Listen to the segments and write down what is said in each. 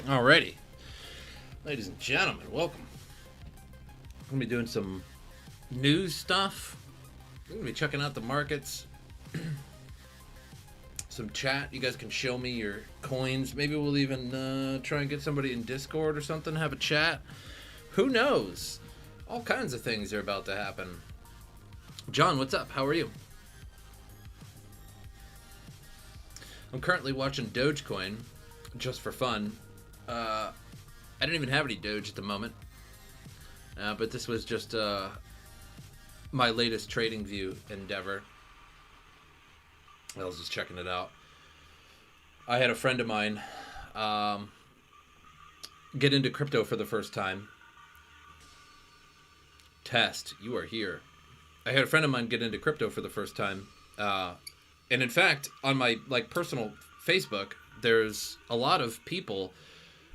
Alrighty. Ladies and gentlemen, welcome. I'm going to be doing some news stuff. I'm going to be checking out the markets. Some chat. You guys can show me your coins. Maybe we'll even try and get somebody in Discord or something, have a chat. Who knows? All kinds of things are about to happen. John, what's up? How are you? I'm currently watching Dogecoin just for fun. I don't even have any Doge at the moment. But this was just my latest trading view endeavor. I was just checking it out. I had a friend of mine get into crypto for the first time. Test, you are here. I had a friend of mine get into crypto for the first time. And in fact, on my personal Facebook, there's a lot of people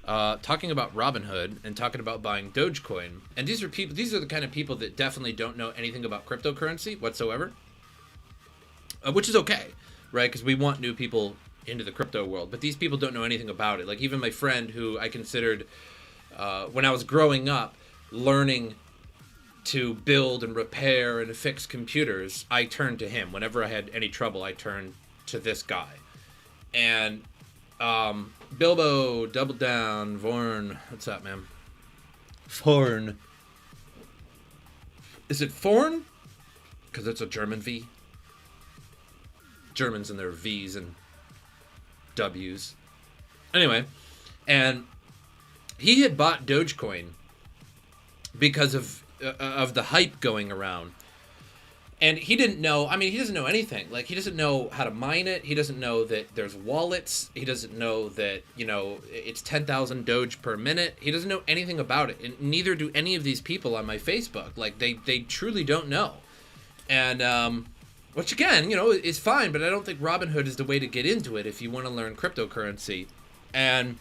talking about Robinhood and talking about buying Dogecoin. And these are the kind of people that definitely don't know anything about cryptocurrency whatsoever, which is okay, right? Because we want new people into the crypto world, but these people don't know anything about it. Like even my friend, who I considered when I was growing up learning to build and repair and fix computers, I turned to him. Whenever I had any trouble, I turned to this guy. And Bilbo, Double Down, Vorn, what's up, man? Forn. Is it Forn? Because it's a German V. Germans and their V's and W's. Anyway, and he had bought Dogecoin because of the hype going around. And he didn't know, he doesn't know anything. Like, he doesn't know how to mine it. He doesn't know that there's wallets. He doesn't know that, it's 10,000 Doge per minute. He doesn't know anything about it. And neither do any of these people on my Facebook. Like, they truly don't know. And, which again, is fine, but I don't think Robinhood is the way to get into it if you want to learn cryptocurrency. And,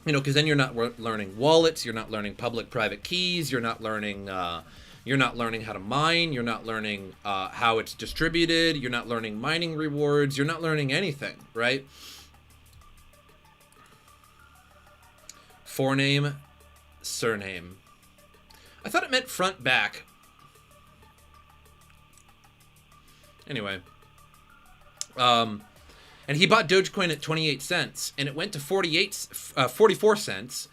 because then you're not learning wallets, you're not learning public-private keys, you're not learning how to mine, you're not learning how it's distributed, you're not learning mining rewards, you're not learning anything, right? Forename, surname. I thought it meant front, back. Anyway. And he bought Dogecoin at 28 cents, and it went to 44 cents,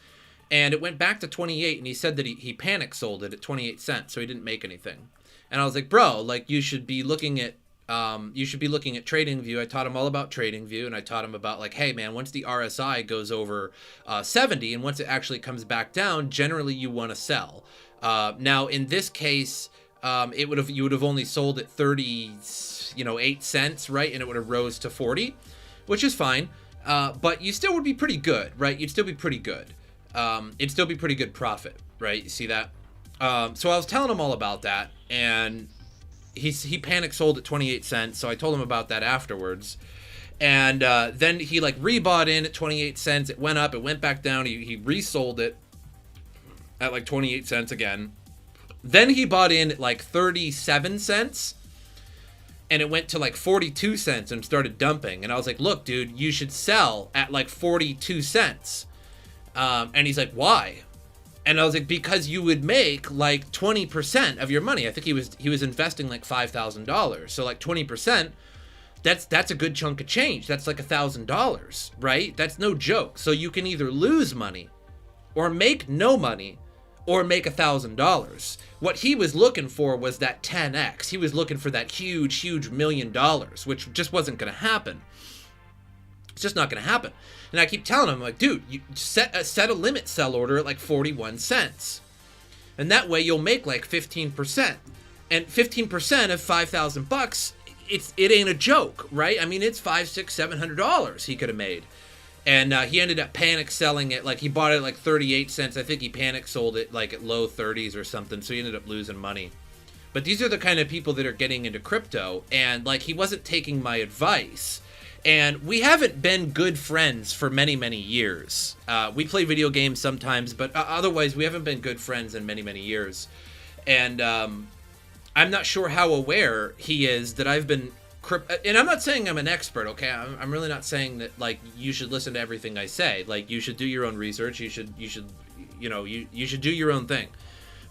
and it went back to 28, and he said that he panic sold it at 28 cents, so he didn't make anything. And I was like, bro, you should be looking at TradingView. I taught him all about TradingView, and I taught him about hey man, once the RSI goes over 70, and once it actually comes back down, generally you want to sell. Now in this case, you would have only sold at 8 cents, right? And it would have rose to 40, which is fine. But you still would be pretty good, right? You'd still be pretty good. It'd still be pretty good profit, right? You see that? So I was telling him all about that, and he panic sold at 28 cents. So I told him about that afterwards. And then he rebought in at 28 cents. It went up, it went back down. He resold it at 28 cents again. Then he bought in at 37 cents, and it went to 42 cents and started dumping. And I was like, look, dude, you should sell at 42 cents. And he's like, why? And I was like, because you would make 20% of your money. I think he was investing $5,000. So 20%, that's a good chunk of change. That's $1,000, right? That's no joke. So you can either lose money or make no money or make $1,000. What he was looking for was that 10x. He was looking for that huge $1 million, which just wasn't going to happen. It's just not going to happen. And I keep telling him, dude, you set a limit sell order at 41 cents. And that way you'll make 15%. And 15% of $5,000, it ain't a joke, right? It's $500, $600, $700 he could have made. And he ended up panic selling it. He bought it at 38 cents. I think he panic sold it at low 30s or something. So he ended up losing money. But these are the kind of people that are getting into crypto. And he wasn't taking my advice. And we haven't been good friends for many, many years. We play video games sometimes, but otherwise we haven't been good friends in many, many years. And I'm not sure how aware he is that I've been and I'm not saying I'm an expert, okay? I'm really not saying that like you should listen to everything I say. Like you should do your own research. You should you should do your own thing.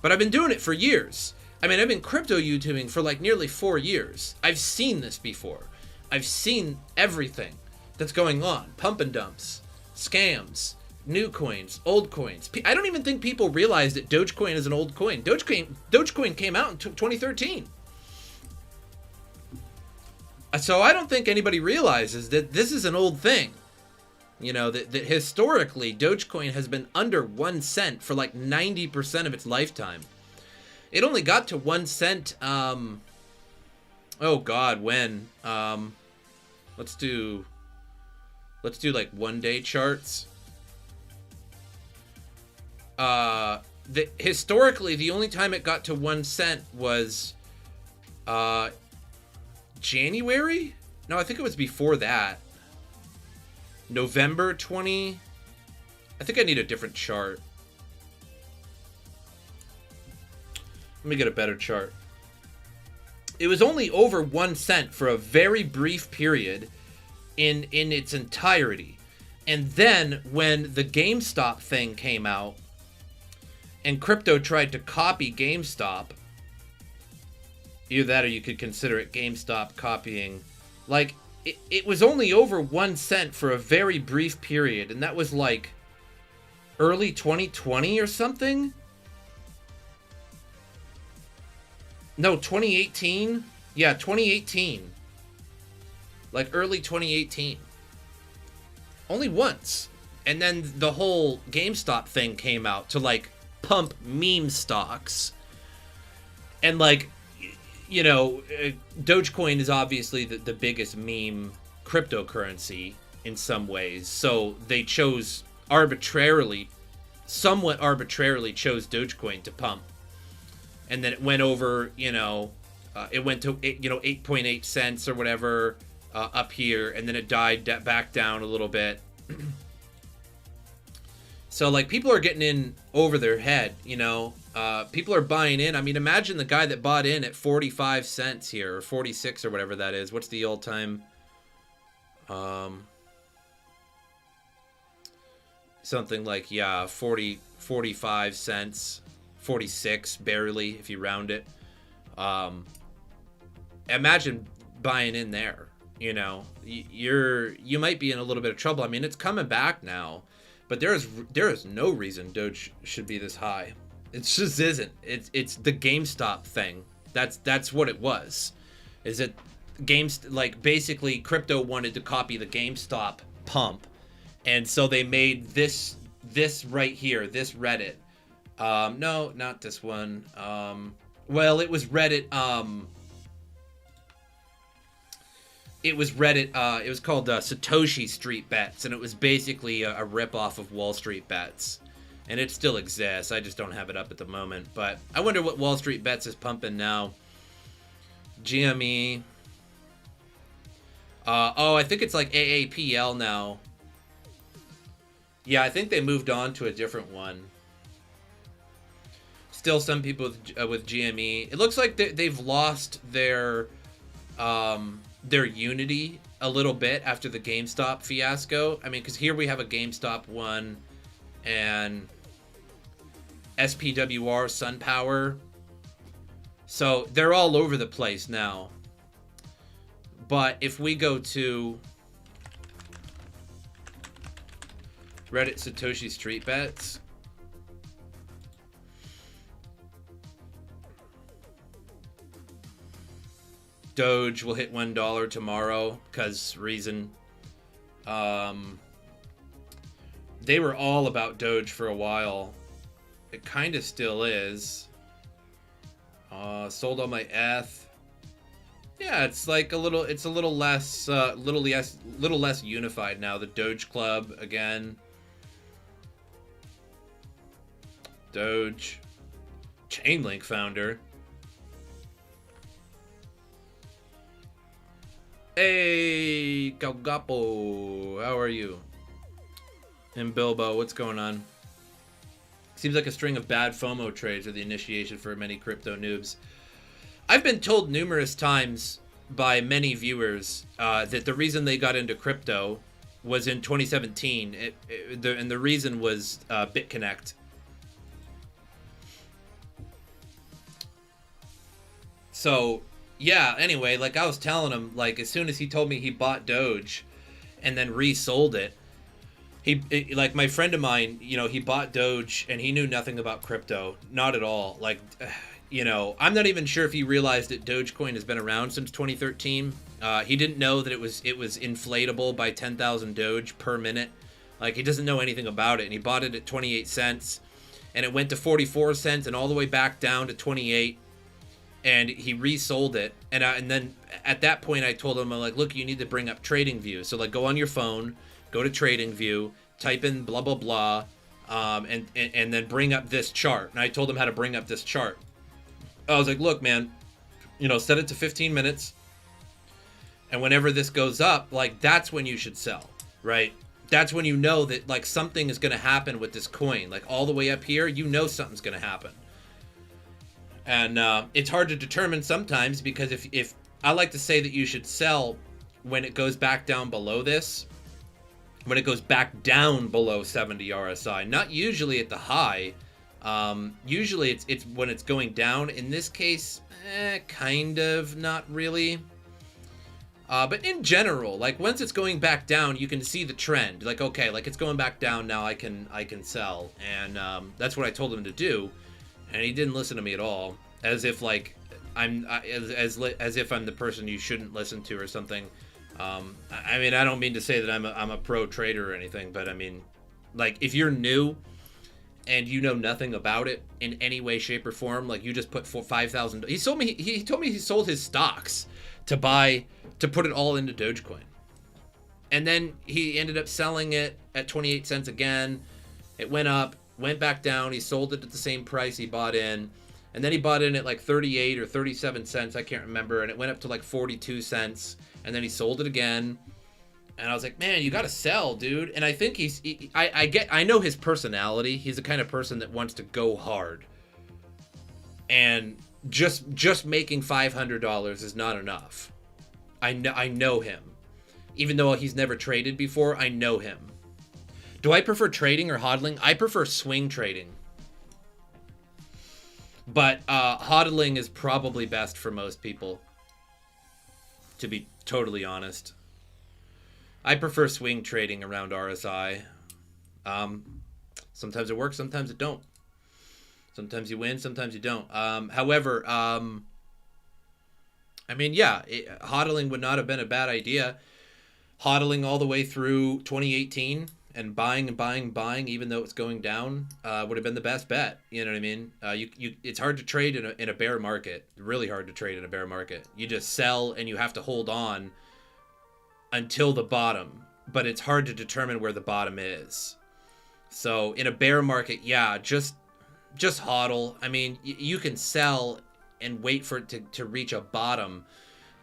But I've been doing it for years. I mean, I've been crypto YouTubing for like nearly 4 years. I've seen this before. I've seen everything that's going on. Pump and dumps, scams, new coins, old coins. I don't even think people realize that Dogecoin is an old coin. Dogecoin came out in 2013. So I don't think anybody realizes that this is an old thing. You know, that historically Dogecoin has been under 1 cent for like 90% of its lifetime. It only got to 1 cent, oh God, when? Let's do like 1 day charts. Historically, the only time it got to 1 cent was, January? No, I think it was before that. November 20. I think I need a different chart. Let me get a better chart. It was only over 1 cent for a very brief period in its entirety. And then when the GameStop thing came out and crypto tried to copy GameStop, either that or you could consider it GameStop copying, like it was only over 1 cent for a very brief period, and that was like early 2020 or something. No, 2018. Yeah, 2018. Like early 2018. Only once. And then the whole GameStop thing came out to like pump meme stocks. And like, you know, Dogecoin is obviously the biggest meme cryptocurrency in some ways. So they chose somewhat arbitrarily chose Dogecoin to pump. And then it went over, you know, it went to, 8.8 cents or whatever up here. And then it died back down a little bit. So, like, people are getting in over their head, you know. People are buying in. I mean, imagine the guy that bought in at 45 cents here, or 46 or whatever that is. What's the all-time? Something like, yeah, 45 cents. 46, barely, if you round it. Imagine buying in there, you know. You might be in a little bit of trouble. I mean, it's coming back now. But there is no reason Doge should be this high. It just isn't. It's the GameStop thing. That's what it was. Is it like basically crypto wanted to copy the GameStop pump, and so they made this right here, this Reddit. No, not this one. Well, it was Reddit. It was Reddit. It was called Satoshi Street Bets, and it was basically a ripoff of Wall Street Bets. And it still exists. I just don't have it up at the moment. But I wonder what Wall Street Bets is pumping now. GME. I think it's like AAPL now. Yeah, I think they moved on to a different one. Still some people with GME. It looks like they've lost their unity a little bit after the GameStop fiasco. I mean, because here we have a GameStop one and SPWR, SunPower. So they're all over the place now. But if we go to Reddit Satoshi Street Bets, Doge will hit $1 tomorrow because reason. They were all about Doge for a while. It kind of still is. Sold all my ETH. Yeah, it's like a little less unified now. The Doge Club again. Doge. Chainlink founder. Hey, Galgapo, how are you? And Bilbo, what's going on? Seems like a string of bad FOMO trades are the initiation for many crypto noobs. I've been told numerous times by many viewers that the reason they got into crypto was in 2017, and the reason was BitConnect. So yeah, anyway, like I was telling him, like as soon as he told me he bought Doge and then resold it, like my friend of mine, you know, he bought Doge and he knew nothing about crypto, not at all. Like, you know, I'm not even sure if he realized that Dogecoin has been around since 2013. He didn't know that it was inflatable by 10,000 Doge per minute. Like, he doesn't know anything about it, and he bought it at 28 cents, and it went to 44 cents and all the way back down to 28. And he resold it, and then at that point I told him, I'm like, look, you need to bring up TradingView. So like, go on your phone, go to TradingView, type in blah blah blah, and then bring up this chart. And I told him how to bring up this chart. I was like, look, man, you know, set it to 15 minutes, and whenever this goes up, like that's when you should sell, right? That's when you know that like something is going to happen with this coin. Like all the way up here, you know something's going to happen. And it's hard to determine sometimes, because if I like to say that you should sell when it goes back down below this, when it goes back down below 70 RSI, not usually at the high. Usually it's when it's going down. In this case, kind of, not really. But in general, like once it's going back down, you can see the trend. Like, okay, like it's going back down now, I can sell. And that's what I told him to do. And he didn't listen to me at all, as if like as if I'm the person you shouldn't listen to or something. I mean, I don't mean to say that I'm a pro trader or anything, but I mean, like if you're new and you know nothing about it in any way, shape, or form, like you just put $5,000. He told me he sold his stocks to put it all into Dogecoin, and then he ended up selling it at 28 cents again. It went up, went back down. He sold it at the same price he bought in, and then he bought in at like 38 or 37 cents, I can't remember, and it went up to like 42 cents, and then he sold it again. And I was like, man, you gotta sell, dude. And I think I know his personality. He's the kind of person that wants to go hard, and just making $500 is not enough. I know him, even though he's never traded before. I know him. Do I prefer trading or hodling? I prefer swing trading. But hodling is probably best for most people, to be totally honest. I prefer swing trading around RSI. Sometimes it works, sometimes it don't. Sometimes you win, sometimes you don't. However, I mean, yeah, hodling would not have been a bad idea. Hodling all the way through 2018 and buying, even though it's going down, would have been the best bet. You know what I mean? It's hard to trade in a bear market. Really hard to trade in a bear market. You just sell and you have to hold on until the bottom, but it's hard to determine where the bottom is. So in a bear market, yeah, just hodl. I mean, you can sell and wait for it to reach a bottom,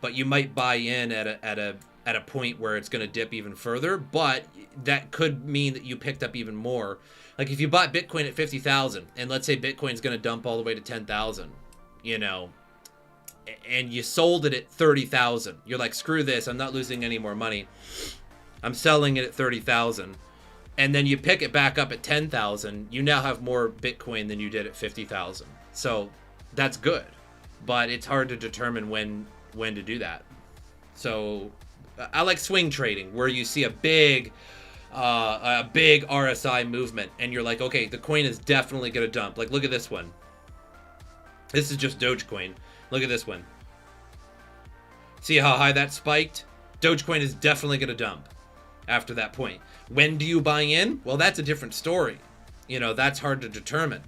but you might buy in at a point where it's going to dip even further, but that could mean that you picked up even more. Like if you bought Bitcoin at 50,000 and let's say Bitcoin's going to dump all the way to 10,000, you know, and you sold it at 30,000. You're like, screw this, I'm not losing any more money. I'm selling it at 30,000. And then you pick it back up at 10,000. You now have more Bitcoin than you did at 50,000. So that's good, but it's hard to determine when to do that. So I like swing trading, where you see a big RSI movement and you're like, okay, the coin is definitely going to dump. Like, look at this one. This is just Dogecoin. Look at this one. See how high that spiked? Dogecoin is definitely going to dump after that point. When do you buy in? Well, that's a different story. You know, that's hard to determine.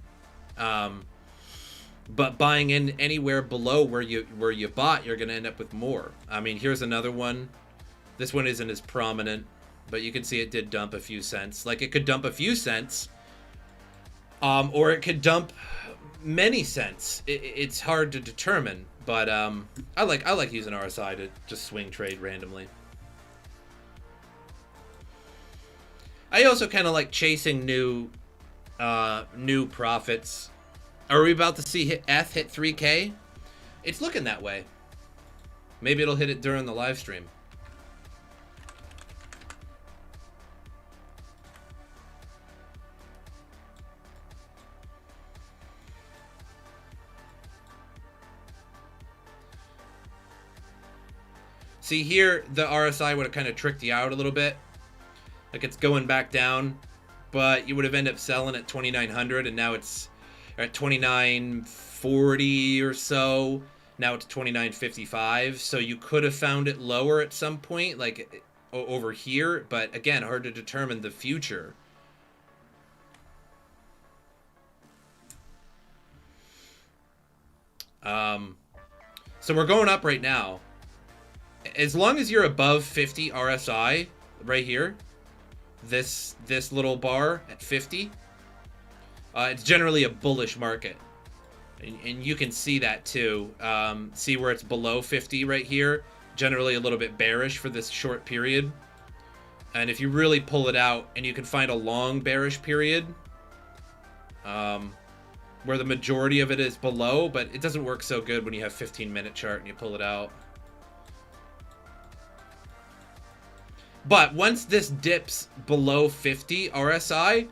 But buying in anywhere below where you bought, you're going to end up with more. I mean, here's another one. This one isn't as prominent, but you can see it did dump a few cents. Like, it could dump a few cents, or it could dump many cents. It's hard to determine, but I like using RSI to just swing trade randomly. I also kind of like chasing new profits. Are we about to see ETH hit 3K? It's looking that way. Maybe it'll hit it during the live stream. See here, the RSI would have kind of tricked you out a little bit. Like it's going back down, but you would have ended up selling at 2,900, and now it's at 2,940 or so. Now it's 2,955. So you could have found it lower at some point, like over here. But again, hard to determine the future. So we're going up right now. As long as you're above 50 RSI right here, this little bar at 50, it's generally a bullish market, and you can see that too. See where it's below 50 right here, generally a little bit bearish for this short period. And if you really pull it out and you can find a long bearish period, where the majority of it is below, but it doesn't work so good when you have 15-minute chart and you pull it out. But once this dips below 50 RSI,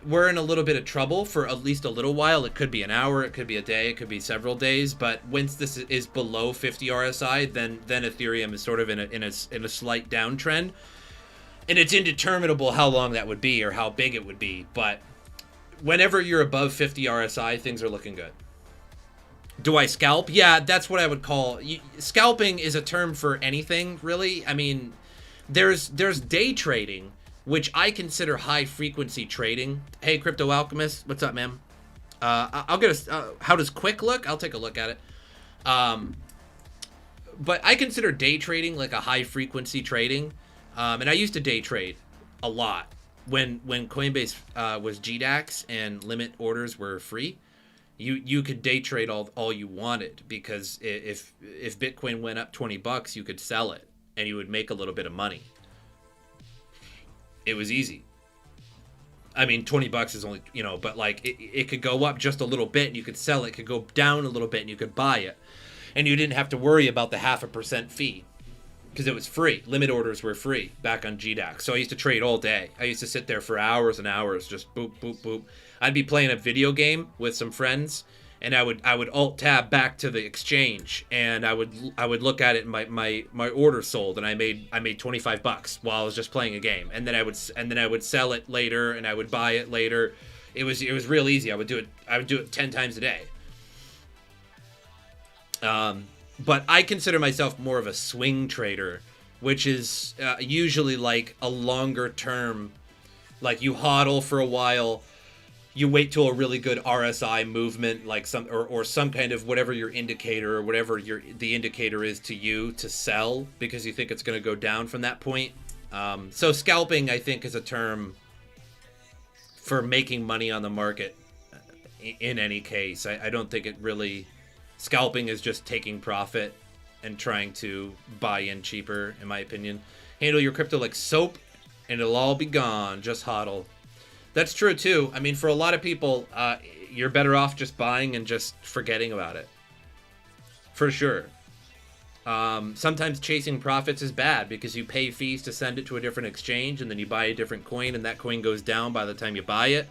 we're in a little bit of trouble for at least a little while. It could be an hour, it could be a day, it could be several days. But once this is below 50 RSI, then Ethereum is sort of in a slight downtrend, and it's indeterminable how long that would be or how big it would be. But whenever you're above 50 RSI, things are looking good. Do I scalp? Yeah, that's what I would call scalping. Is a term for anything, really. I mean, there's day trading, which I consider high frequency trading. Hey, Crypto Alchemist, what's up, man? I'll get a. How does Quick look? I'll take a look at it. But I consider day trading like a high frequency trading, and I used to day trade a lot when Coinbase was GDAX and limit orders were free. You could day trade all you wanted, because if Bitcoin went up $20, you could sell it and you would make a little bit of money. It was easy. I mean, $20 is only, but like it could go up just a little bit and you could sell it. It could go down a little bit and you could buy it. And you didn't have to worry about the 0.5% fee because it was free. Limit orders were free back on GDAX. So I used to trade all day. I used to sit there for hours and hours, just boop, boop, boop. I'd be playing a video game with some friends, and I would alt tab back to the exchange, and I would look at it, and my order sold, and I made $25 while I was just playing a game, and then I would sell it later, and I would buy it later. It was real easy. I would do it 10 times a day. But I consider myself more of a swing trader, which is usually like a longer term, like you hodl for a while. You wait till a really good RSI movement, like some kind of whatever your indicator or whatever the indicator is to you to sell, because you think it's going to go down from that point. So scalping, I think, is a term for making money on the market. In any case, I don't think it really. Scalping is just taking profit and trying to buy in cheaper, in my opinion. Handle your crypto like soap, and it'll all be gone. Just hodl. That's true too. I mean, for a lot of people, you're better off just buying and just forgetting about it. For sure. Sometimes chasing profits is bad because you pay fees to send it to a different exchange, and then you buy a different coin, and that coin goes down by the time you buy it,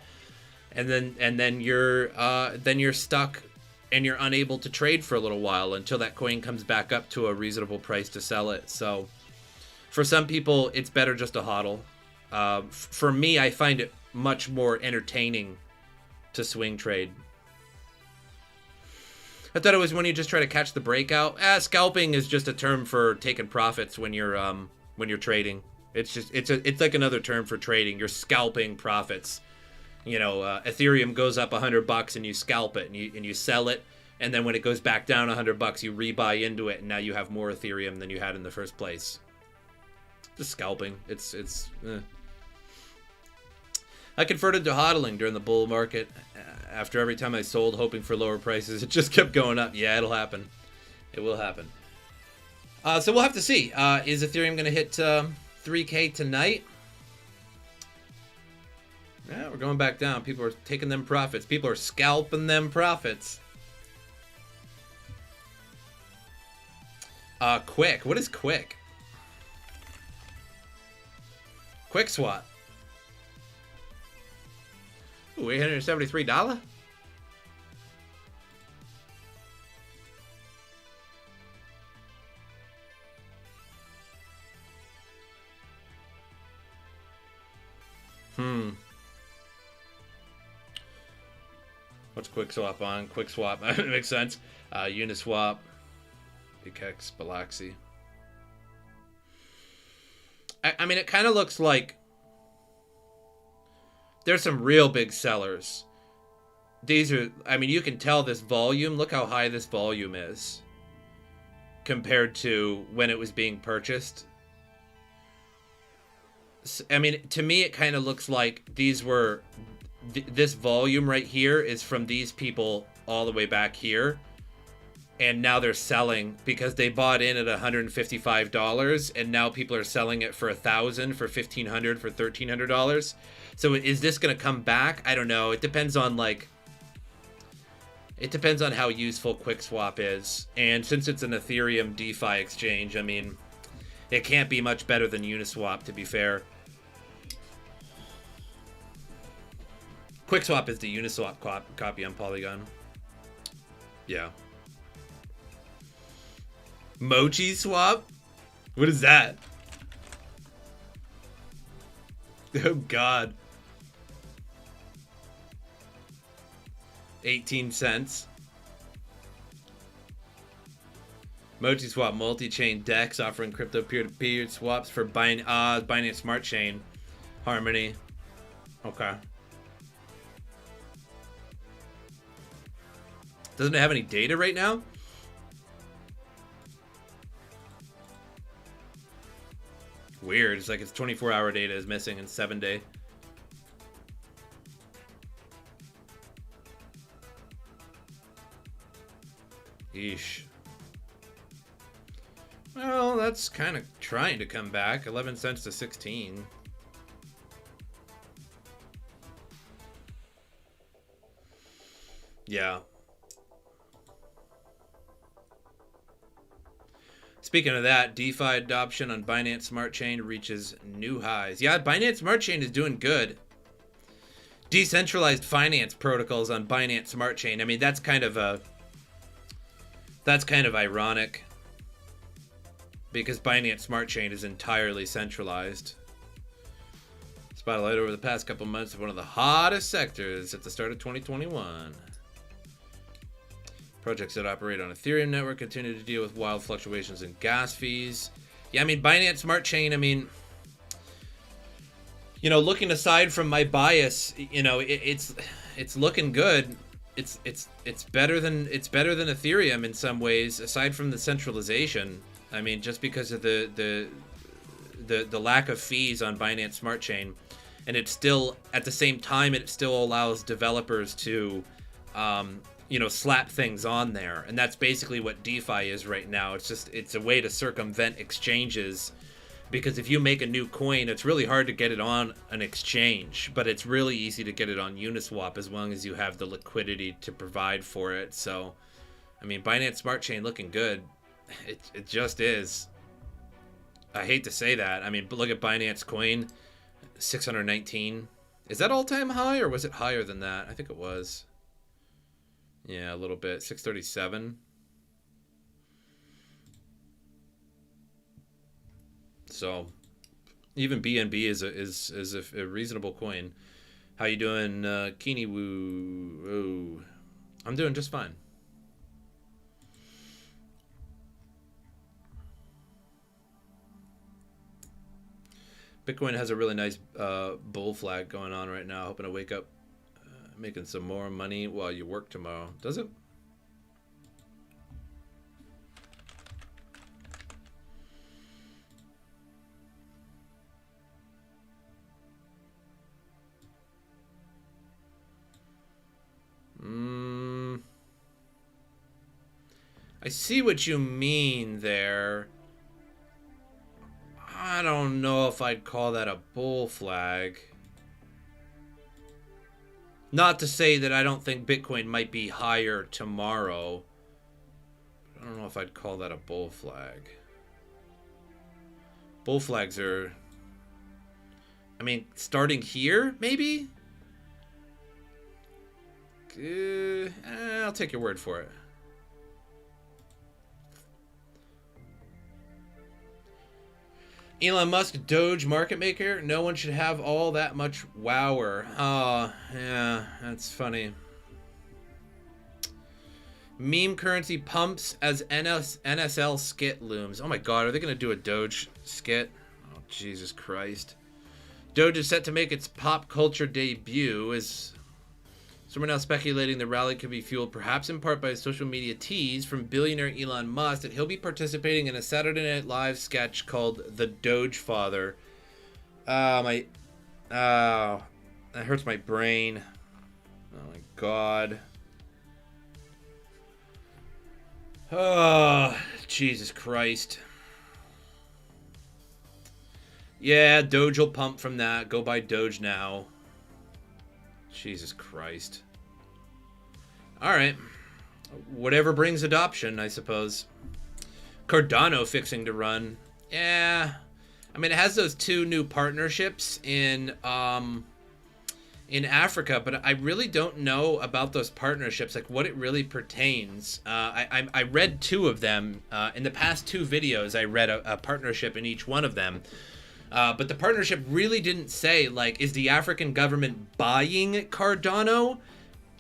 and then you're stuck, and you're unable to trade for a little while until that coin comes back up to a reasonable price to sell it. So, for some people, it's better just to hodl. For me, I find it much more entertaining to swing trade. I thought it was when you just try to catch the breakout. Scalping is just a term for taking profits when you're trading. It's like another term for trading. You're scalping profits. Ethereum goes up $100 and you scalp it and you sell it, and then when it goes back down $100, you rebuy into it, and now you have more Ethereum than you had in the first place. Just scalping. I converted to hodling during the bull market. After every time I sold, hoping for lower prices, it just kept going up. Yeah, it'll happen. It will happen. So we'll have to see. Is Ethereum going to hit 3K tonight? Yeah, we're going back down. People are taking them profits. People are scalping them profits. Quick. What is Quick? Quickswap. Ooh, $873? What's Quickswap on? Quickswap. Makes sense. Uniswap. Bikex. Biloxi. I mean, it kind of looks like there's some real big sellers. These are, I mean, you can tell this volume. Look how high this volume is compared to when it was being purchased. I mean, to me, it kind of looks like these were, this volume right here is from these people all the way back here. And now they're selling because they bought in at $155, and now people are selling it for $1,000, for $1,500, for $1,300. So is this going to come back? I don't know. It depends on how useful Quickswap is. And since it's an Ethereum DeFi exchange, I mean, it can't be much better than Uniswap, to be fair. Quickswap is the Uniswap copy on Polygon. Yeah. Mochi swap? What is that? Oh god. 18 cents. Mochi swap multi-chain DEX offering crypto peer-to-peer swaps for Binance Smart Chain. Harmony. Okay. Doesn't it have any data right now? Weird. It's like its 24-hour data is missing in 7-day. Yeesh. Well, that's kind of trying to come back. 11 cents to 16. Yeah. Speaking of that, DeFi adoption on Binance Smart Chain reaches new highs. Yeah, Binance Smart Chain is doing good. Decentralized finance protocols on Binance Smart Chain. I mean, that's kind of ironic because Binance Smart Chain is entirely centralized. Spotlight over the past couple months of one of the hottest sectors at the start of 2021. Projects that operate on Ethereum network continue to deal with wild fluctuations in gas fees. Yeah, I mean, Binance Smart Chain, I mean, you know, looking aside from my bias, you know, it's looking good. It's better than Ethereum in some ways, aside from the centralization. I mean, just because of the lack of fees on Binance Smart Chain, and it's still, at the same time, it still allows developers to you know, slap things on there. And that's basically what DeFi is right now. It's a way to circumvent exchanges, because if you make a new coin, it's really hard to get it on an exchange, but it's really easy to get it on Uniswap as long as you have the liquidity to provide for it. So, I mean, Binance Smart Chain looking good. It just is. I hate to say that. I mean, but look at Binance Coin, 619. Is that all-time high, or was it higher than that? I think it was. Yeah, a little bit. 637. So, even BNB is a reasonable coin. How you doing, Kini Woo? Oh, I'm doing just fine. Bitcoin has a really nice bull flag going on right now. Hoping to wake up making some more money while you work tomorrow. Does it? I see what you mean there. I don't know if I'd call that a bull flag. Not to say that I don't think Bitcoin might be higher tomorrow. I don't know if I'd call that a bull flag. Bull flags are, I mean, starting here, maybe? I'll take your word for it. Elon Musk, Doge market maker. No one should have all that much wower. Oh, yeah, that's funny. Meme currency pumps as NSL skit looms. Oh my god, are they going to do a Doge skit? Oh, Jesus Christ. Doge is set to make its pop culture debut. Some are now speculating the rally could be fueled perhaps in part by a social media tease from billionaire Elon Musk that he'll be participating in a Saturday Night Live sketch called The Doge Father. That hurts my brain. Oh my god. Oh, Jesus Christ. Yeah, Doge will pump from that. Go buy Doge now. Jesus Christ. Alright. Whatever brings adoption, I suppose. Cardano fixing to run. Yeah. I mean, it has those 2 new partnerships in Africa, but I really don't know about those partnerships, like what it really pertains. I read 2 of them. In the past 2 videos, I read a partnership in each one of them. But the partnership really didn't say, like, is the African government buying Cardano?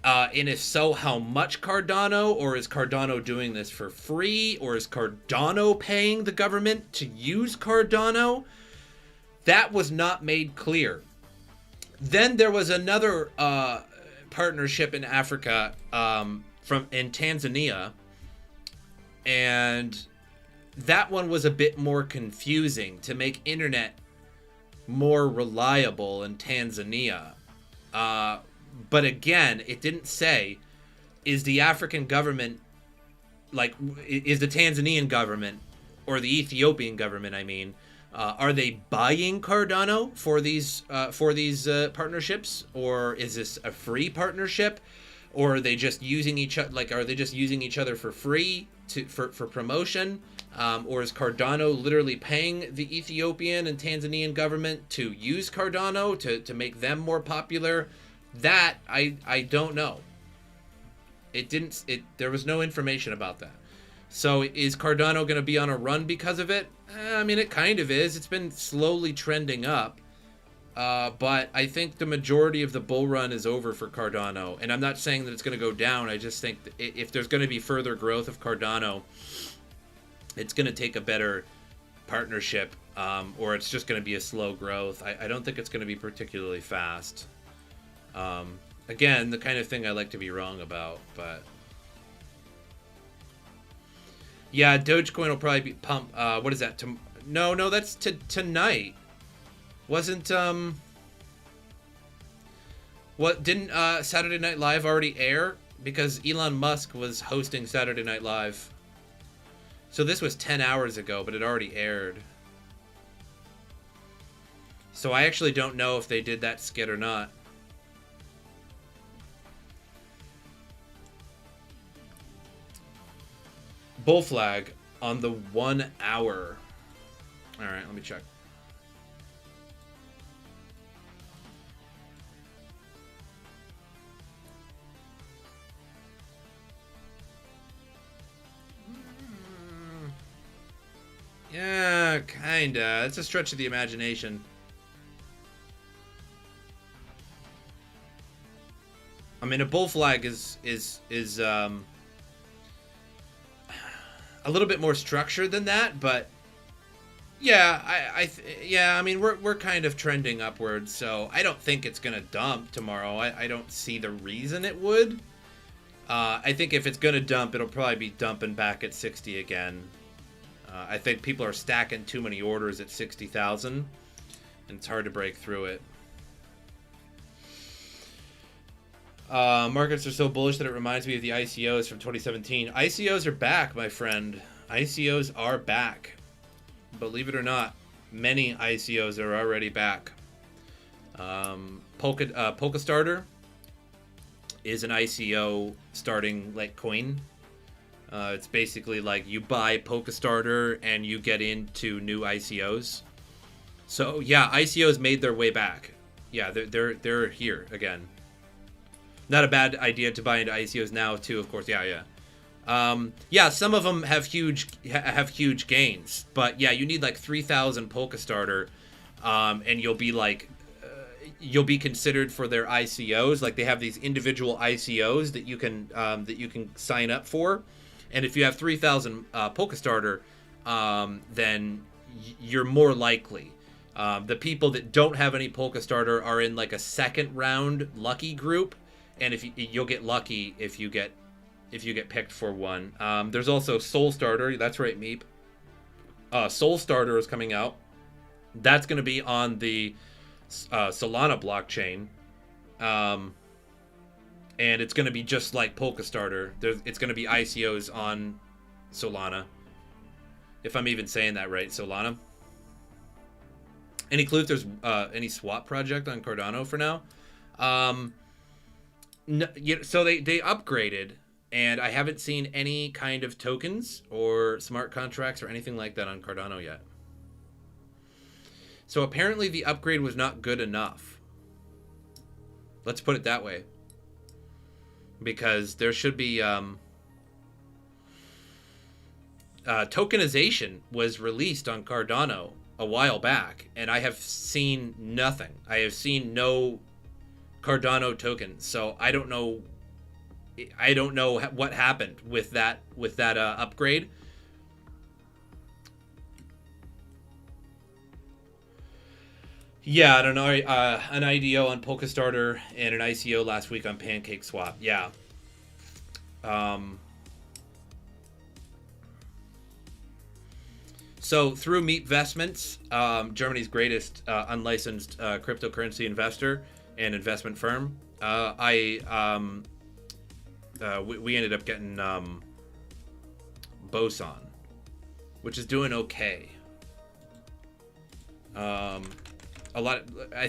And if so, how much Cardano? Or is Cardano doing this for free? Or is Cardano paying the government to use Cardano? That was not made clear. Then there was another partnership in Africa in Tanzania. And that one was a bit more confusing to make internet more reliable in Tanzania. But again, it didn't say, is the African government, like, is the Tanzanian government, or the Ethiopian government, I mean, are they buying Cardano for these partnerships, or is this a free partnership, or are they just using each other? Like, are they just using each other for free for promotion? Or is Cardano literally paying the Ethiopian and Tanzanian government to use Cardano to make them more popular? That I don't know. There was no information about that. So is Cardano going to be on a run because of it? I mean, it kind of is. It's been slowly trending up. But I think the majority of the bull run is over for Cardano. And I'm not saying that it's going to go down. I just think that if there's going to be further growth of Cardano, it's going to take a better partnership, or it's just going to be a slow growth. I don't think it's going to be particularly fast. Again, the kind of thing I like to be wrong about, but yeah, Dogecoin will probably be pump. What is that? No, that's tonight. Wasn't what didn't Saturday Night Live already air? Because Elon Musk was hosting Saturday Night Live. So this was 10 hours ago, but it already aired. So I actually don't know if they did that skit or not. Bull flag on the 1 hour. All right, let me check. Yeah, kinda. It's a stretch of the imagination. I mean, a bull flag is a little bit more structured than that, but yeah, I mean, we're kind of trending upwards, so I don't think it's gonna dump tomorrow. I don't see the reason it would. I think if it's gonna dump, it'll probably be dumping back at 60 again. I think people are stacking too many orders at 60,000, and it's hard to break through it. Markets are so bullish that it reminds me of the ICOs from 2017. ICOs are back, my friend. ICOs are back. Believe it or not, many ICOs are already back. Polka Starter is an ICO starting like coin. It's basically like you buy Polkastarter and you get into new ICOs. So yeah, ICOs made their way back. Yeah, they're here again. Not a bad idea to buy into ICOs now too, of course. Yeah. Yeah, some of them have huge gains, but yeah, you need like 3,000 Polkastarter, and you'll be considered for their ICOs. Like they have these individual ICOs that you can sign up for, and if you have 3,000 Polkastarter, then you're more likely. The people that don't have any Polkastarter are in like a second round lucky group, and if you'll get lucky if you get picked for one. There's also Solstarter. That's right, Meep. Solstarter is coming out. That's going to be on the Solana blockchain. And it's going to be just like Polkastarter. It's going to be ICOs on Solana. If I'm even saying that right, Solana. Any clue if there's any swap project on Cardano for now? No, so they upgraded, and I haven't seen any kind of tokens or smart contracts or anything like that on Cardano yet. So apparently the upgrade was not good enough. Let's put it that way. Because there should be tokenization was released on Cardano a while back, and I have seen nothing. I have seen no Cardano tokens, so I don't know what happened with that upgrade. Yeah, I don't know. An IDO on Polkastarter and an ICO last week on PancakeSwap. Yeah. So through Meep Vestments, Germany's greatest unlicensed cryptocurrency investor and investment firm, we ended up getting Boson, which is doing okay. I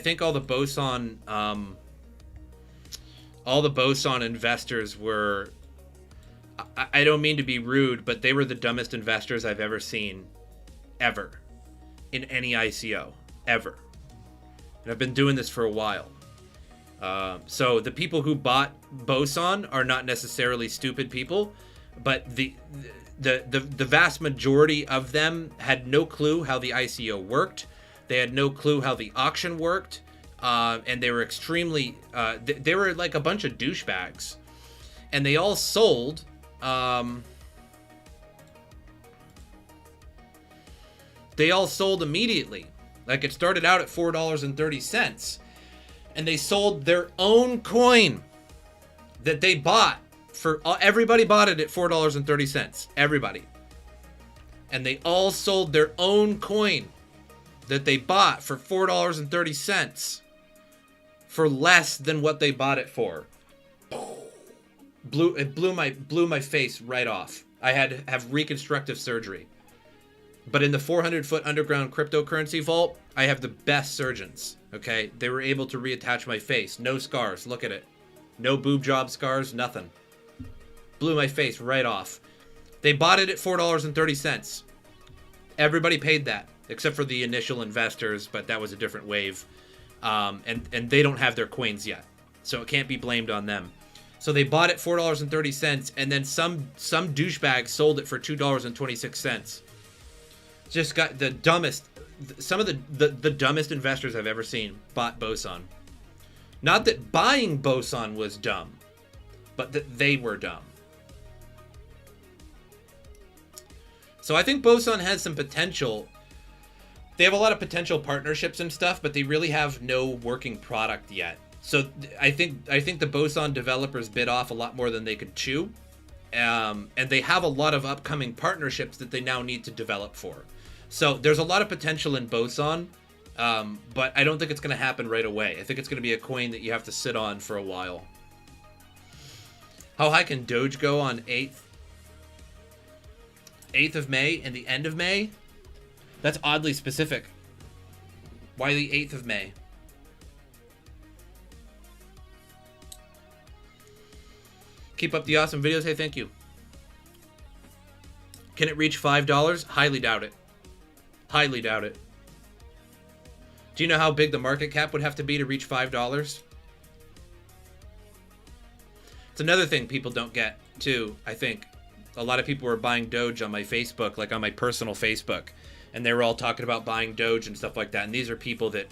think all the Boson investors were, I don't mean to be rude, but they were the dumbest investors I've ever seen, ever, in any ICO, ever. And I've been doing this for a while. So the people who bought Boson are not necessarily stupid people, but the vast majority of them had no clue how the ICO worked. They had no clue how the auction worked, and they were extremely they were like a bunch of douchebags, and they all sold immediately. Like, it started out at $4.30, and they sold their own coin that they bought for everybody bought it at $4.30, everybody, and they all sold their own coin that they bought for $4.30 for less than what they bought it for. It blew my face right off. I had to have reconstructive surgery. But in the 400-foot underground cryptocurrency vault, I have the best surgeons. Okay, they were able to reattach my face. No scars. Look at it. No boob job scars. Nothing. Blew my face right off. They bought it at $4.30. Everybody paid that, except for the initial investors, but that was a different wave. And they don't have their coins yet, so it can't be blamed on them. So they bought it $4.30, and then some douchebag sold it for $2.26. Just got the dumbest, some of the dumbest investors I've ever seen bought Boson. Not that buying Boson was dumb, but that they were dumb. So I think Boson has some potential. They have a lot of potential partnerships and stuff, but they really have no working product yet. So I think the Boson developers bit off a lot more than they could chew. And they have a lot of upcoming partnerships that they now need to develop for. So there's a lot of potential in Boson, but I don't think it's going to happen right away. I think it's going to be a coin that you have to sit on for a while. How high can Doge go on 8th of May and the end of May? That's oddly specific. Why the 8th of May? Keep up the awesome videos. Hey, thank you. Can it reach $5? Highly doubt it. Highly doubt it. Do you know how big the market cap would have to be to reach $5? It's another thing people don't get, too, I think. A lot of people were buying Doge on my Facebook, like on my personal Facebook. And they were all talking about buying Doge and stuff like that. And these are people that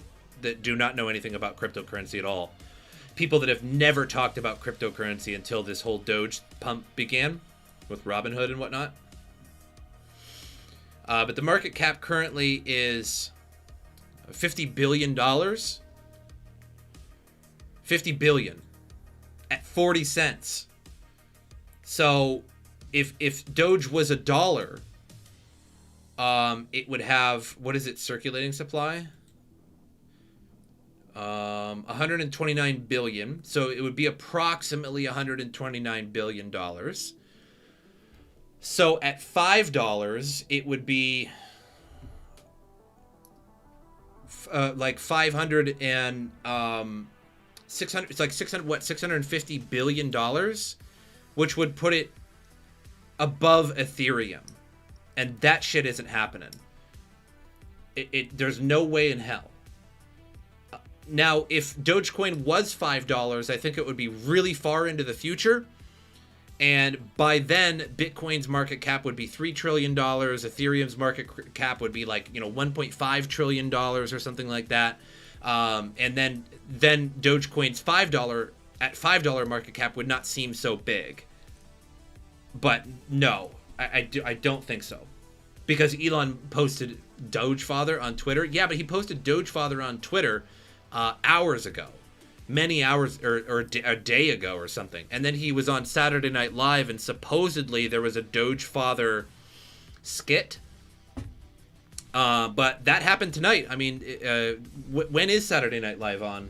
do not know anything about cryptocurrency at all. People that have never talked about cryptocurrency until this whole Doge pump began with Robinhood and whatnot. But the market cap currently is $50 billion. $50 billion at 40 cents. So if Doge was $1, it would have, what is it, circulating supply? 129 billion. So it would be approximately $129 billion. So at $5, it would be like 500 and 600. It's like 600. What, $650 billion, which would put it above Ethereum, and that shit isn't happening. There's no way in hell. Now, if Dogecoin was $5, I think it would be really far into the future. And by then, Bitcoin's market cap would be $3 trillion. Ethereum's market cap would be like, $1.5 trillion or something like that. And then Dogecoin's $5 market cap would not seem so big. But no, I don't think so. Because Elon posted Dogefather on Twitter. Yeah, but he posted Dogefather on Twitter hours ago. Many hours or a day ago or something. And then he was on Saturday Night Live, and supposedly there was a Dogefather skit. But that happened tonight. I mean, when is Saturday Night Live on?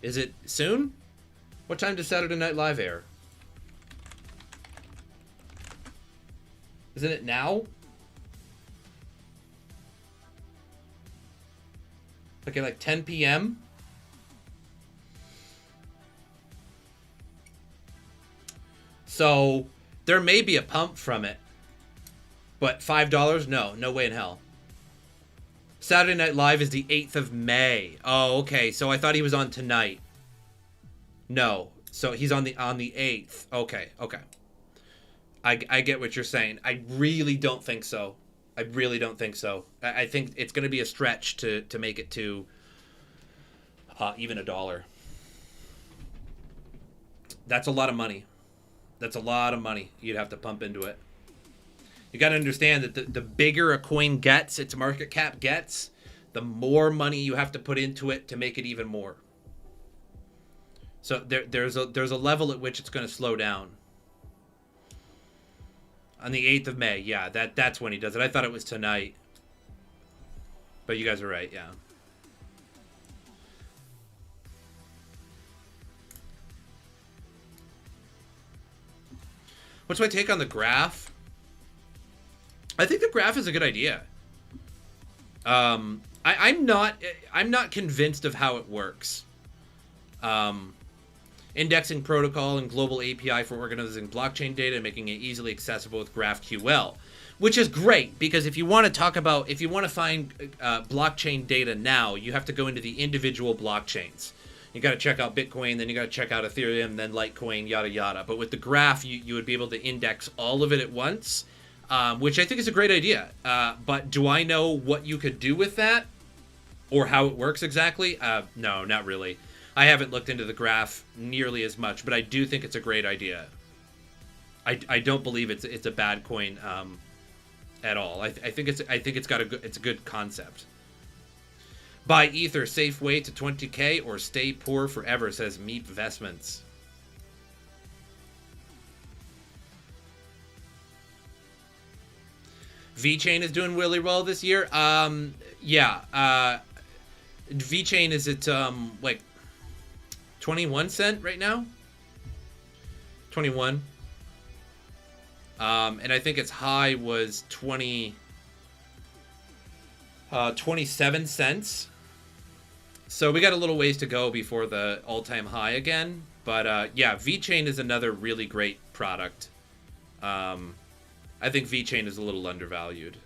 Is it soon? What time does Saturday Night Live air? Isn't it now? Okay, like 10 p.m.? So there may be a pump from it, but $5? No way in hell. Saturday Night Live is the 8th of May. Oh, okay. So I thought he was on tonight. No. So he's on the 8th. Okay. I get what you're saying. I really don't think so. I think it's going to be a stretch to make it to even $1. That's a lot of money. That's a lot of money you'd have to pump into it. You got to understand that the bigger a coin gets, its market cap gets, the more money you have to put into it to make it even more. So there's a level at which it's going to slow down. On the 8th of May, yeah, that's when he does it. I thought it was tonight. But you guys are right, yeah. What's my take on the graph? I think the graph is a good idea. I'm not convinced of how it works. Indexing protocol and global API for organizing blockchain data and making it easily accessible with GraphQL, which is great because if you want to find blockchain data now, you have to go into the individual blockchains. You got to check out Bitcoin, then you got to check out Ethereum, then Litecoin, yada yada. But with the graph, you would be able to index all of it at once, which I think is a great idea. But do I know what you could do with that or how it works exactly? No, not really. I haven't looked into the graph nearly as much, but I do think it's a great idea. I don't believe it's a bad coin at all. I think it's a good concept. Buy Ether, safe way to 20K or stay poor forever, says Meep Investments. VeChain is doing really well this year. Yeah. VeChain is at like 21 cent right now. 21. And I think its high was 27 cents. So we got a little ways to go before the all-time high again. But yeah, VeChain is another really great product. I think VeChain is a little undervalued.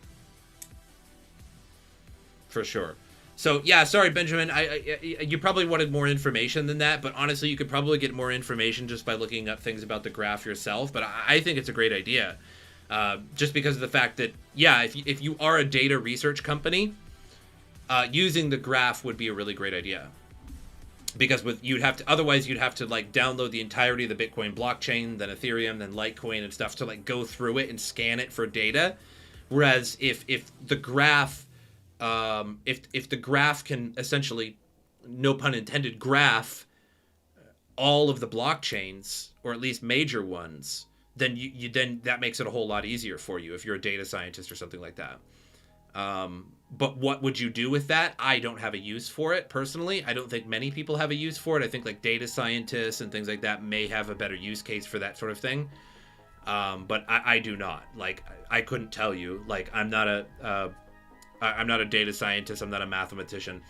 For sure. So, yeah, sorry, Benjamin. You probably wanted more information than that, but honestly, you could probably get more information just by looking up things about the graph yourself. But I think it's a great idea. Just because of the fact that, yeah, if you are a data research company, using the graph would be a really great idea. Because otherwise you'd have to like download the entirety of the Bitcoin blockchain, then Ethereum, then Litecoin and stuff to like go through it and scan it for data. Whereas if the graph, if the graph can essentially, no pun intended, graph all of the blockchains, or at least major ones, then then that makes it a whole lot easier for you if you're a data scientist or something like that. But what would you do with that? I don't have a use for it personally. I don't think many people have a use for it. I think like data scientists and things like that may have a better use case for that sort of thing. But I do not. Like, I couldn't tell you. Like, I'm not a data scientist. I'm not a mathematician.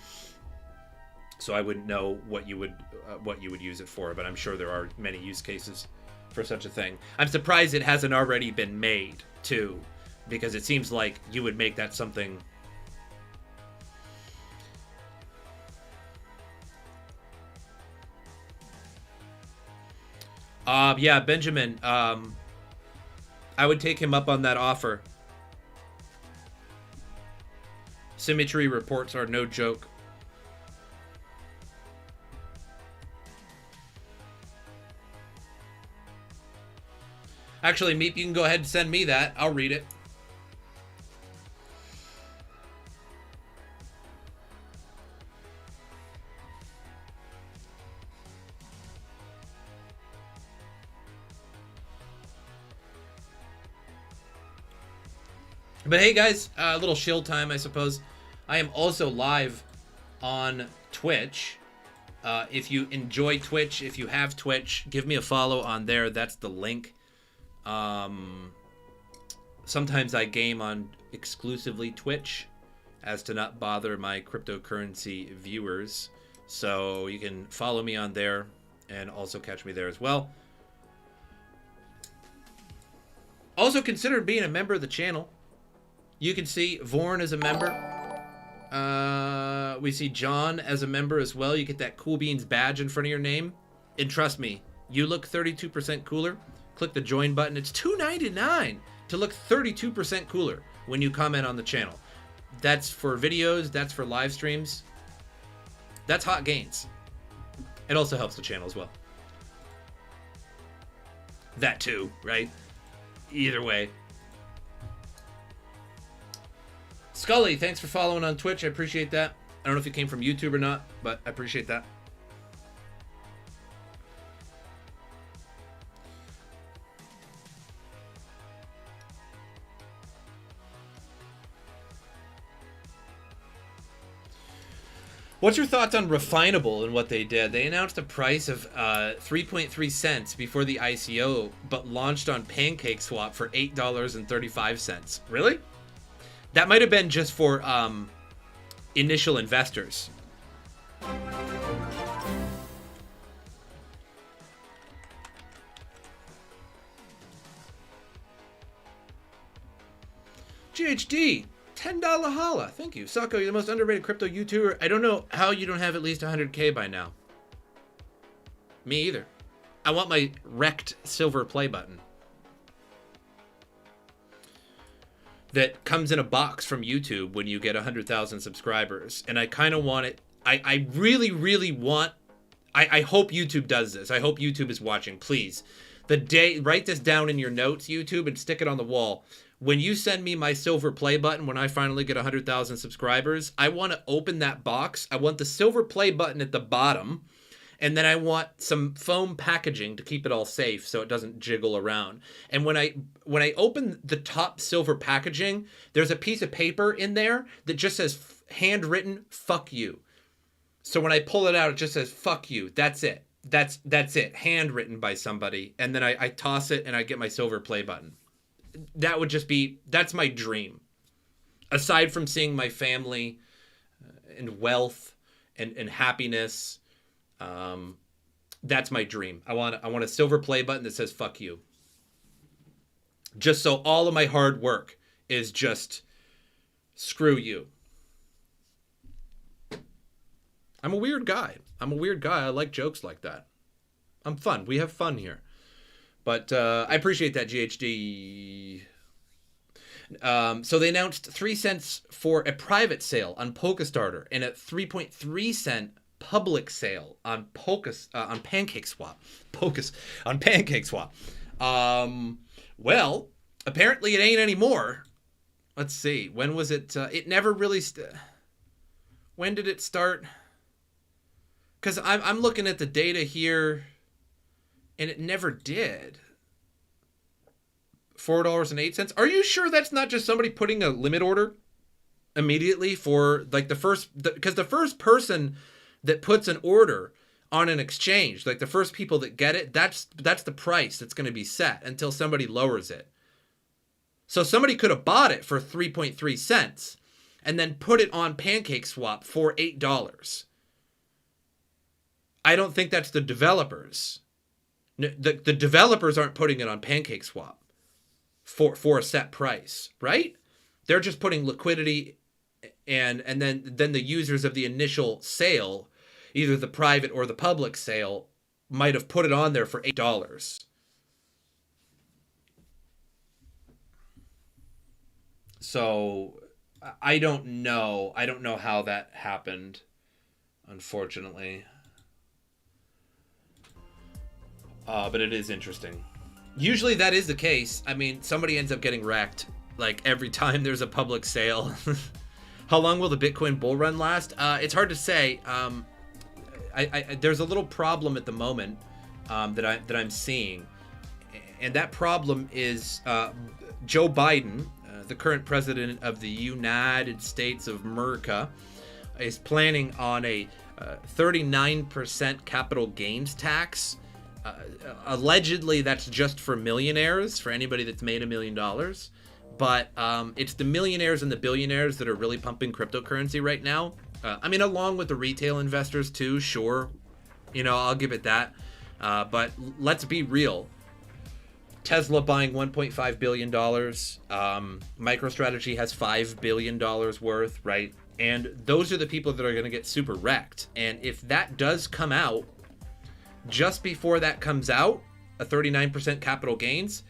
So I wouldn't know what you would use it for. But I'm sure there are many use cases for such a thing. I'm surprised it hasn't already been made too, because it seems like you would make that something. Yeah, Benjamin, I would take him up on that offer. Symmetry reports are no joke. Actually, Meep, you can go ahead and send me that. I'll read it. But hey, guys, a little shill time, I suppose. I am also live on Twitch. If you enjoy Twitch, if you have Twitch, give me a follow on there. That's the link. Sometimes I game on exclusively Twitch as to not bother my cryptocurrency viewers. So you can follow me on there and also catch me there as well. Also consider being a member of the channel. You can see Vorn as a member. We see John as a member as well. You get that Cool Beans badge in front of your name. And trust me, you look 32% cooler. Click the join button. It's $2.99 to look 32% cooler when you comment on the channel. That's for videos. That's for live streams. That's hot gains. It also helps the channel as well. That too, right? Either way. Scully, thanks for following on Twitch. I appreciate that. I don't know if you came from YouTube or not, but I appreciate that. What's your thoughts on Refinable and what they did? They announced a price of 3.3 cents before the ICO, but launched on PancakeSwap for $8.35. Really? That might have been just for initial investors. GHD, $10 holla. Thank you. Sotko, you're the most underrated crypto YouTuber. I don't know how you don't have at least 100K by now. Me either. I want my wrecked silver play button that comes in a box from YouTube when you get 100,000 subscribers. And I kind of want it. I really, really want... I hope YouTube does this. I hope YouTube is watching. Please. Write this down in your notes, YouTube, and stick it on the wall. When you send me my silver play button, when I finally get 100,000 subscribers, I want to open that box. I want the silver play button at the bottom. And then I want some foam packaging to keep it all safe so it doesn't jiggle around. And when I open the top silver packaging, there's a piece of paper in there that just says handwritten, fuck you. So when I pull it out, it just says, fuck you. That's it. That's it. Handwritten by somebody. And then I toss it and I get my silver play button. That would just be, that's my dream. Aside from seeing my family and wealth and happiness, that's my dream. I want a silver play button that says fuck you. Just so all of my hard work is just screw you. I'm a weird guy. I like jokes like that. I'm fun. We have fun here. But I appreciate that, GHD. So they announced 3 cents for a private sale on Polkastarter and a 3.3 cent public sale on PancakeSwap. On PancakeSwap. Well, apparently it ain't anymore. Let's see. When was it? It never really. When did it start? Because I'm looking at the data here, and it never did. $4.08. Are you sure that's not just somebody putting a limit order immediately for like because the first person that puts an order on an exchange, like the first people that get it, that's the price that's going to be set until somebody lowers it. So somebody could have bought it for 3.3 cents and then put it on PancakeSwap for $8. I don't think that's the developers. The developers aren't putting it on PancakeSwap for a set price, right? They're just putting liquidity and then the users of the initial sale, either the private or the public sale, might have put it on there for $8. So I don't know. I don't know how that happened, unfortunately. But it is interesting. Usually that is the case. I mean, somebody ends up getting wrecked like every time there's a public sale. How long will the Bitcoin bull run last? It's hard to say. There's a little problem at the moment that I'm seeing, and that problem is Joe Biden, the current president of the United States of America, is planning on a 39% capital gains tax. Allegedly, that's just for millionaires, for anybody that's made $1 million. But it's the millionaires and the billionaires that are really pumping cryptocurrency right now. I mean, along with the retail investors too, sure. You know, I'll give it that. But let's be real. Tesla buying $1.5 billion. MicroStrategy has $5 billion worth, right? And those are the people that are going to get super wrecked. And if that does come out, just before that comes out, a 39% capital gains,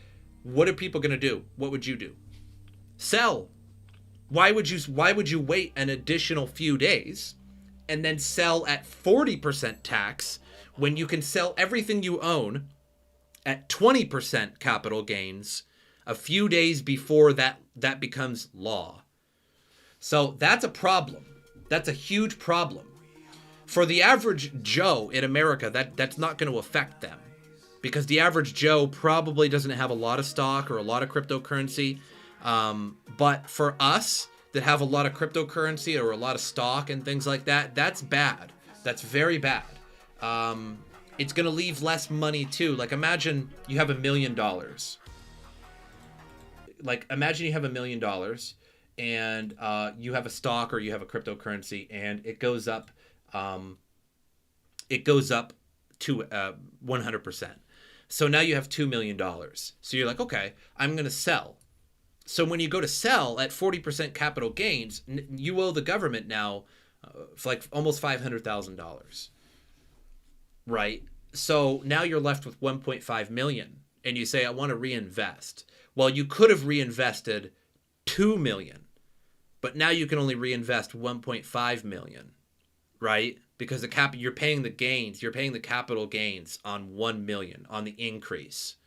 what are people going to do? What would you do? Sell. Why would you wait an additional few days and then sell at 40% tax when you can sell everything you own at 20% capital gains a few days before that becomes law? So that's a problem. That's a huge problem. For the average Joe in America, that's not going to affect them, because the average Joe probably doesn't have a lot of stock or a lot of cryptocurrency. But for us that have a lot of cryptocurrency or a lot of stock and things like that, that's bad. That's very bad. It's going to leave less money too. Like, imagine you have $1 million. Like, imagine you have $1 million and you have a stock or you have a cryptocurrency, and it goes up. It goes up to 100%. So now you have $2 million. So you're like, okay, I'm going to sell. So when you go to sell at 40% capital gains, you owe the government now for like almost $500,000. Right? So now you're left with 1.5 million, and you say, I want to reinvest. Well, you could have reinvested 2 million, but now you can only reinvest 1.5 million. Right? Because you're paying the gains, you're paying the capital gains on 1 million on the increase.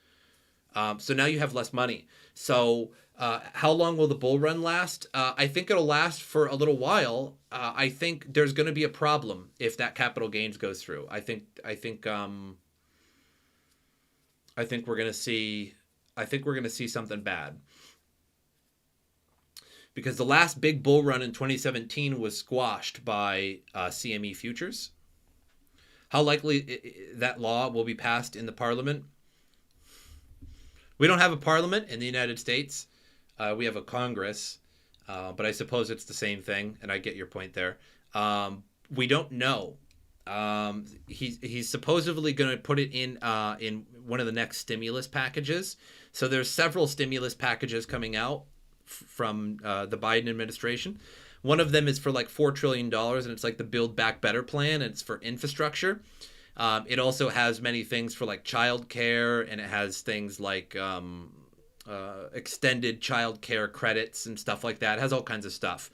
So now you have less money. So how long will the bull run last? I think it'll last for a little while. I think there's going to be a problem if that capital gains goes through. I think we're going to see something bad. Because the last big bull run in 2017 was squashed by CME futures. How likely that law will be passed in the parliament? We don't have a parliament in the United States. We have a Congress, but I suppose it's the same thing, and I get your point there. We don't know. He's supposedly going to put it in one of the next stimulus packages. So there's several stimulus packages coming out from the Biden administration. One of them is for like $4 trillion, and it's like the Build Back Better plan, and it's for infrastructure. It also has many things for like childcare, and it has things like extended childcare credits and stuff like that. It has all kinds of stuff.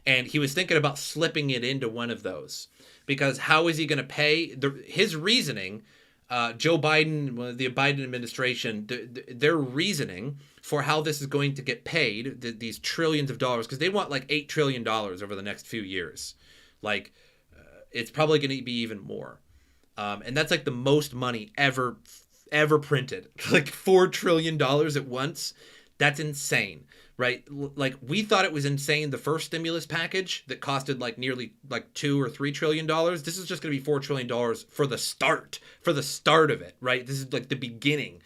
And he was thinking about slipping it into one of those, because how is he going to pay? His reasoning, Joe Biden, the Biden administration, their reasoning for how this is going to get paid, these trillions of dollars, because they want like $8 trillion over the next few years. Like, it's probably going to be even more. And that's like the most money ever printed. Like $4 trillion at once. That's insane, right? Like, we thought it was insane, the first stimulus package that costed like nearly like $2 or $3 trillion. This is just going to be $4 trillion for the start of it, right? This is like the beginning.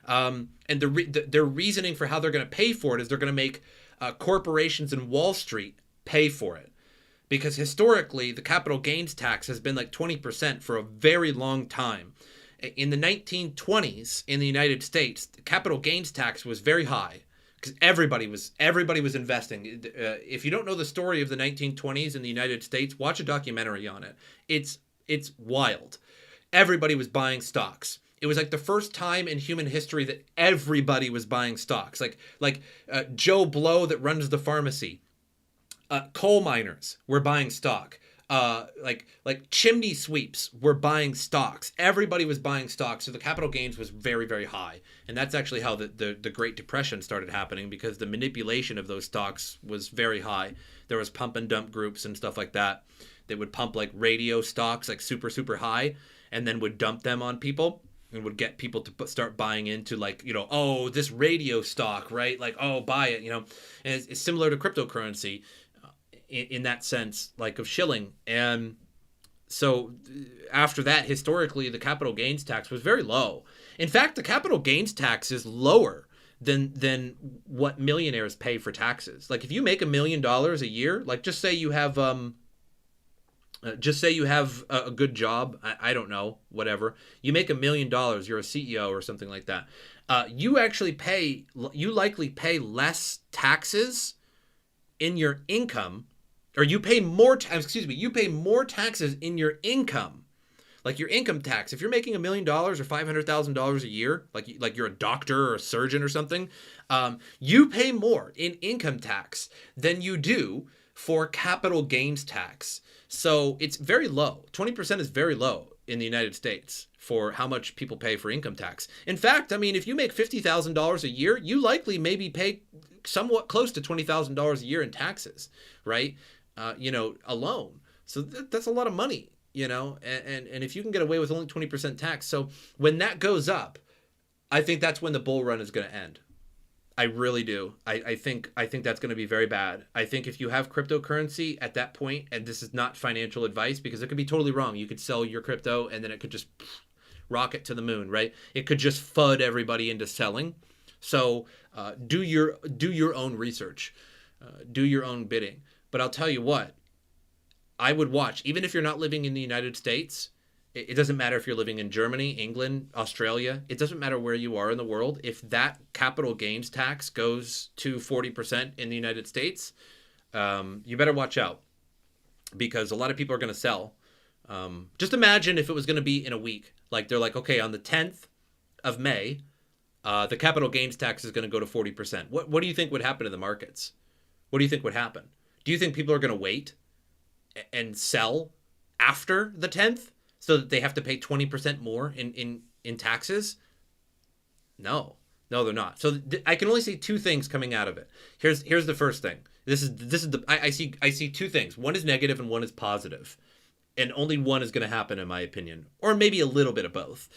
And their reasoning for how they're going to pay for it is they're going to make corporations in Wall Street pay for it. Because historically, the capital gains tax has been like 20% for a very long time. In the 1920s in the United States, the capital gains tax was very high because everybody was investing. If you don't know the story of the 1920s in the United States, watch a documentary on it. It's wild. Everybody was buying stocks. It was like the first time in human history that everybody was buying stocks. Like Joe Blow that runs the pharmacy. Coal miners were buying stock. Like chimney sweeps were buying stocks. Everybody was buying stocks. So the capital gains was very, very high. And that's actually how the Great Depression started happening, because the manipulation of those stocks was very high. There was pump and dump groups and stuff like that. They would pump like radio stocks like super, super high, and then would dump them on people and would get people to start buying into, like, you know, oh, this radio stock, right? Like, oh, buy it, you know. And it's similar to cryptocurrency in that sense, like of shilling. And so after that, historically, the capital gains tax was very low. In fact, the capital gains tax is lower than what millionaires pay for taxes. Like, if you make $1 million a year, like just say you have a good job, I don't know, whatever. You make $1 million, you're a CEO or something like that. You likely pay less taxes in your income, or you pay more taxes in your income. Like your income tax, if you're making $1 million or $500,000 a year, like you're a doctor or a surgeon or something, you pay more in income tax than you do for capital gains tax. So it's very low. 20% is very low in the United States for how much people pay for income tax. In fact, I mean, if you make $50,000 a year, you likely maybe pay somewhat close to $20,000 a year in taxes, right? Alone. So that's a lot of money, and if you can get away with only 20% tax. So when that goes up, I think that's when the bull run is going to end. I really do. I think that's going to be very bad. I think if you have cryptocurrency at that point, and this is not financial advice because it could be totally wrong. You could sell your crypto and then it could just rocket to the moon, right? It could just FUD everybody into selling. So do your own research, do your own bidding. But I'll tell you what, I would watch, even if you're not living in the United States. It doesn't matter if you're living in Germany, England, Australia. It doesn't matter where you are in the world. If that capital gains tax goes to 40% in the United States, you better watch out, because a lot of people are going to sell. Just imagine if it was going to be in a week. Like, they're like, okay, on the 10th of May, the capital gains tax is going to go to 40%. What do you think would happen in the markets? What do you think would happen? Do you think people are going to wait and sell after the 10th? So that they have to pay 20% more in taxes? No, they're not. So I can only see two things coming out of it. Here's the first thing. I see two things. One is negative and one is positive, and only one is going to happen, in my opinion, or maybe a little bit of both.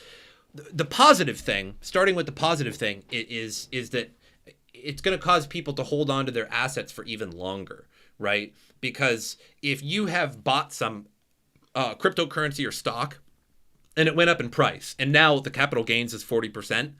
The positive thing, starting with the positive thing, is that it's going to cause people to hold on to their assets for even longer, right? Because if you have bought some cryptocurrency or stock, and it went up in price, and now the capital gains is 40%,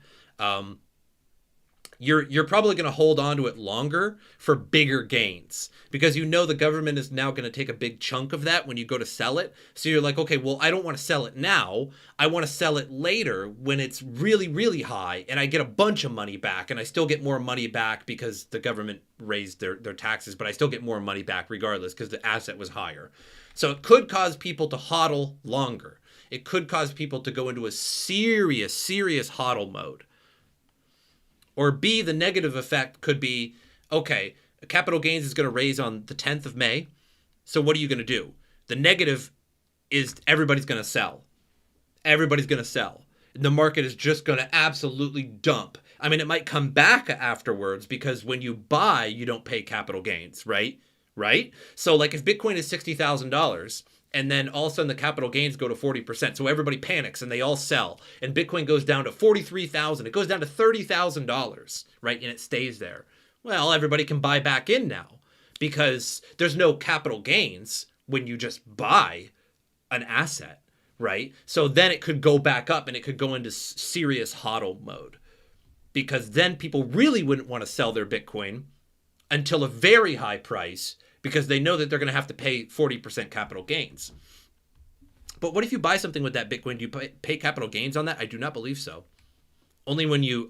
you're probably going to hold on to it longer for bigger gains, because you know the government is now going to take a big chunk of that when you go to sell it. So you're like, okay, well, I don't want to sell it now. I want to sell it later when it's really, really high and I get a bunch of money back, and I still get more money back because the government raised their taxes, but I still get more money back regardless because the asset was higher. So it could cause people to hodl longer. It could cause people to go into a serious hodl mode. Or B, the negative effect could be, okay, capital gains is going to raise on the 10th of May. So what are you going to do? The negative is everybody's going to sell. Everybody's going to sell. The market is just going to absolutely dump. I mean, it might come back afterwards because when you buy, you don't pay capital gains, right? Right? So like if Bitcoin is $60,000 and then all of a sudden the capital gains go to 40%. So everybody panics and they all sell. And Bitcoin goes down to $43,000. It goes down to $30,000, right? And it stays there. Well, everybody can buy back in now because there's no capital gains when you just buy an asset, right? So then it could go back up and it could go into serious hodl mode, because then people really wouldn't want to sell their Bitcoin until a very high price, because they know that they're going to have to pay 40% capital gains. But what if you buy something with that Bitcoin? Do you pay capital gains on that? I do not believe so. Only when you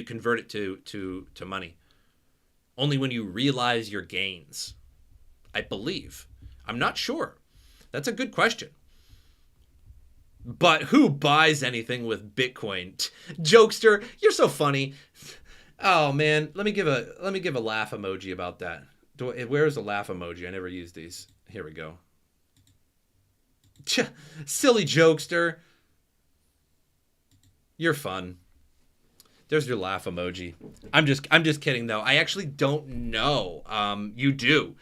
convert it to money. Only when you realize your gains, I believe. I'm not sure. That's a good question. But who buys anything with Bitcoin? Jokester, you're so funny. Oh man, let me give a laugh emoji about that. Where's the laugh emoji? I never use these. Here we go. Silly jokester. You're fun. There's your laugh emoji. I'm just kidding though. I actually don't know. You do.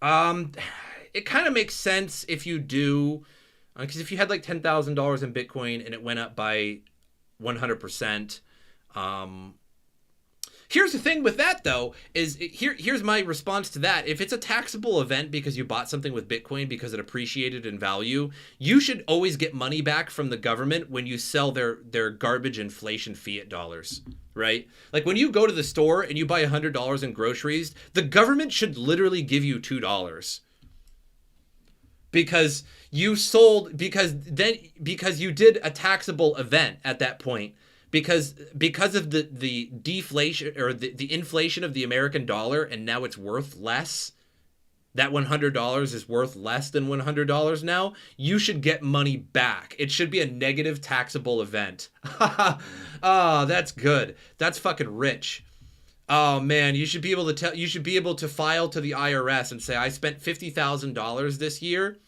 It kind of makes sense if you do, because if you had like $10,000 in Bitcoin and it went up by 100%. Here's the thing with that though, here's my response to that. If it's a taxable event because you bought something with Bitcoin because it appreciated in value, you should always get money back from the government when you sell their garbage inflation fiat dollars, right? Like when you go to the store and you buy $100 in groceries, the government should literally give you $2. Because you sold, because you did a taxable event at that point. Because of the deflation or the inflation of the American dollar, and now it's worth less. That $100 is worth less than $100 now. You should get money back. It should be a negative taxable event. Oh, that's good. That's fucking rich. Oh man, you should be able to file to the IRS and say, I spent $50,000 this year.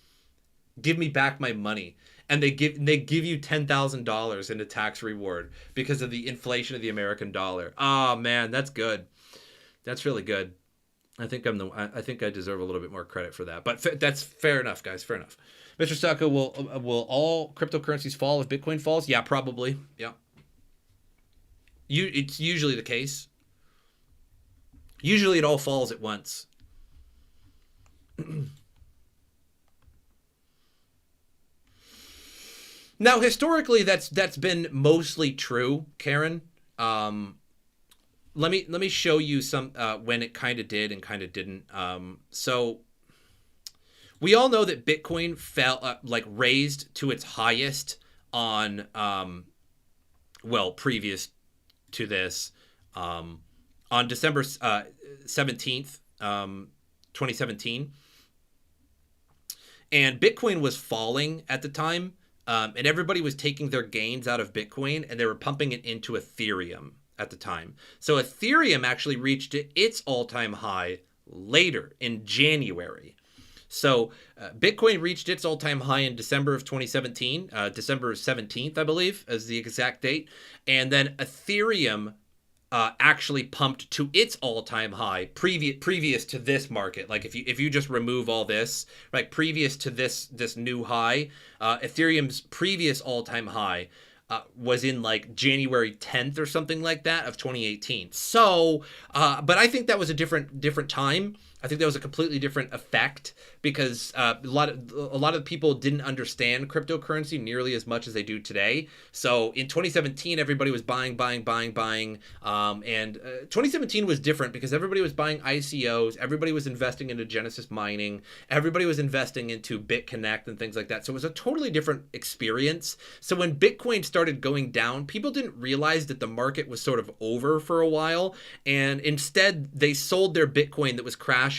Give me back my money. And they give you $10,000 in a tax reward because of the inflation of the American dollar. Oh man, that's good. That's really good. I think I deserve a little bit more credit for that. But that's fair enough, guys. Fair enough. MrSotko, will all cryptocurrencies fall if Bitcoin falls? Yeah, probably. Yeah. It's usually the case. Usually it all falls at once. Now, historically, that's been mostly true, Karen. Let me show you some when it kind of did and kind of didn't. So we all know that Bitcoin fell, raised to its highest on, previous to this, on December 17th, 2017. And Bitcoin was falling at the time. And everybody was taking their gains out of Bitcoin and they were pumping it into Ethereum at the time. So Ethereum actually reached its all-time high later in January. So Bitcoin reached its all-time high in December of 2017, December 17th, I believe, is the exact date. And then Ethereum actually pumped to its all-time high previous to this market. Like if you just remove all this, like previous to this new high, Ethereum's previous all-time high was in like January 10th or something like that of 2018. So, but I think that was a different time. I think that was a completely different effect because a lot of people didn't understand cryptocurrency nearly as much as they do today. So in 2017, everybody was buying. And 2017 was different because everybody was buying ICOs. Everybody was investing into Genesis mining. Everybody was investing into BitConnect and things like that. So it was a totally different experience. So when Bitcoin started going down, people didn't realize that the market was sort of over for a while. And instead, they sold their Bitcoin that was crashing.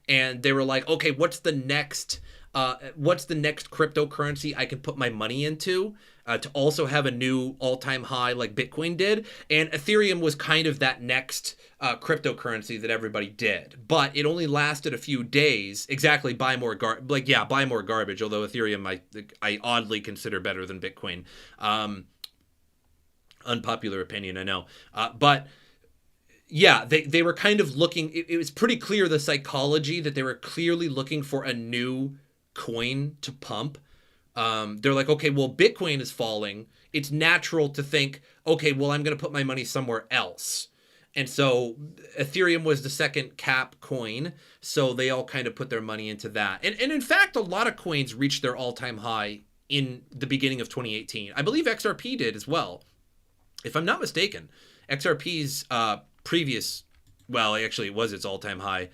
And they were like, okay, what's the next cryptocurrency I can put my money into to also have a new all-time high like Bitcoin did? And Ethereum was kind of that next cryptocurrency that everybody did, but it only lasted a few days. Exactly, buy more garbage. Although Ethereum I oddly consider better than Bitcoin. Unpopular opinion, I know, but. Yeah, they were kind of looking, it was pretty clear, the psychology, that they were clearly looking for a new coin to pump. They're like, okay, well, Bitcoin is falling. It's natural to think, okay, well, I'm going to put my money somewhere else. And so Ethereum was the second cap coin. So they all kind of put their money into that. And in fact, a lot of coins reached their all-time high in the beginning of 2018. I believe XRP did as well. If I'm not mistaken, XRP's actually it was its all-time high.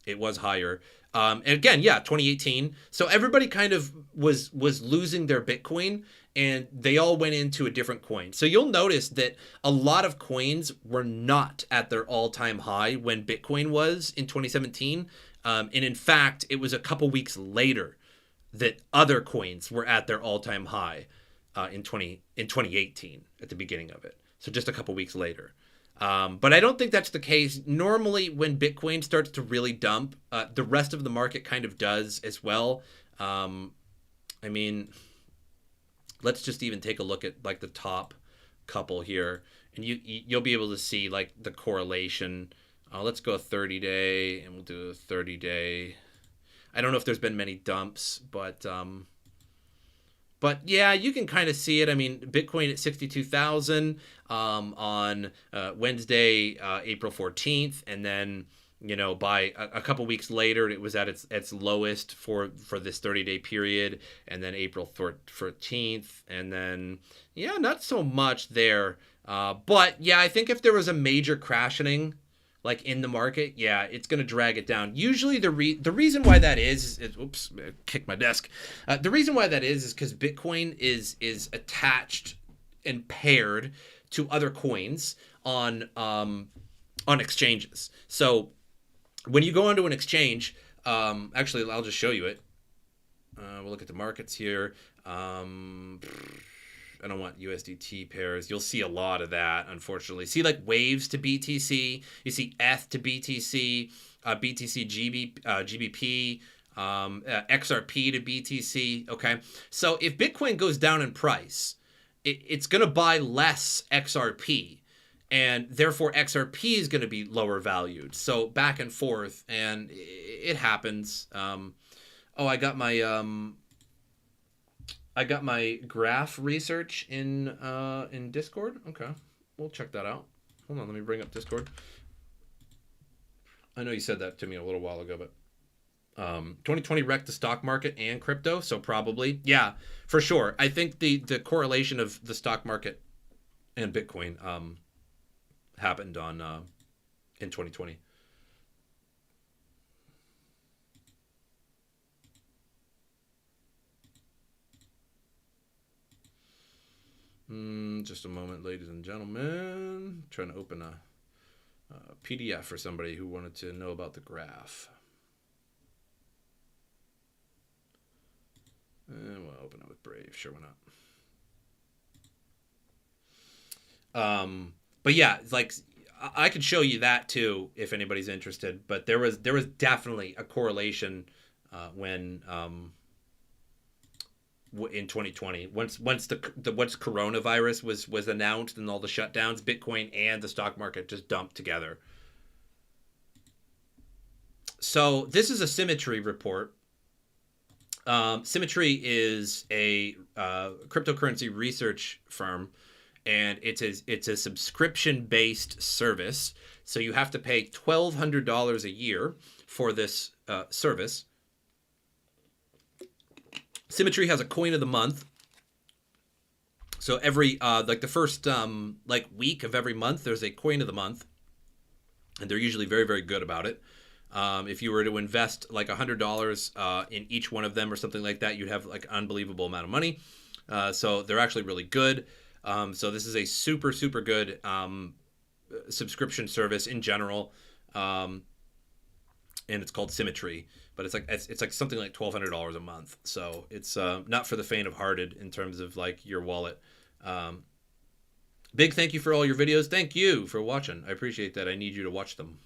It was higher. And again, 2018. So everybody kind of was losing their Bitcoin, and they all went into a different coin. So you'll notice that a lot of coins were not at their all-time high when Bitcoin was in 2017. And in fact, it was a couple weeks later that other coins were at their all-time high in 2018 at the beginning of it. So just a couple weeks later. But I don't think that's the case. Normally, when Bitcoin starts to really dump, the rest of the market kind of does as well. I mean, let's just even take a look at like the top couple here, and you'll be able to see like the correlation. Let's go 30-day, and we'll do a 30-day. I don't know if there's been many dumps, but yeah, you can kind of see it. I mean, Bitcoin at 62,000 on Wednesday, April 14th, and then by a couple weeks later, it was at its lowest for this 30-day period, and then April 14th, and then not so much there. But yeah, I think if there was a major crashing like in the market, it's going to drag it down. Usually the reason why that is oops, I kicked my desk. The reason why that is because Bitcoin is attached and paired to other coins on exchanges. So when you go onto an exchange, actually, I'll just show you it. We'll look at the markets here. I don't want USDT pairs. You'll see a lot of that, unfortunately. See like waves to BTC. You see ETH to BTC, BTC GBP, XRP to BTC. Okay, so if Bitcoin goes down in price, it's going to buy less XRP, and therefore XRP is going to be lower valued. So back and forth, and it happens. I got my graph research in Discord. Okay, we'll check that out. Hold on, let me bring up Discord. I know you said that to me a little while ago, but 2020 wrecked the stock market and crypto, so probably, yeah, for sure. I think the correlation of the stock market and Bitcoin happened in 2020. Just a moment, ladies and gentlemen. I'm trying to open a PDF for somebody who wanted to know about the graph. And we'll open it with Brave. Sure, why not? But yeah, like I could show you that too if anybody's interested. But there was definitely a correlation when. In 2020, once coronavirus was announced and all the shutdowns, Bitcoin and the stock market just dumped together. So this is a Symmetry report. Symmetry is a cryptocurrency research firm, and it's a subscription based service. So you have to pay $1,200 a year for this service. Symmetry has a coin of the month. So every like the first like week of every month, there's a coin of the month, and they're usually very, very good about it. If you were to invest like $100 in each one of them or something like that, you'd have like an unbelievable amount of money. So they're actually really good. So this is a super, super good subscription service in general, and it's called Symmetry. But it's like something like $1,200 a month. So it's not for the faint of hearted in terms of like your wallet. Big thank you for all your videos. Thank you for watching. I appreciate that. I need you to watch them.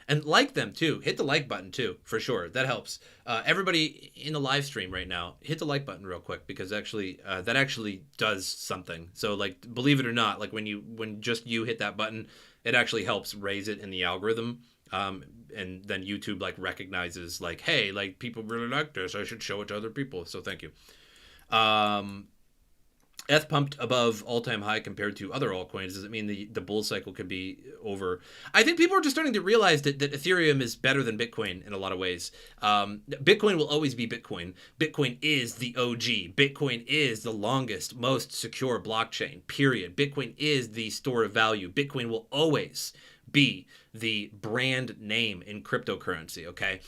And like them too. Hit the like button too, for sure. That helps. Everybody in the live stream right now, hit the like button real quick, because actually that actually does something. So like, believe it or not, like when just you hit that button, it actually helps raise it in the algorithm. And then YouTube like recognizes like, hey, like people really like this, I should show it to other people. So thank you. ETH pumped above all-time high compared to other altcoins. Does it mean the bull cycle could be over? I think people are just starting to realize that Ethereum is better than Bitcoin in a lot of ways. Bitcoin will always be Bitcoin. Bitcoin is the OG. Bitcoin is the longest, most secure blockchain, period. Bitcoin is the store of value. Bitcoin will always be the brand name in cryptocurrency, okay?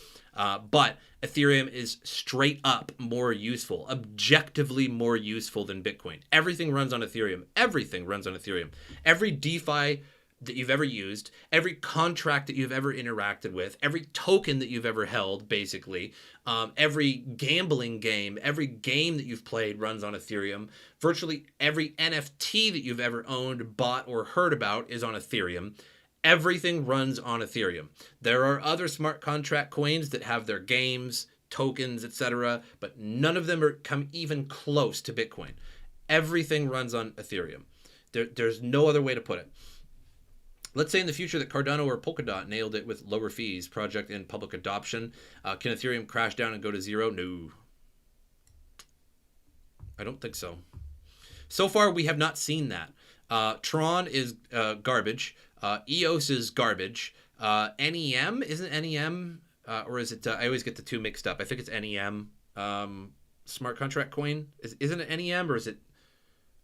But Ethereum is straight up more useful, objectively more useful than Bitcoin. Everything runs on Ethereum. Everything runs on Ethereum. Every DeFi that you've ever used, every contract that you've ever interacted with, every token that you've ever held, basically, every gambling game, every game that you've played runs on Ethereum. Virtually every NFT that you've ever owned, bought, or heard about is on Ethereum. Everything runs on Ethereum. There are other smart contract coins that have their games, tokens, etc., but none of them come even close to Bitcoin. Everything runs on Ethereum. There's no other way to put it. Let's say in the future that Cardano or Polkadot nailed it with lower fees, project and public adoption. Can Ethereum crash down and go to zero? No. I don't think so. So far, we have not seen that. Tron is garbage. EOS is garbage. NEM, isn't NEM, or is it, I always get the two mixed up. I think it's NEM, smart contract coin. Isn't it NEM, or is it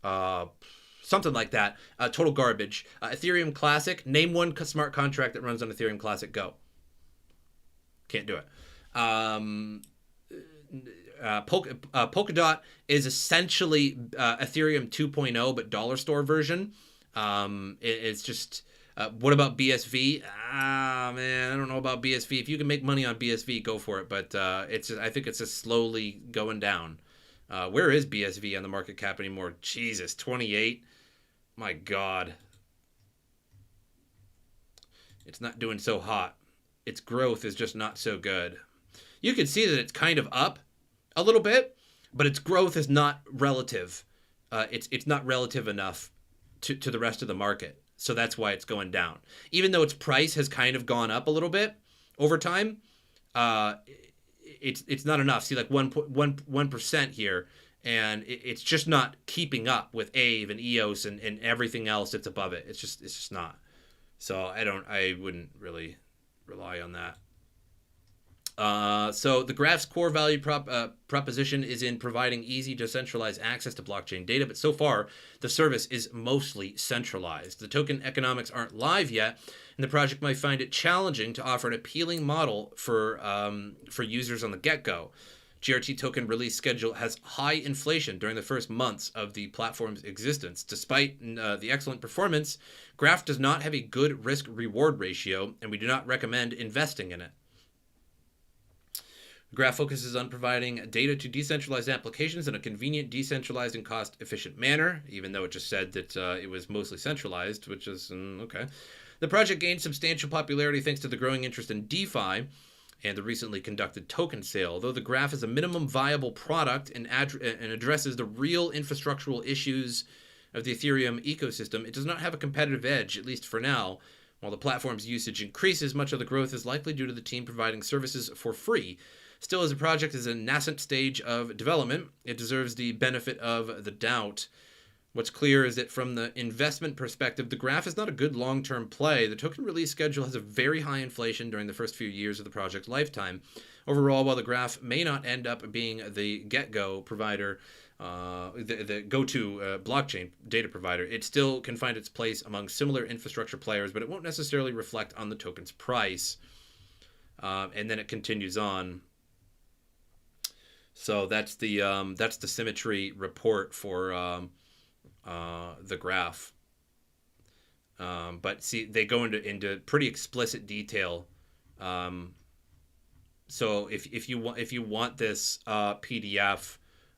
something like that? Total garbage. Ethereum Classic, name one smart contract that runs on Ethereum Classic, go. Can't do it. Polkadot is essentially Ethereum 2.0, but dollar store version. It's just... what about BSV? Man, I don't know about BSV. If you can make money on BSV, go for it. But it's just, I think it's just slowly going down. Where is BSV on the market cap anymore? Jesus, 28. My God. It's not doing so hot. Its growth is just not so good. You can see that it's kind of up a little bit, but its growth is not relative. It's not relative enough to the rest of the market. So that's why it's going down. Even though its price has kind of gone up a little bit over time, it's not enough. See, like 1% here, and it's just not keeping up with AVE and EOS and everything else that's above it. It's just not. So I wouldn't really rely on that. So the graph's core value proposition is in providing easy decentralized access to blockchain data, but so far the service is mostly centralized. The token economics aren't live yet, and the project might find it challenging to offer an appealing model for users on the get-go. GRT token release schedule has high inflation during the first months of the platform's existence. Despite the excellent performance, Graph does not have a good risk-reward ratio, and we do not recommend investing in it. Graph focuses on providing data to decentralized applications in a convenient, decentralized, and cost-efficient manner, even though it just said that it was mostly centralized, which is, okay. The project gained substantial popularity thanks to the growing interest in DeFi and the recently conducted token sale. Although the Graph is a minimum viable product and addresses the real infrastructural issues of the Ethereum ecosystem, it does not have a competitive edge, at least for now. While the platform's usage increases, much of the growth is likely due to the team providing services for free. Still, as a project is in a nascent stage of development, it deserves the benefit of the doubt. What's clear is that from the investment perspective, the graph is not a good long-term play. The token release schedule has a very high inflation during the first few years of the project's lifetime. Overall, while the graph may not end up being the get-go provider, the go-to blockchain data provider, it still can find its place among similar infrastructure players, but it won't necessarily reflect on the token's price. And then it continues on. So that's the Symmetry report for the graph. But see, they go into pretty explicit detail. So if you want this PDF,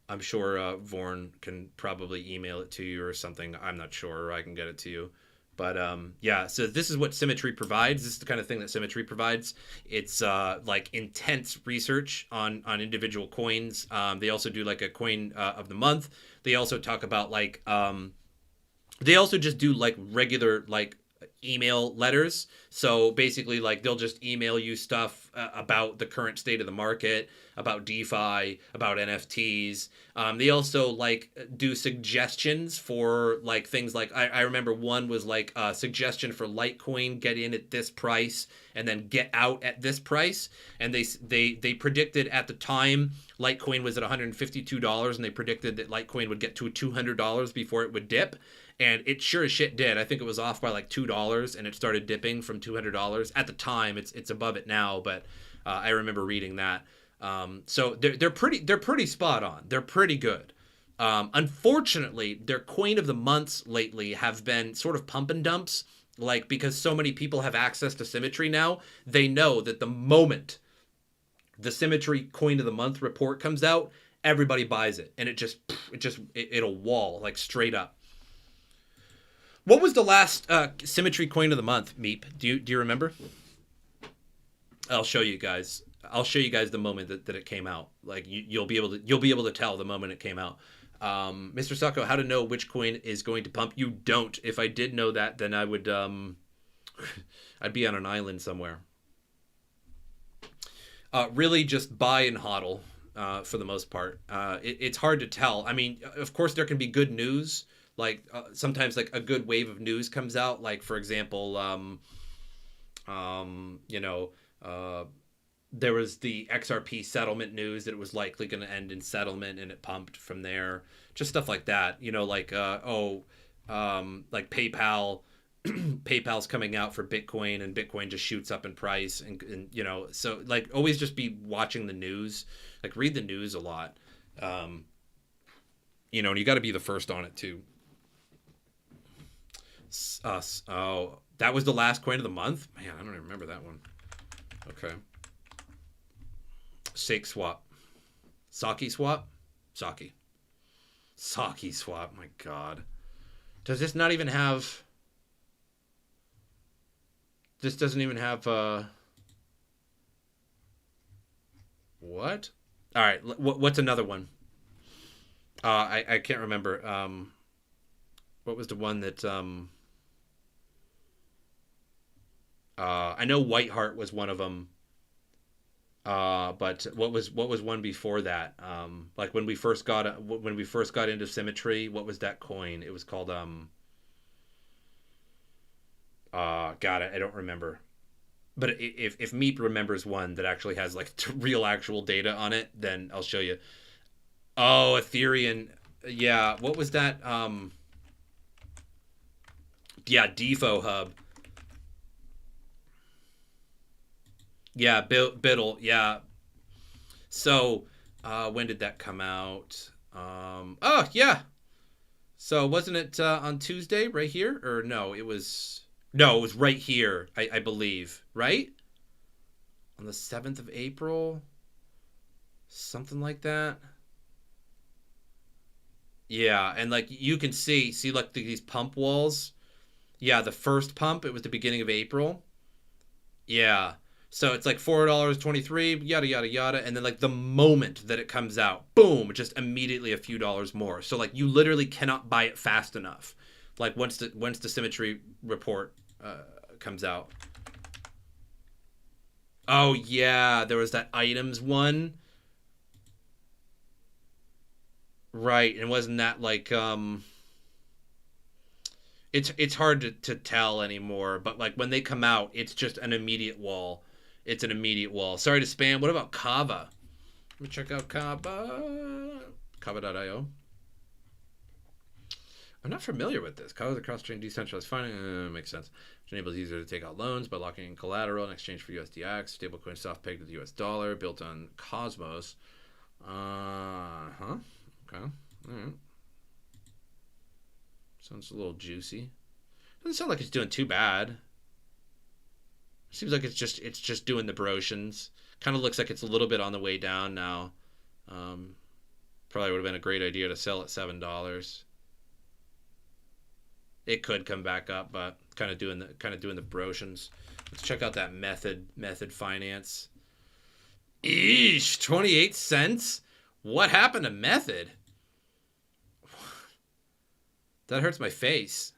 I'm sure Vorn can probably email it to you or something. I'm not sure, or I can get it to you. But yeah, so this is what Symmetry provides. This is the kind of thing that Symmetry provides. It's like intense research on individual coins. They also do like a coin of the month. They also talk about like they also just do like regular like email letters. So basically like they'll just email you stuff about the current state of the market, about DeFi, about NFTs. They also like do suggestions for like things like I remember one was like a suggestion for Litecoin, get in at this price and then get out at this price. And they predicted at the time Litecoin was at $152 and they predicted that Litecoin would get to $200 before it would dip. And it sure as shit did. I think it was off by like $2 and it started dipping from $200. At the time, it's above it now, but I remember reading that. So they're pretty spot on. They're pretty good. Unfortunately, their coin of the months lately have been sort of pump and dumps, like because so many people have access to Symmetry now. They know that the moment the Symmetry coin of the month report comes out, everybody buys it, and it'll wall like straight up. What was the last Symmetry coin of the month, Meep? Do you remember? I'll show you guys. I'll show you guys the moment that it came out. Like you'll be able to tell the moment it came out. MrSotko, how to know which coin is going to pump? You don't. If I did know that, then I would I'd be on an island somewhere. Really just buy and hodl for the most part. It's hard to tell. I mean, of course there can be good news. Like sometimes like a good wave of news comes out. Like for example, there was the XRP settlement news that it was likely going to end in settlement, and it pumped from there. Just stuff like that. Like PayPal. PayPal's coming out for Bitcoin, and Bitcoin just shoots up in price, and so like always just be watching the news. Like read the news a lot. And you got to be the first on it too. Oh, that was the last coin of the month? Man, I don't even remember that one. Okay. Swap. Saki swap? Saki swap, my god. Does this not even have... This doesn't even have... What? Alright, what's another one? I can't remember. What was the one that... I know Whiteheart was one of them. But what was one before that? Like when we first got into Symmetry, what was that coin? It was called God, I don't remember. But if Meep remembers one that actually has like real actual data on it, then I'll show you. Oh, Ethereum. Yeah, what was that? Yeah, Defo Hub. Yeah, Biddle. Yeah. So, when did that come out? Oh, yeah. So, wasn't it on Tuesday right here? Or no, it was right here, I believe. Right? On the 7th of April? Something like that. Yeah, and like you can see like these pump walls. Yeah, the first pump, it was the beginning of April. Yeah. So it's like $4.23, yada, yada, yada. And then like the moment that it comes out, boom, just immediately a few dollars more. So like you literally cannot buy it fast enough. Like once the Symmetry report comes out. Oh yeah, there was that items one. Right, and wasn't that like It's hard to tell anymore, but like when they come out, it's just an immediate wall. It's an immediate wall. Sorry to spam. What about Kava? Let me check out Kava. Kava.io. I'm not familiar with this. Kava is a cross-chain decentralized finance. Makes sense. Which enables users to take out loans by locking in collateral in exchange for USDX. Stablecoin soft pegged to the US dollar, built on Cosmos. Okay. All right. Sounds a little juicy. Doesn't sound like it's doing too bad. Seems like it's just doing the brotions. Kind of looks like it's a little bit on the way down now. Probably would have been a great idea to sell at $7. It could come back up, but kind of doing the brotions. Let's check out that method finance. Eesh, 28 cents? What happened to method? That hurts my face.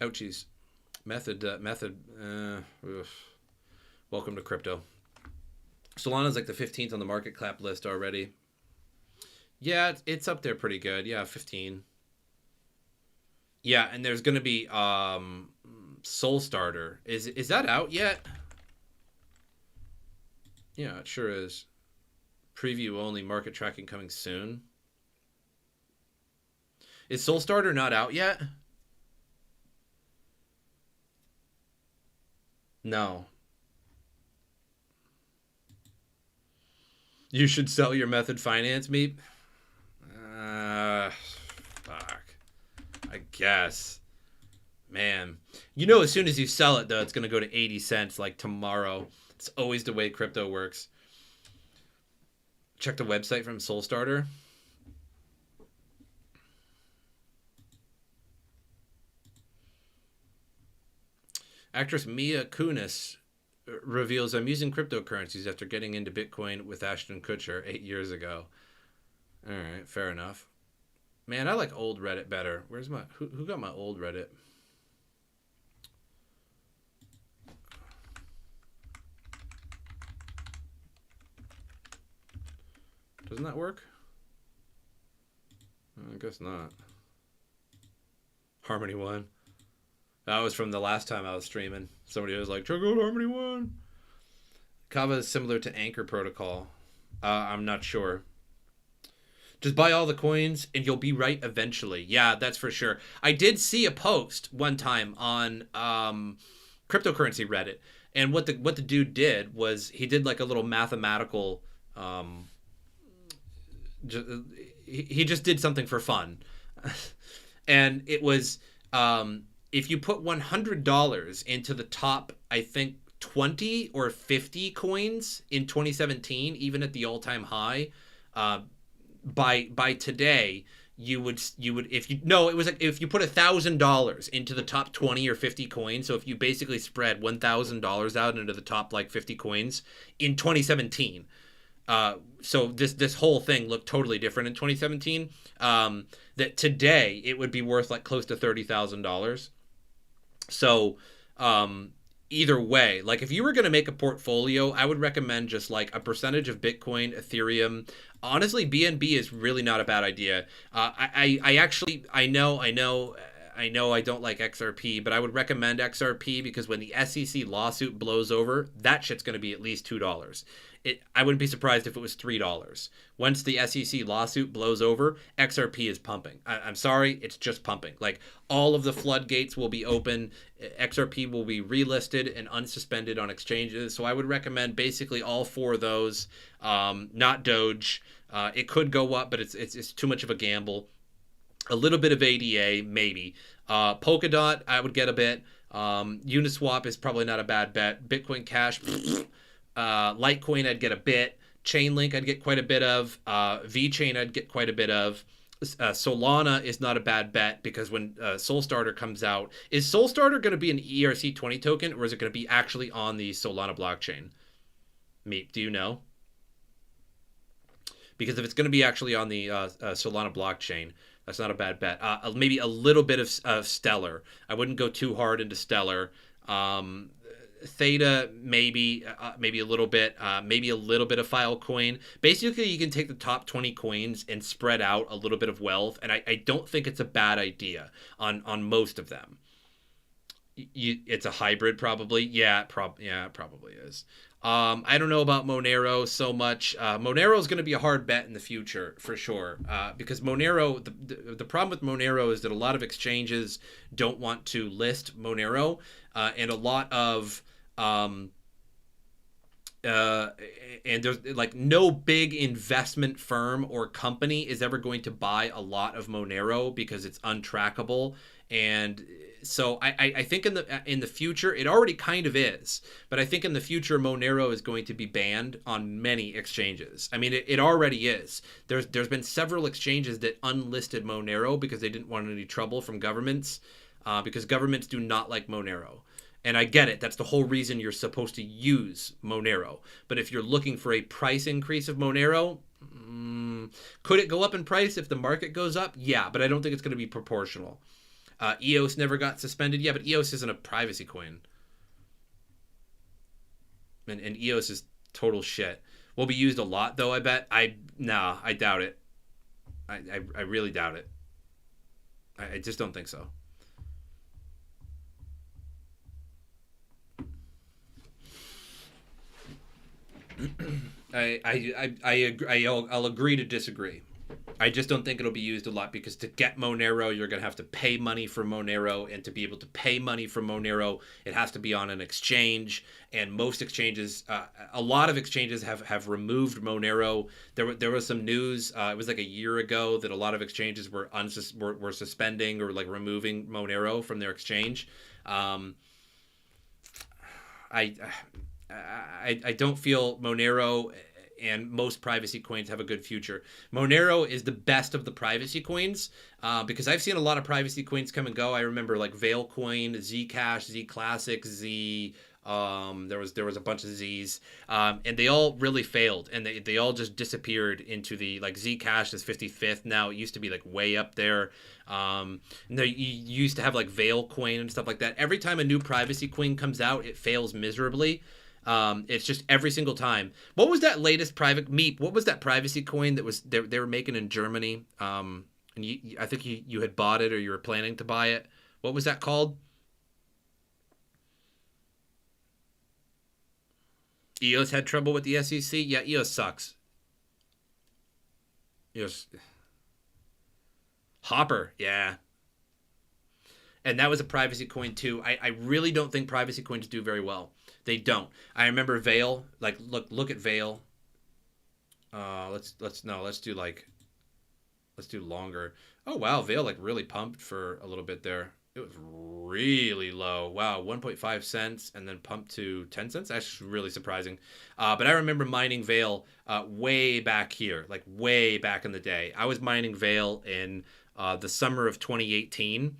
Ouchies. Method. Welcome to crypto. Solana's like the 15th on the market cap list already. Yeah, it's up there pretty good. Yeah, 15. Yeah, and there's gonna be Soul Starter. Is that out yet? Yeah, it sure is. Preview only, market tracking coming soon. Is Soul Starter not out yet? No. You should sell your method finance, Meep. Fuck. I guess. Man. You know, as soon as you sell it, though, it's going to go to 80 cents like tomorrow. It's always the way crypto works. Check the website from Soulstarter. Actress Mia Kunis reveals, I'm using cryptocurrencies after getting into Bitcoin with Ashton Kutcher 8 years ago. All right, fair enough. Man, I like old Reddit better. Where's my... Who got my old Reddit? Doesn't that work? I guess not. Harmony 1. That was from the last time I was streaming. Somebody was like, check out Harmony 1. Kava is similar to Anchor Protocol. I'm not sure. Just buy all the coins and you'll be right eventually. Yeah, that's for sure. I did see a post one time on cryptocurrency Reddit. And what the dude did was he did like a little mathematical... he just did something for fun. And it was... if you put $100 into the top, I think 20 or 50 coins in 2017, even at the all-time high, by today, you would if you no, it was like if you put $1,000 into the top 20 or 50 coins. So if you basically spread $1,000 out into the top like 50 coins in 2017. So this whole thing looked totally different in 2017. That today it would be worth like close to $30,000. So, either way, like if you were going to make a portfolio, I would recommend just like a percentage of Bitcoin, Ethereum. Honestly, BNB is really not a bad idea. I know I don't like XRP, but I would recommend XRP because when the SEC lawsuit blows over, that shit's going to be at least $2. I wouldn't be surprised if it was $3. Once the SEC lawsuit blows over, XRP is pumping. I'm sorry, it's just pumping. Like all of the floodgates will be open. XRP will be relisted and unsuspended on exchanges. So I would recommend basically all four of those. Not Doge. It could go up, but it's too much of a gamble. A little bit of ADA, maybe. Polkadot, I would get a bit. Uniswap is probably not a bad bet. Bitcoin Cash. Litecoin, I'd get a bit. Chainlink, I'd get quite a bit of. VeChain, I'd get quite a bit of. Solana is not a bad bet because when Soulstarter comes out, is Soulstarter going to be an ERC20 token or is it going to be actually on the Solana blockchain? Meep, do you know? Because if it's going to be actually on the Solana blockchain, that's not a bad bet. Maybe a little bit of Stellar. I wouldn't go too hard into Stellar. Theta, maybe maybe a little bit of Filecoin. Basically, you can take the top 20 coins and spread out a little bit of wealth, and I don't think it's a bad idea on most of them. It's a hybrid, probably. Yeah, it probably is. I don't know about Monero so much. Monero is going to be a hard bet in the future for sure, because Monero. The problem with Monero is that a lot of exchanges don't want to list Monero, and a lot of and there's like no big investment firm or company is ever going to buy a lot of Monero because it's untrackable. And so I think in the future, it already kind of is, but I think in the future Monero is going to be banned on many exchanges. I mean, it already is. There's been several exchanges that unlisted Monero because they didn't want any trouble from governments, because governments do not like Monero. And I get it. That's the whole reason you're supposed to use Monero. But if you're looking for a price increase of Monero, could it go up in price if the market goes up? Yeah, but I don't think it's going to be proportional. EOS never got suspended. Yeah, but EOS isn't a privacy coin. And EOS is total shit. Will be used a lot, though, I bet. I doubt it. I really doubt it. I just don't think so. I'll agree to disagree. I just don't think it'll be used a lot, because to get Monero, you're going to have to pay money for Monero, and to be able to pay money for Monero, it has to be on an exchange, and most exchanges, a lot of exchanges have removed Monero. There was some news, it was like a year ago, that a lot of exchanges were suspending or like removing Monero from their exchange. I don't feel Monero and most privacy coins have a good future. Monero is the best of the privacy coins, because I've seen a lot of privacy coins come and go. I remember like VeChain, Zcash, Z Classic, Z. There was a bunch of Z's, and they all really failed, and they all just disappeared into the, like, Zcash is 55th now. It used to be like way up there. And you used to have like VeChain and stuff like that. Every time a new privacy coin comes out, it fails miserably. It's just every single time. What was that latest private Meep? What was that privacy coin that was they were making in Germany? And I think you had bought it, or you were planning to buy it. What was that called? EOS had trouble with the SEC. Yeah, EOS sucks. EOS. Hopper, yeah. And that was a privacy coin too. I really don't think privacy coins do very well. They don't. I remember Veil. Like, look at Veil. Let's do longer. Oh wow, Veil like really pumped for a little bit there. It was really low. Wow, 1.5 cents and then pumped to 10 cents. That's really surprising. But I remember mining Veil way back here, like way back in the day. I was mining Veil in the summer of 2018,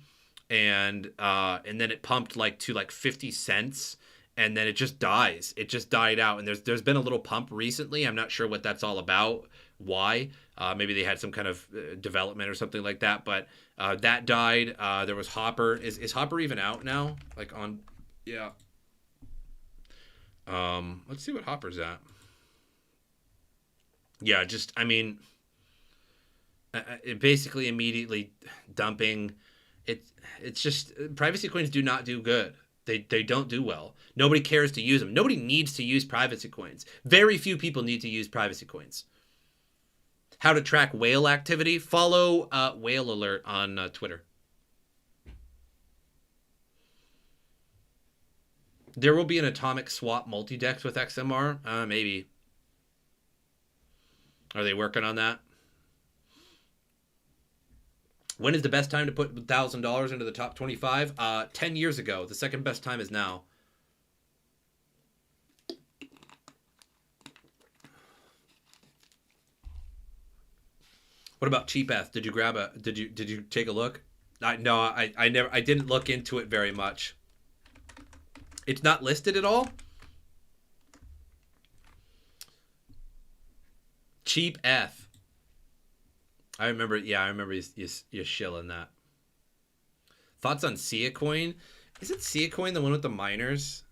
and then it pumped to 50 cents. And then it just dies. It just died out. And there's been a little pump recently. I'm not sure what that's all about. Why? Maybe they had some kind of development or something like that. But that died. There was Hopper. Is Hopper even out now? Like on, yeah. Let's see what Hopper's at. Yeah, just, I mean, it basically immediately dumping. It's just, privacy coins do not do good. They don't do well. Nobody cares to use them. Nobody needs to use privacy coins. Very few people need to use privacy coins. How to track whale activity? Follow Whale Alert on Twitter. There will be an atomic swap multi-dex with XMR? Maybe. Are they working on that? When is the best time to put $1,000 into the top 25? 10 years ago. The second best time is now. What about Cheap Eth? Did you take a look? I didn't look into it very much. It's not listed at all? Cheap Eth. I remember you shilling that. Thoughts on Sia Coin? Isn't Sia Coin the one with the miners?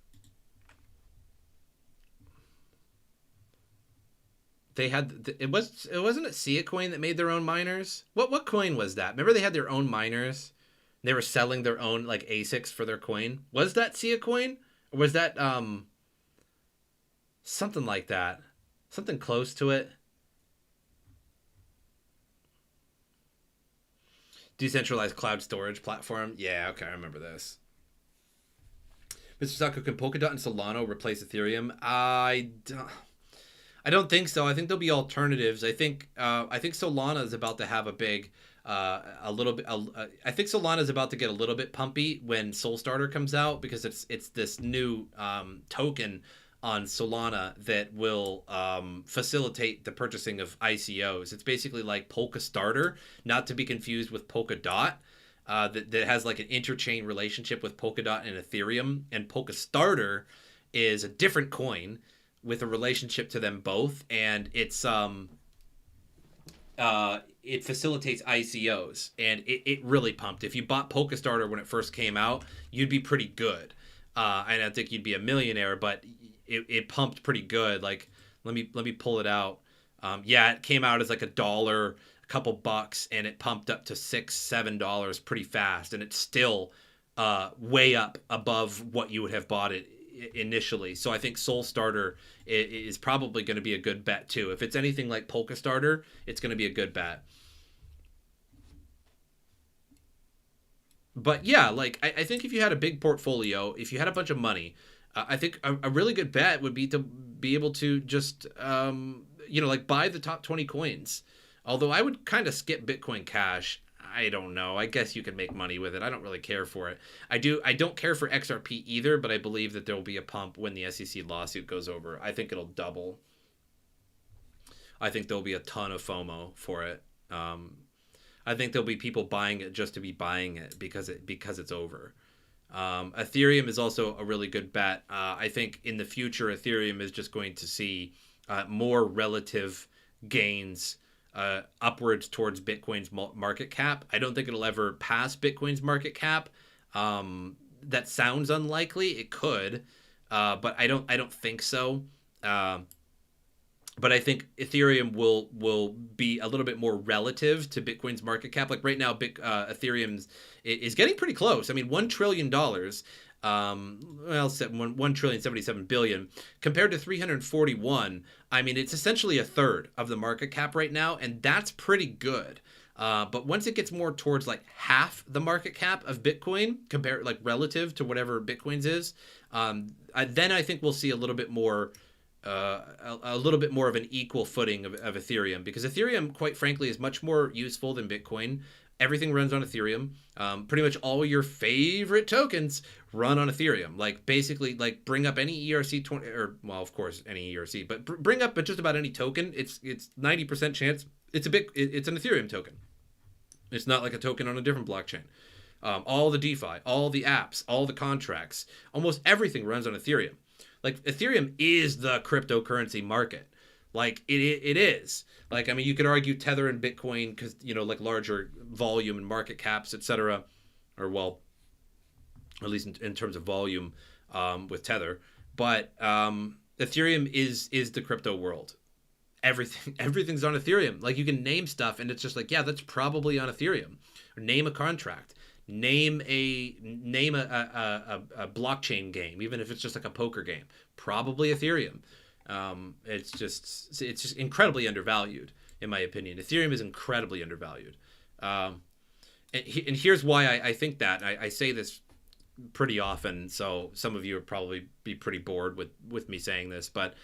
They had it wasn't it Siacoin that made their own miners? What coin was that? Remember they had their own miners? They were selling their own like ASICs for their coin. Was that Siacoin? Or was that something like that? Something close to it? Decentralized cloud storage platform. Yeah, okay, I remember this. MrSotko, can Polkadot and Solana replace Ethereum? I don't think so. I think there'll be alternatives. I think Solana is about to have a big, a little bit. I think Solana is about to get a little bit pumpy when Solstarter comes out, because it's this new token on Solana that will facilitate the purchasing of ICOs. It's basically like Polka Starter, not to be confused with Polkadot. That has like an interchain relationship with Polkadot and Ethereum, and Polka Starter is a different coin with a relationship to them both, and it facilitates ICOs, and it really pumped. If you bought Polka Starter when it first came out, you'd be pretty good. I don't think you'd be a millionaire, but it pumped pretty good. Like, let me pull it out. Yeah, it came out as like $1, a couple bucks, and it pumped up to $6-7 pretty fast, and it's still way up above what you would have bought it initially. So I think Solstarter is probably going to be a good bet too. If it's anything like Polka Starter, it's going to be a good bet. But yeah, like I think if you had a big portfolio, if you had a bunch of money, I think a really good bet would be to be able to just like buy the top 20 coins. Although I would kind of skip Bitcoin Cash. I don't know. I guess you can make money with it. I don't really care for it. I don't care for XRP either, but I believe that there will be a pump when the SEC lawsuit goes over. I think it'll double. I think there'll be a ton of FOMO for it. I think there'll be people buying it just to be buying it because it's over. Ethereum is also a really good bet. I think in the future, Ethereum is just going to see more relative gains upwards towards Bitcoin's market cap. I don't think it'll ever pass Bitcoin's market cap. That sounds unlikely. It could, but I don't think so. But I think Ethereum will be a little bit more relative to Bitcoin's market cap. Like right now, Ethereum's is getting pretty close. I mean, $1 trillion. $1,077 billion compared to 341. I mean, it's essentially a third of the market cap right now, and that's pretty good. But once it gets more towards like half the market cap of Bitcoin, compared like relative to whatever Bitcoin's is, then I think we'll see a little bit more. A little bit more of an equal footing of Ethereum, because Ethereum, quite frankly, is much more useful than Bitcoin. Everything runs on Ethereum. Pretty much all your favorite tokens run on Ethereum. Like basically, like bring up any ERC20, or well, of course, any ERC, but bring up just about any token. It's 90% chance it's an Ethereum token. It's not like a token on a different blockchain. All the DeFi, all the apps, all the contracts, almost everything runs on Ethereum. Like Ethereum is the cryptocurrency market. Like it is. Like, I mean, you could argue Tether and Bitcoin because, like larger volume and market caps, etc. Or well, at least in terms of volume with Tether. But Ethereum is the crypto world. Everything's on Ethereum. Like you can name stuff and it's just like, yeah, that's probably on Ethereum. Or name a contract. Name a blockchain game, even if it's just like a poker game. Probably Ethereum. It's just incredibly undervalued, in my opinion. Ethereum is incredibly undervalued. And here's why I think that. I say this pretty often, so some of you would probably be pretty bored with me saying this, but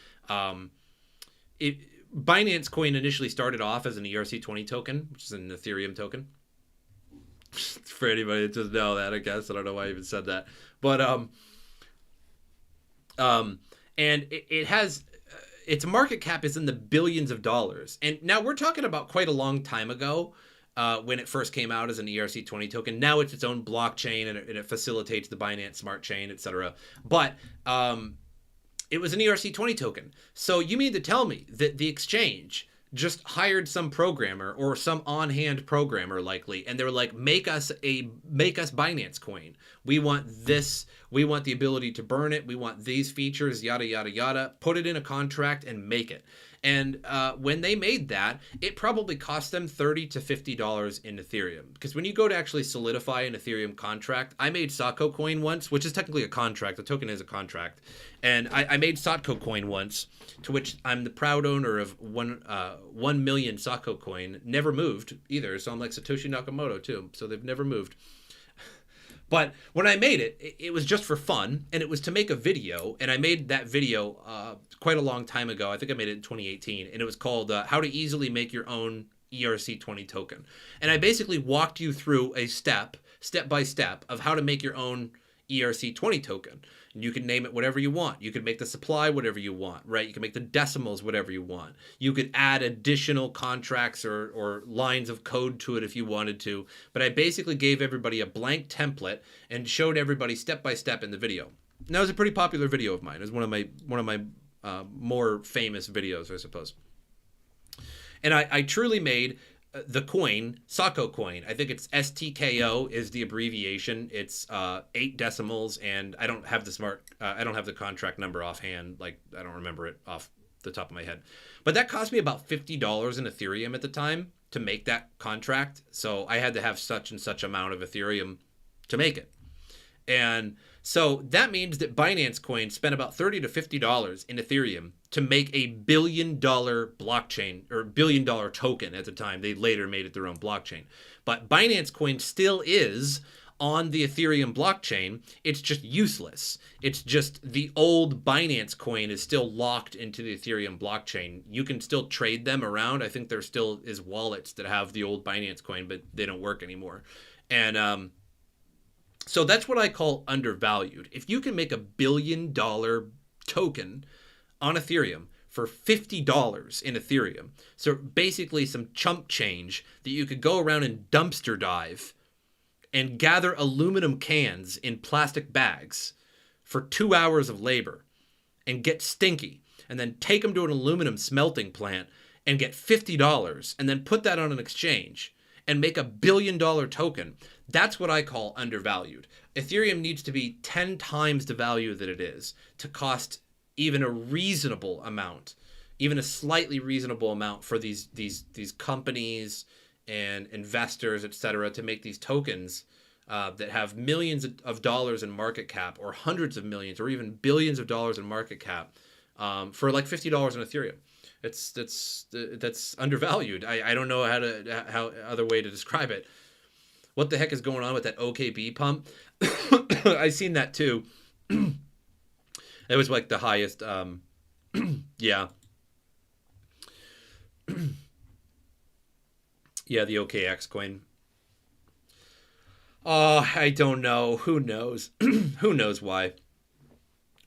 Binance Coin initially started off as an ERC20 token, which is an Ethereum token. For anybody that doesn't know that, I guess. I don't know why I even said that. But and it has its market cap is in the billions of dollars. And now we're talking about quite a long time ago when it first came out as an ERC20 token. Now it's its own blockchain and it facilitates the Binance Smart Chain, etc. But it was an ERC20 token. So you mean to tell me that the exchange just hired some programmer or some on-hand programmer likely, and they're like, make us Binance coin. We want this. We want the ability to burn it. We want these features, yada, yada, yada. Put it in a contract and make it. And when they made that, it probably cost them $30 to $50 in Ethereum. Because when you go to actually solidify an Ethereum contract, I made SOTko coin once, which is technically a contract. The token is a contract. And I made SOTko coin once, to which I'm the proud owner of 1 million SOTko coin. Never moved either. So I'm like Satoshi Nakamoto too. So they've never moved. But when I made it, it was just for fun, and it was to make a video, and I made that video quite a long time ago. I think I made it in 2018, and it was called How to Easily Make Your Own ERC20 Token. And I basically walked you through a step by step, of how to make your own ERC20 token. And you can name it whatever you want. You could make the supply whatever you want, right? You can make the decimals whatever you want. You could add additional contracts or lines of code to it if you wanted to. But I basically gave everybody a blank template and showed everybody step by step in the video. And that was a pretty popular video of mine. It was one of my more famous videos, I suppose. And I truly made the coin, SOTko coin. I think it's STKO is the abbreviation. It's 8 decimals, and I don't have the contract number offhand. Like, I don't remember it off the top of my head. But that cost me about $50 in Ethereum at the time to make that contract. So I had to have such and such amount of Ethereum to make it. And so that means that Binance Coin spent about $30 to $50 in Ethereum to make a $1 billion blockchain, or $1 billion token at the time. They later made it their own blockchain. But Binance Coin still is on the Ethereum blockchain. It's just useless. It's just the old Binance Coin is still locked into the Ethereum blockchain. You can still trade them around. I think there still is wallets that have the old Binance Coin, but they don't work anymore. And so that's what I call undervalued. If you can make $1 billion token on Ethereum for $50 in Ethereum, so basically some chump change that you could go around and dumpster dive and gather aluminum cans in plastic bags for 2 hours of labor and get stinky, and then take them to an aluminum smelting plant and get $50, and then put that on an exchange and make $1 billion token. That's what I call undervalued. Ethereum needs to be 10 times the value that it is to cost even a reasonable amount, even a slightly reasonable amount for these companies and investors, etc., to make these tokens that have millions of dollars in market cap, or hundreds of millions, or even billions of dollars in market cap, for like $50 in Ethereum. That's undervalued. I don't know how other way to describe it. What the heck is going on with that OKB pump? I've seen that too. It was like the highest. Yeah. Yeah, the OKX coin. I don't know. Who knows? Who knows why?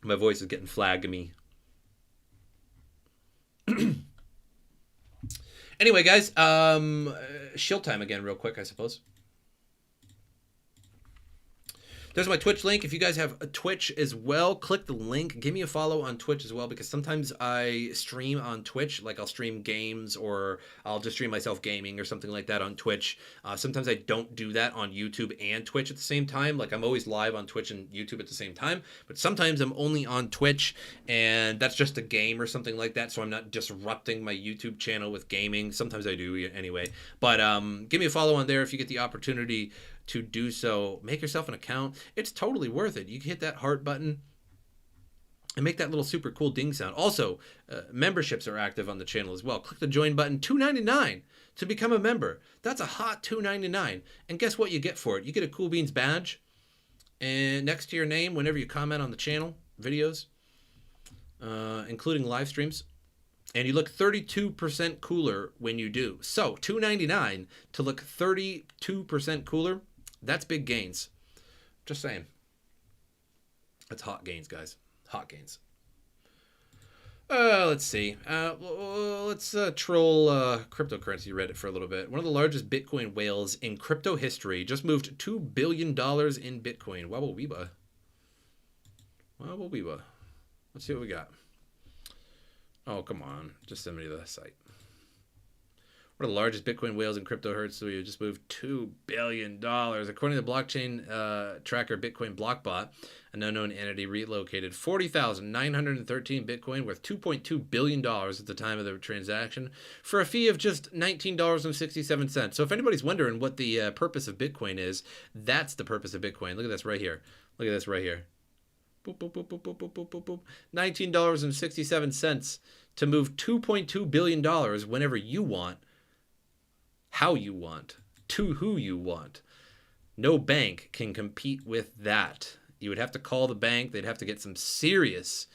My voice is getting flaggy. Anyway, guys, shill time again real quick, I suppose. There's my Twitch link. If you guys have a Twitch as well, click the link. Give me a follow on Twitch as well, because sometimes I stream on Twitch. Like, I'll stream games, or I'll just stream myself gaming or something like that on Twitch. Sometimes I don't do that on YouTube and Twitch at the same time. Like, I'm always live on Twitch and YouTube at the same time. But sometimes I'm only on Twitch, and that's just a game or something like that, so I'm not disrupting my YouTube channel with gaming. Sometimes I do anyway. But give me a follow on there if you get the opportunity to do so. Make yourself an account. It's totally worth it. You can hit that heart button and make that little super cool ding sound. Also, memberships are active on the channel as well. Click the join button, $2.99 to become a member. That's a hot $2.99. And guess what you get for it? You get a Cool Beans badge, and next to your name whenever you comment on the channel videos, including live streams. And you look 32% cooler when you do. So $2.99 to look 32% cooler. That's big gains. Just saying. That's hot gains, guys. Hot gains. Let's see. Let's troll cryptocurrency Reddit for a little bit. One of the largest Bitcoin whales in crypto history just moved $2 billion in Bitcoin. Wobble weeba. Wobble weeba. Let's see what we got. Oh, come on. Just send me to the site. One of the largest Bitcoin whales in crypto hertz, so we just moved $2 billion. According to the blockchain tracker Bitcoin Blockbot, an unknown entity relocated 40,913 Bitcoin worth $2.2 billion at the time of the transaction for a fee of just $19.67. So if anybody's wondering what the purpose of Bitcoin is, that's the purpose of Bitcoin. Look at this right here. Look at this right here. Boop, boop, boop, boop, boop, boop, boop, boop, boop. $19.67 to move $2.2 billion whenever you want, how you want, to who you want. No bank can compete with that. You would have to call the bank. They'd have to get some serious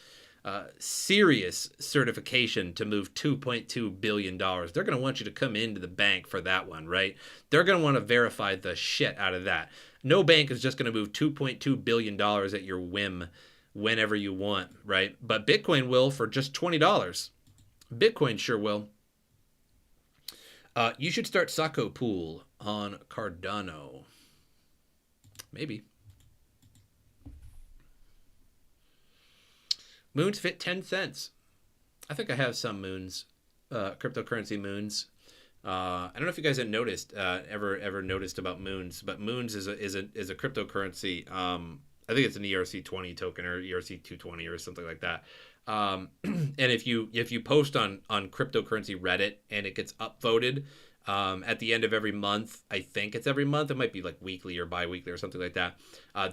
certification to move $2.2 billion. They're going to want you to come into the bank for that one, right? They're going to want to verify the shit out of that. No bank is just going to move $2.2 billion at your whim whenever you want, right? But Bitcoin will for just $20. Bitcoin sure will. You should start Sotko pool on Cardano. Maybe. Moons fit 10 cents. I think I have some moons, cryptocurrency moons. I don't know if you guys had noticed, ever noticed about moons, but moons is a cryptocurrency. I think it's an ERC20 token or ERC220 or something like that. And if you post on cryptocurrency Reddit and it gets upvoted at the end of every month, I think it's every month, it might be like weekly or bi-weekly or something like that,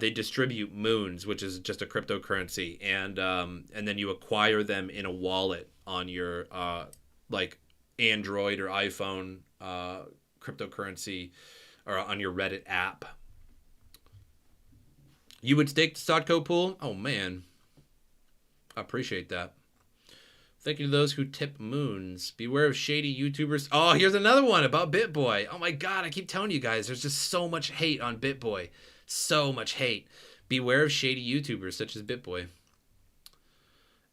they distribute moons, which is just a cryptocurrency, and then you acquire them in a wallet on your like Android or iPhone cryptocurrency, or on your Reddit app. You would stake the Sotko pool? Oh man, I appreciate that. Thank you to those who tip moons. Beware of shady YouTubers. Oh, here's another one about BitBoy. Oh my God, I keep telling you guys, there's just so much hate on BitBoy. So much hate. Beware of shady YouTubers such as BitBoy.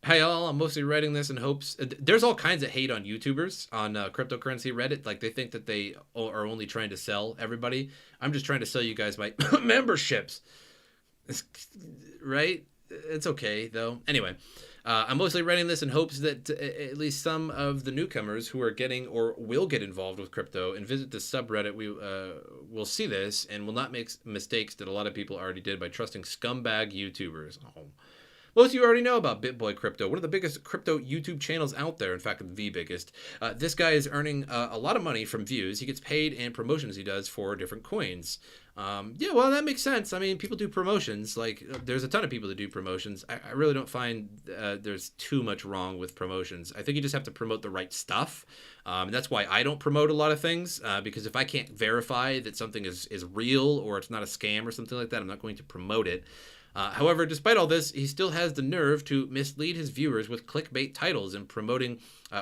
Hey all, I'm mostly writing this in hopes. There's all kinds of hate on YouTubers on cryptocurrency Reddit. Like they think that they are only trying to sell everybody. I'm just trying to sell you guys my memberships. Right? It's okay though. Anyway, I'm mostly writing this in hopes that at least some of the newcomers who are getting or will get involved with crypto and visit the subreddit will see this and will not make mistakes that a lot of people already did by trusting scumbag YouTubers. Oh. Most of you already know about BitBoy Crypto, one of the biggest crypto YouTube channels out there. In fact, the biggest. This guy is earning a lot of money from views. He gets paid and promotions he does for different coins. Yeah, well, that makes sense. I mean, people do promotions. Like, there's a ton of people that do promotions. I really don't find there's too much wrong with promotions. I think you just have to promote the right stuff. And that's why I don't promote a lot of things, because if I can't verify that something is real or it's not a scam or something like that, I'm not going to promote it. However, despite all this, he still has the nerve to mislead his viewers with clickbait titles and promoting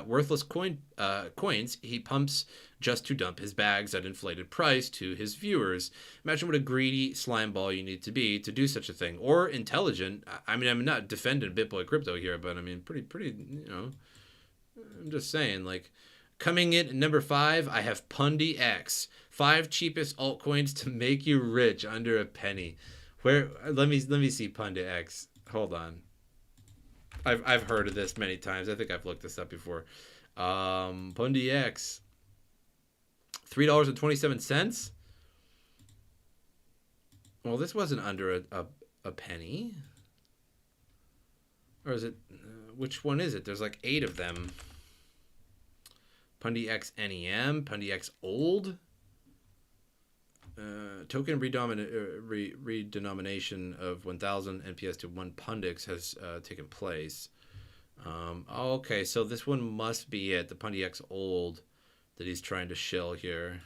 worthless coins he pumps just to dump his bags at inflated price to his viewers. Imagine what a greedy slime ball you need to be to do such a thing. Or intelligent. I mean, I'm not defending BitBoy Crypto here, but I mean, pretty, you know, I'm just saying, like, coming in at number 5, I have Pundy X. 5 cheapest altcoins to make you rich under a penny. Where let me see Punda X. Hold on. I've heard of this many times. I think I've looked this up before. Punda X. $3.27. Well, this wasn't under a penny. Or is it? Which one is it? There's like 8 of them. Punda X NEM. Punda X Old. Token redenomination of 1,000 NPS to 1 Pundix has taken place. Okay, so this one must be it, the Pundy X Old that he's trying to shill here,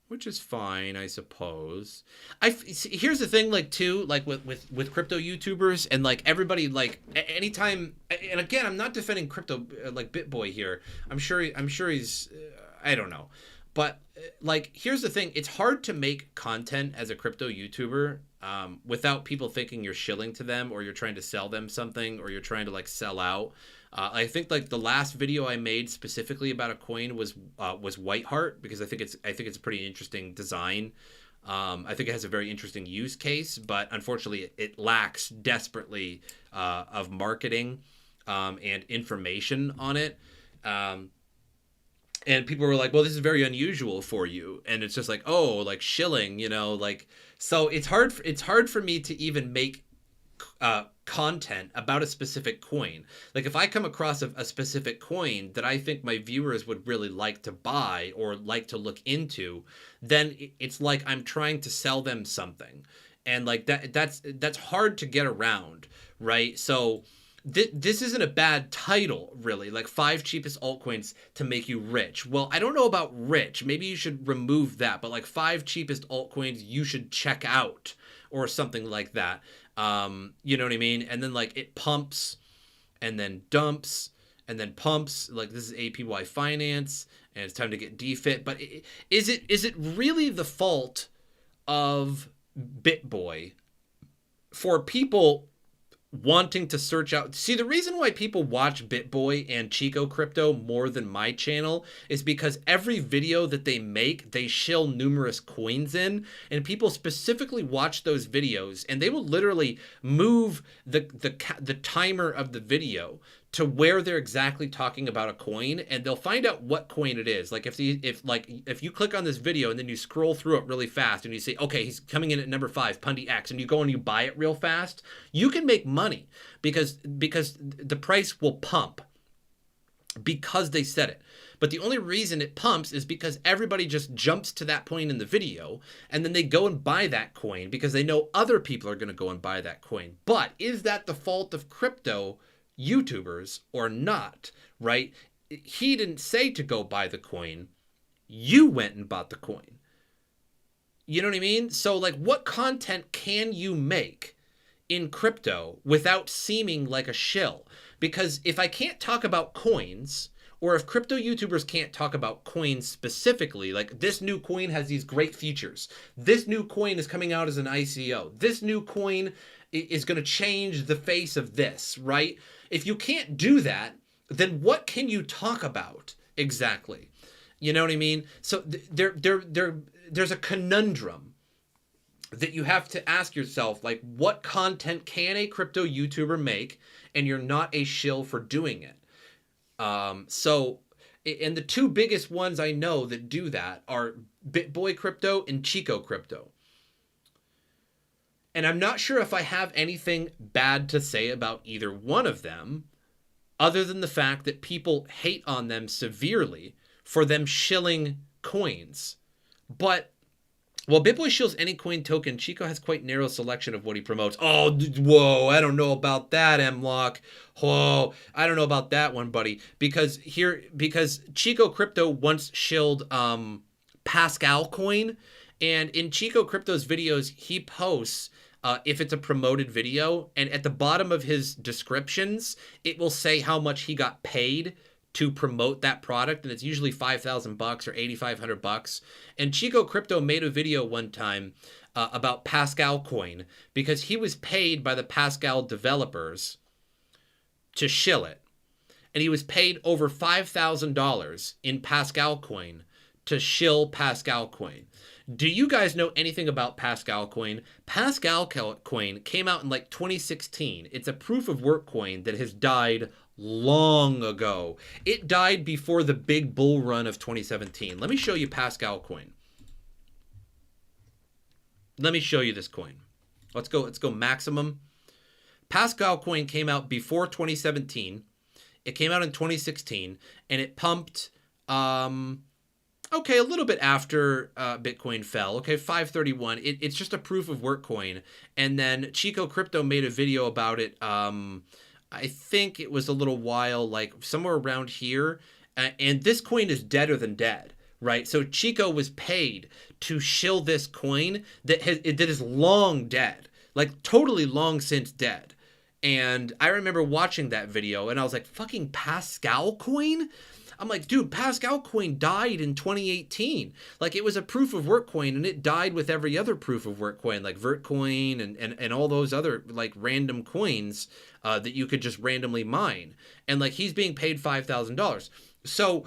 which is fine, I suppose. Here's the thing, like, too, like with crypto YouTubers and like everybody, like anytime, and again, I'm not defending crypto like BitBoy here. I'm sure he's, I don't know. But, like, here's the thing. It's hard to make content as a crypto YouTuber without people thinking you're shilling to them or you're trying to sell them something or you're trying to, like, sell out. I think, like, the last video I made specifically about a coin was Whiteheart because I think it's a pretty interesting design. I think it has a very interesting use case, but unfortunately it lacks desperately of marketing and information on it. And people were like, well, this is very unusual for you. And it's just like, oh, like shilling, you know, like, so it's hard for me to even make content about a specific coin. Like if I come across a specific coin that I think my viewers would really like to buy or like to look into, then it's like I'm trying to sell them something. And like that's hard to get around, right? So this isn't a bad title, really. Like 5 cheapest altcoins to make you rich. Well, I don't know about rich. Maybe you should remove that. But like 5 cheapest altcoins you should check out or something like that. You know what I mean? And then like it pumps and then dumps and then pumps. Like this is APY finance and it's time to get defit. But is it really the fault of BitBoy for people wanting to search out? See, the reason why people watch BitBoy and Chico Crypto more than my channel is because every video that they make, they shill numerous coins in, and people specifically watch those videos, and they will literally move the timer of the video to where they're exactly talking about a coin, and they'll find out what coin it is. Like if you click on this video and then you scroll through it really fast and you say, okay, he's coming in at number 5, Pundy X, and you go and you buy it real fast, you can make money because the price will pump because they said it. But the only reason it pumps is because everybody just jumps to that point in the video and then they go and buy that coin because they know other people are going to go and buy that coin. But is that the fault of crypto YouTubers or not, right? He didn't say to go buy the coin. You went and bought the coin. You know what I mean? So like what content can you make in crypto without seeming like a shill? Because if I can't talk about coins, or if crypto YouTubers can't talk about coins specifically, like this new coin has these great features. This new coin is coming out as an ICO. This new coin is going to change the face of this, right? If you can't do that, then what can you talk about exactly? You know what I mean? So there's a conundrum that you have to ask yourself, like what content can a crypto YouTuber make and you're not a shill for doing it? So, and the 2 biggest ones I know that do that are BitBoy Crypto and Chico Crypto. And I'm not sure if I have anything bad to say about either one of them, other than the fact that people hate on them severely for them shilling coins. But while BitBoy shills any coin token, Chico has quite narrow selection of what he promotes. Oh, whoa, I don't know about that, M-Lock. Whoa, I don't know about that one, buddy. Because Chico Crypto once shilled Pascal coin, and in Chico Crypto's videos, he posts if it's a promoted video, and at the bottom of his descriptions, it will say how much he got paid to promote that product, and it's usually $5,000 or $8,500. And Chico Crypto made a video one time about Pascal coin because he was paid by the Pascal developers to shill it, and he was paid over $5,000 in Pascal coin to shill Pascal coin. Do you guys know anything about Pascal coin? Pascal coin came out in like 2016. It's a proof of work coin that has died long ago. It died before the big bull run of 2017. Let me show you Pascal coin. Let me show you this coin. Let's go maximum. Pascal coin came out before 2017. It came out in 2016 and it pumped okay, a little bit after Bitcoin fell. Okay, 531. It's just a proof of work coin. And then Chico Crypto made a video about it. I think it was a little while, like somewhere around here. And this coin is deader than dead, right? So Chico was paid to shill this coin that is long dead, like totally long since dead. And I remember watching that video and I was like, fucking Pascal coin? I'm like, dude, Pascal coin died in 2018. Like, it was a proof of work coin, and it died with every other proof of work coin, like Vertcoin and all those other, like, random coins that you could just randomly mine. And, like, he's being paid $5,000. So,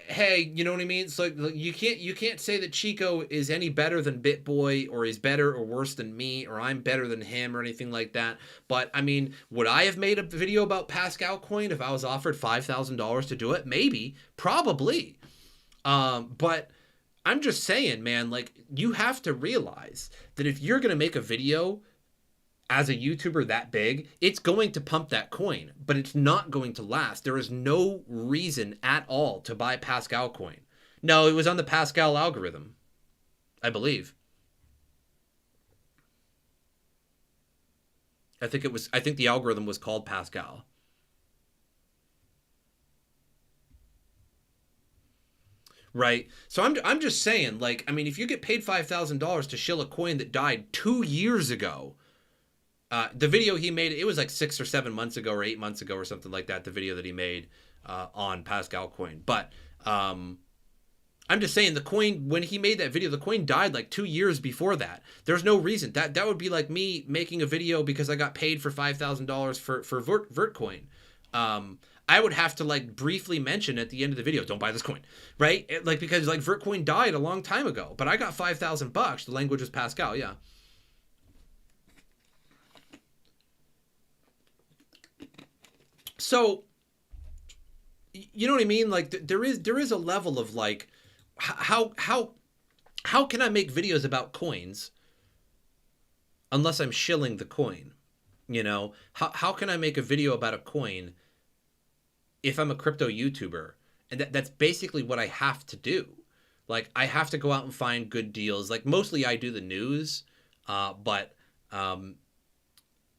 hey, you know what I mean? So like, you can't say that Chico is any better than BitBoy, or is better or worse than me, or I'm better than him, or anything like that. But I mean, would I have made a video about Pascal coin if I was offered $5,000 to do it? Maybe, probably. But I'm just saying, man, like, you have to realize that if you're going to make a video as a YouTuber that big, it's going to pump that coin, but it's not going to last. There is no reason at all to buy Pascal coin. No, it was on the Pascal algorithm, I believe. I think the algorithm was called Pascal. Right. So I'm just saying, like, I mean, if you get paid $5,000 to shill a coin that died 2 years ago, the video he made, it was like 6 or 7 months ago or 8 months ago or something like that, the video that he made on Pascal coin. But I'm just saying, the coin, when he made that video, the coin died like 2 years before that. There's no reason. That would be like me making a video because I got paid for $5,000 for Vertcoin. I would have to like briefly mention at the end of the video, don't buy this coin, right? Like, because like Vertcoin died a long time ago, but I got $5,000. The language was Pascal, yeah. So, you know what I mean? Like, there is a level of like, how can I make videos about coins unless I'm shilling the coin? You know, how can I make a video about a coin if I'm a crypto YouTuber? And that's basically what I have to do. Like, I have to go out and find good deals. Like, mostly I do the news, but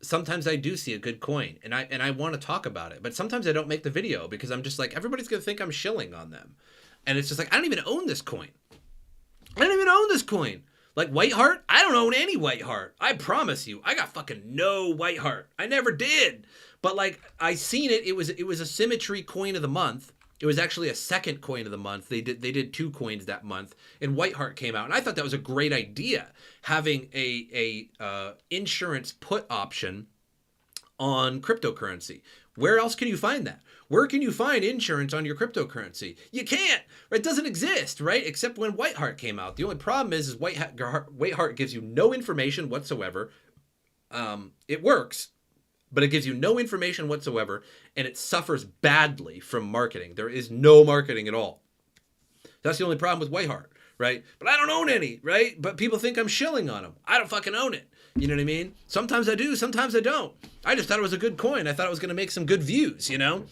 sometimes I do see a good coin and I want to talk about it. But sometimes I don't make the video because I'm just like, everybody's going to think I'm shilling on them. And it's just like, I don't even own this coin. I don't even own this coin. Like Whiteheart, I don't own any Whiteheart. I promise you, I got fucking no Whiteheart. I never did. But like, I seen it. It was a Symmetry coin of the month. It was actually a second coin of the month. They did 2 coins that month, and Whiteheart came out, and I thought that was a great idea, having a insurance put option on cryptocurrency. Where else can you find that? Where can you find insurance on your cryptocurrency? You can't. It doesn't exist, right? Except when Whiteheart came out. The only problem is Whiteheart gives you no information whatsoever. It works, but it gives you no information whatsoever, and it suffers badly from marketing. There is no marketing at all. That's the only problem with Whiteheart, right? But I don't own any, right? But people think I'm shilling on them. I don't fucking own it. You know what I mean? Sometimes I do, sometimes I don't. I just thought it was a good coin. I thought it was going to make some good views, you know?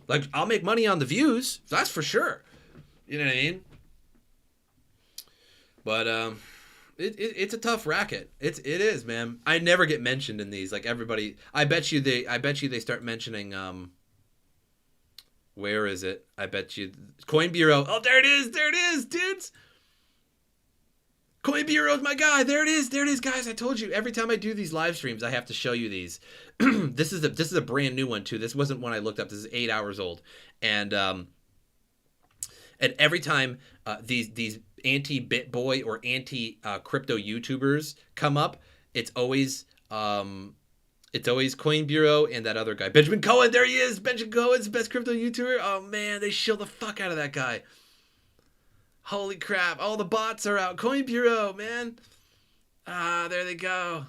Like, I'll make money on the views, that's for sure. You know what I mean? But it's a tough racket. It is, man. I never get mentioned in these. Like, everybody, I bet you they start mentioning where is it? I bet you Coin Bureau. Oh, there it is, dudes. Coin Bureau's my guy. There it is, guys. I told you, every time I do these live streams, I have to show you these. This is a brand new one too. This wasn't one I looked up. This is 8 hours old, and every time these anti-BitBoy or anti-crypto YouTubers come up, it's always Coin Bureau and that other guy, Benjamin Cohen. There he is. Benjamin Cohen's the best crypto YouTuber. Oh man, they shill the fuck out of that guy. Holy crap, all the bots are out. Coin Bureau, man. There they go.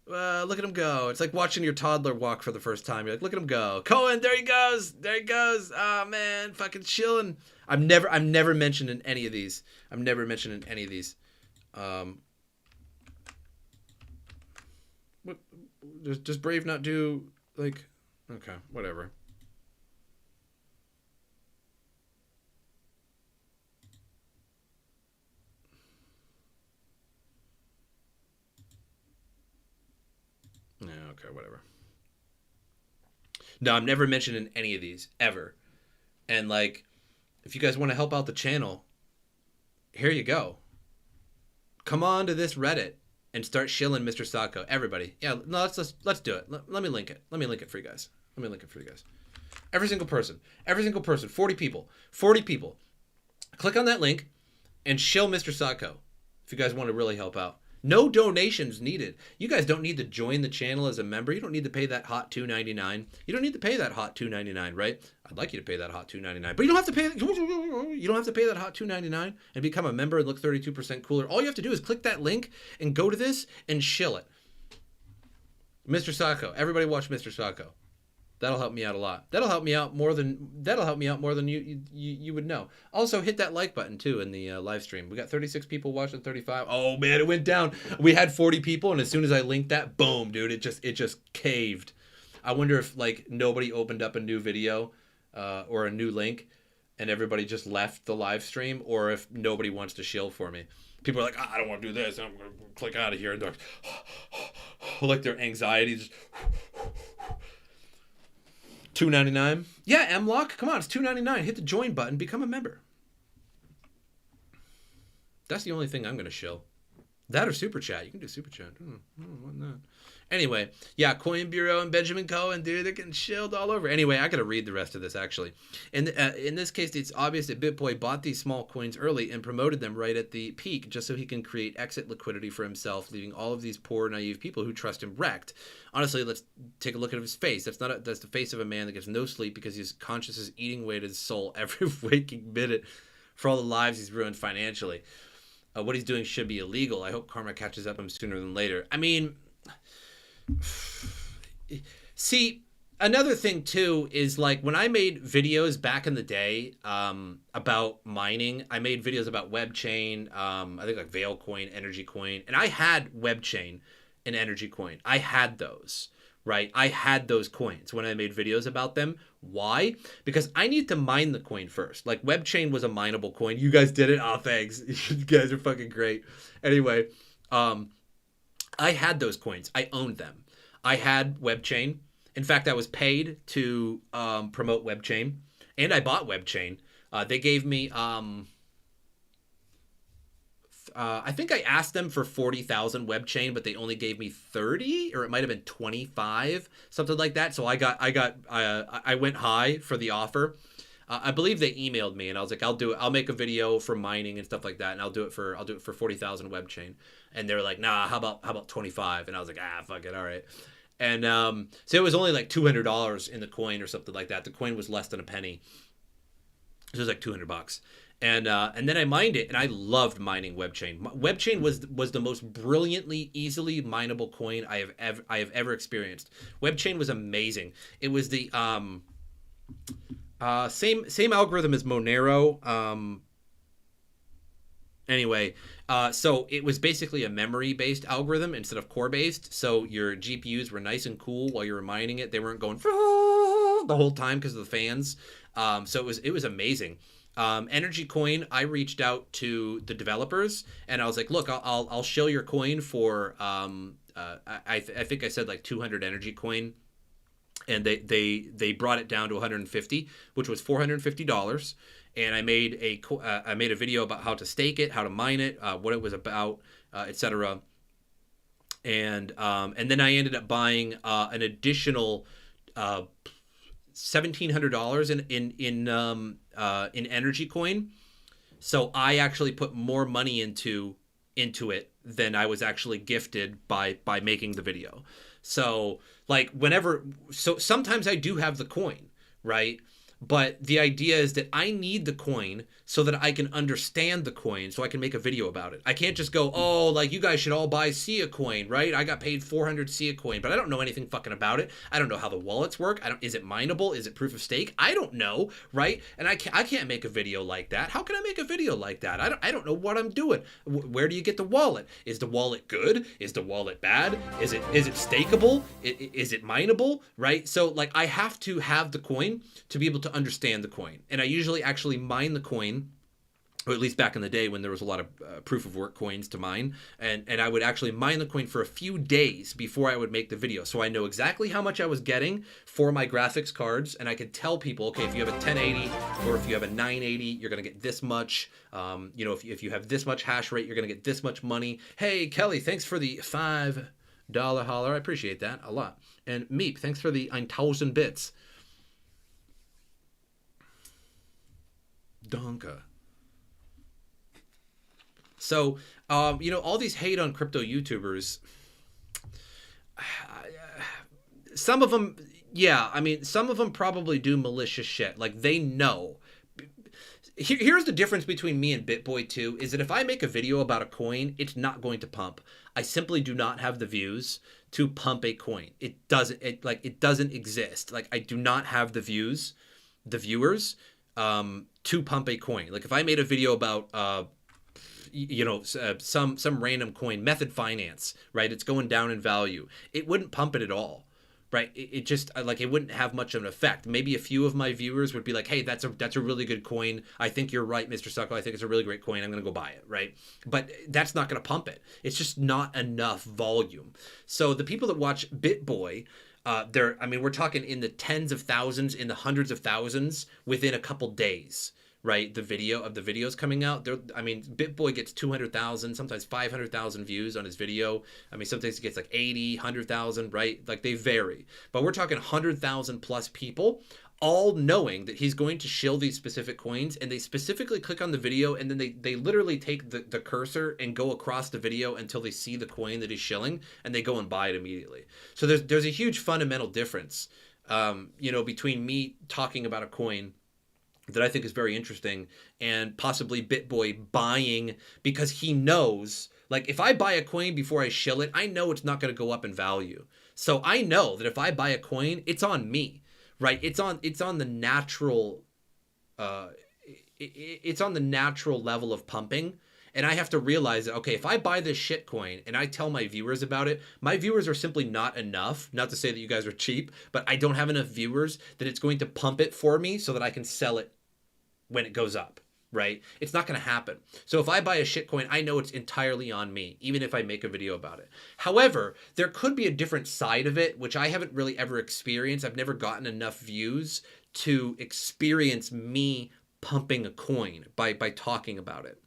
Look at him go. It's like watching your toddler walk for the first time. You're like, look at him go. Cohen, there he goes. There he goes. Oh, man, fucking chilling. I'm never mentioned in any of these. What? Does Brave not do, like, okay, whatever. Yeah, okay, whatever. No, I'm never mentioned in any of these, ever. And, like, if you guys want to help out the channel, here you go. Come on to this Reddit and start shilling MrSotko. Everybody. Yeah, no, let's do it. Let me link it. Let me link it for you guys. Every single person. 40 people. Click on that link and shill $MrSotko if you guys want to really help out. No donations needed. You guys don't need to join the channel as a member. You don't need to pay that hot $2.99. You don't need to pay that hot $2.99, right? I'd like you to pay that hot $2.99, but you don't have to pay. You don't have to pay that hot $2.99 and become a member and look 32% cooler. All you have to do is click that link and go to this and shill it. MrSotko. Everybody watch MrSotko. That'll help me out a lot. That'll help me out more than you would know. Also, hit that like button too in the live stream. We got 36 people watching, 35. Oh man, it went down. We had 40 people, and as soon as I linked that, boom, dude, it just caved. I wonder if like nobody opened up a new video or a new link, and everybody just left the live stream, or if nobody wants to shill for me. People are like, I don't want to do this. I'm going to click out of here. And they're like their anxiety just... $2.99. Yeah, M-Lock. Come on, it's $2.99. Hit the join button. Become a member. That's the only thing I'm going to shill. That or Super Chat. You can do Super Chat. Why not? Anyway, yeah, Coin Bureau and Benjamin Cohen, dude, they're getting shilled all over. Anyway, I got to read the rest of this, actually. In this case, it's obvious that BitBoy bought these small coins early and promoted them right at the peak just so he can create exit liquidity for himself, leaving all of these poor, naive people who trust him wrecked. Honestly, let's take a look at his face. That's the face of a man that gets no sleep because his conscience is eating away at his soul every waking minute for all the lives he's ruined financially. What he's doing should be illegal. I hope karma catches up him sooner than later. I mean... See, another thing too is like when I made videos back in the day about mining, I made videos about WebChain, I think like VeChain, Energy Coin, and I had WebChain and Energy Coin. I had those, right? I had those coins when I made videos about them. Why? Because I need to mine the coin first. Like WebChain was a mineable coin. You guys did it. Oh, thanks. You guys are fucking great. Anyway, I had those coins. I owned them. I had WebChain. In fact, I was paid to promote WebChain, and I bought WebChain. They gave me, I think I asked them for 40,000 WebChain, but they only gave me 30, or it might have been 25, something like that. So I went high for the offer. I believe they emailed me, and I was like, I'll do it. I'll make a video for mining and stuff like that, and I'll do it for 40,000 WebChain. And they were like, nah, how about 25? And I was like, fuck it, all right. And so it was only like $200 in the coin or something like that. The coin was less than a penny. So it was like $200. And then I mined it, and I loved mining WebChain. WebChain was the most brilliantly, easily mineable coin I have ever experienced. WebChain was amazing. It was the same algorithm as Monero. Anyway, so it was basically a memory-based algorithm instead of core-based. So your GPUs were nice and cool while you were mining it. They weren't going the whole time because of the fans. So it was amazing. Energy Coin, I reached out to the developers and I was like, look, I'll shill your coin for I think I said like 200 Energy Coin. And they brought it down to 150, which was $450. And I made a video about how to stake it, how to mine it, what it was about, etc. And then I ended up buying an additional $1,700 in Energy Coin. So I actually put more money into it than I was actually gifted by making the video. So like sometimes I do have the coin, right? But the idea is that I need the coin so that I can understand the coin so I can make a video about it. I can't just go, oh, like you guys should all buy SIA coin, right? I got paid 400 SIA coin, but I don't know anything fucking about it. I don't know how the wallets work. Is it mineable? Is it proof of stake? I don't know, right? And I can't make a video like that. How can I make a video like that? I don't know what I'm doing. Where do you get the wallet? Is the wallet good? Is the wallet bad? Is it stakeable? Is it mineable, right? So like I have to have the coin to be able to understand the coin. And I usually actually mine the coin, or at least back in the day when there was a lot of proof of work coins to mine. And I would actually mine the coin for a few days before I would make the video. So I know exactly how much I was getting for my graphics cards. And I could tell people, okay, if you have a 1080 or if you have a 980, you're going to get this much. If you have this much hash rate, you're going to get this much money. Hey, Kelly, thanks for the $5 holler. I appreciate that a lot. And Meep, thanks for the 1,000 bits. Donka. So, all these hate on crypto YouTubers, some of them, yeah, I mean, some of them probably do malicious shit. Like, they know. Here's the difference between me and BitBoy too, is that if I make a video about a coin, it's not going to pump. I simply do not have the views to pump a coin. It doesn't exist. Like, I do not have the viewers to pump a coin. Like, if I made a video about some random coin, Method Finance, right? It's going down in value. It wouldn't pump it at all. Right, it just like, it wouldn't have much of an effect. Maybe a few of my viewers would be like, "Hey, that's a really good coin. I think you're right, MrSotko. I think it's a really great coin. I'm gonna go buy it." Right, but that's not gonna pump it. It's just not enough volume. So the people that watch BitBoy, we're talking in the tens of thousands, in the hundreds of thousands within a couple days. Right, the videos coming out. BitBoy gets 200,000, sometimes 500,000 views on his video. I mean, sometimes it gets like 80, 100,000, right? Like, they vary. But we're talking 100,000 plus people, all knowing that he's going to shill these specific coins, and they specifically click on the video, and then they literally take the cursor and go across the video until they see the coin that he's shilling, and they go and buy it immediately. So there's a huge fundamental difference, between me talking about a coin that I think is very interesting, and possibly BitBoy buying, because he knows, like, if I buy a coin before I shill it, I know it's not going to go up in value. So I know that if I buy a coin, it's on me, right? It's on the natural, it's on the natural level of pumping. And I have to realize that, okay, if I buy this shit coin and I tell my viewers about it, my viewers are simply not enough. Not to say that you guys are cheap, but I don't have enough viewers that it's going to pump it for me so that I can sell it when it goes up, right? It's not going to happen. So if I buy a shit coin, I know it's entirely on me, even if I make a video about it. However, there could be a different side of it, which I haven't really ever experienced. I've never gotten enough views to experience me pumping a coin by talking about it.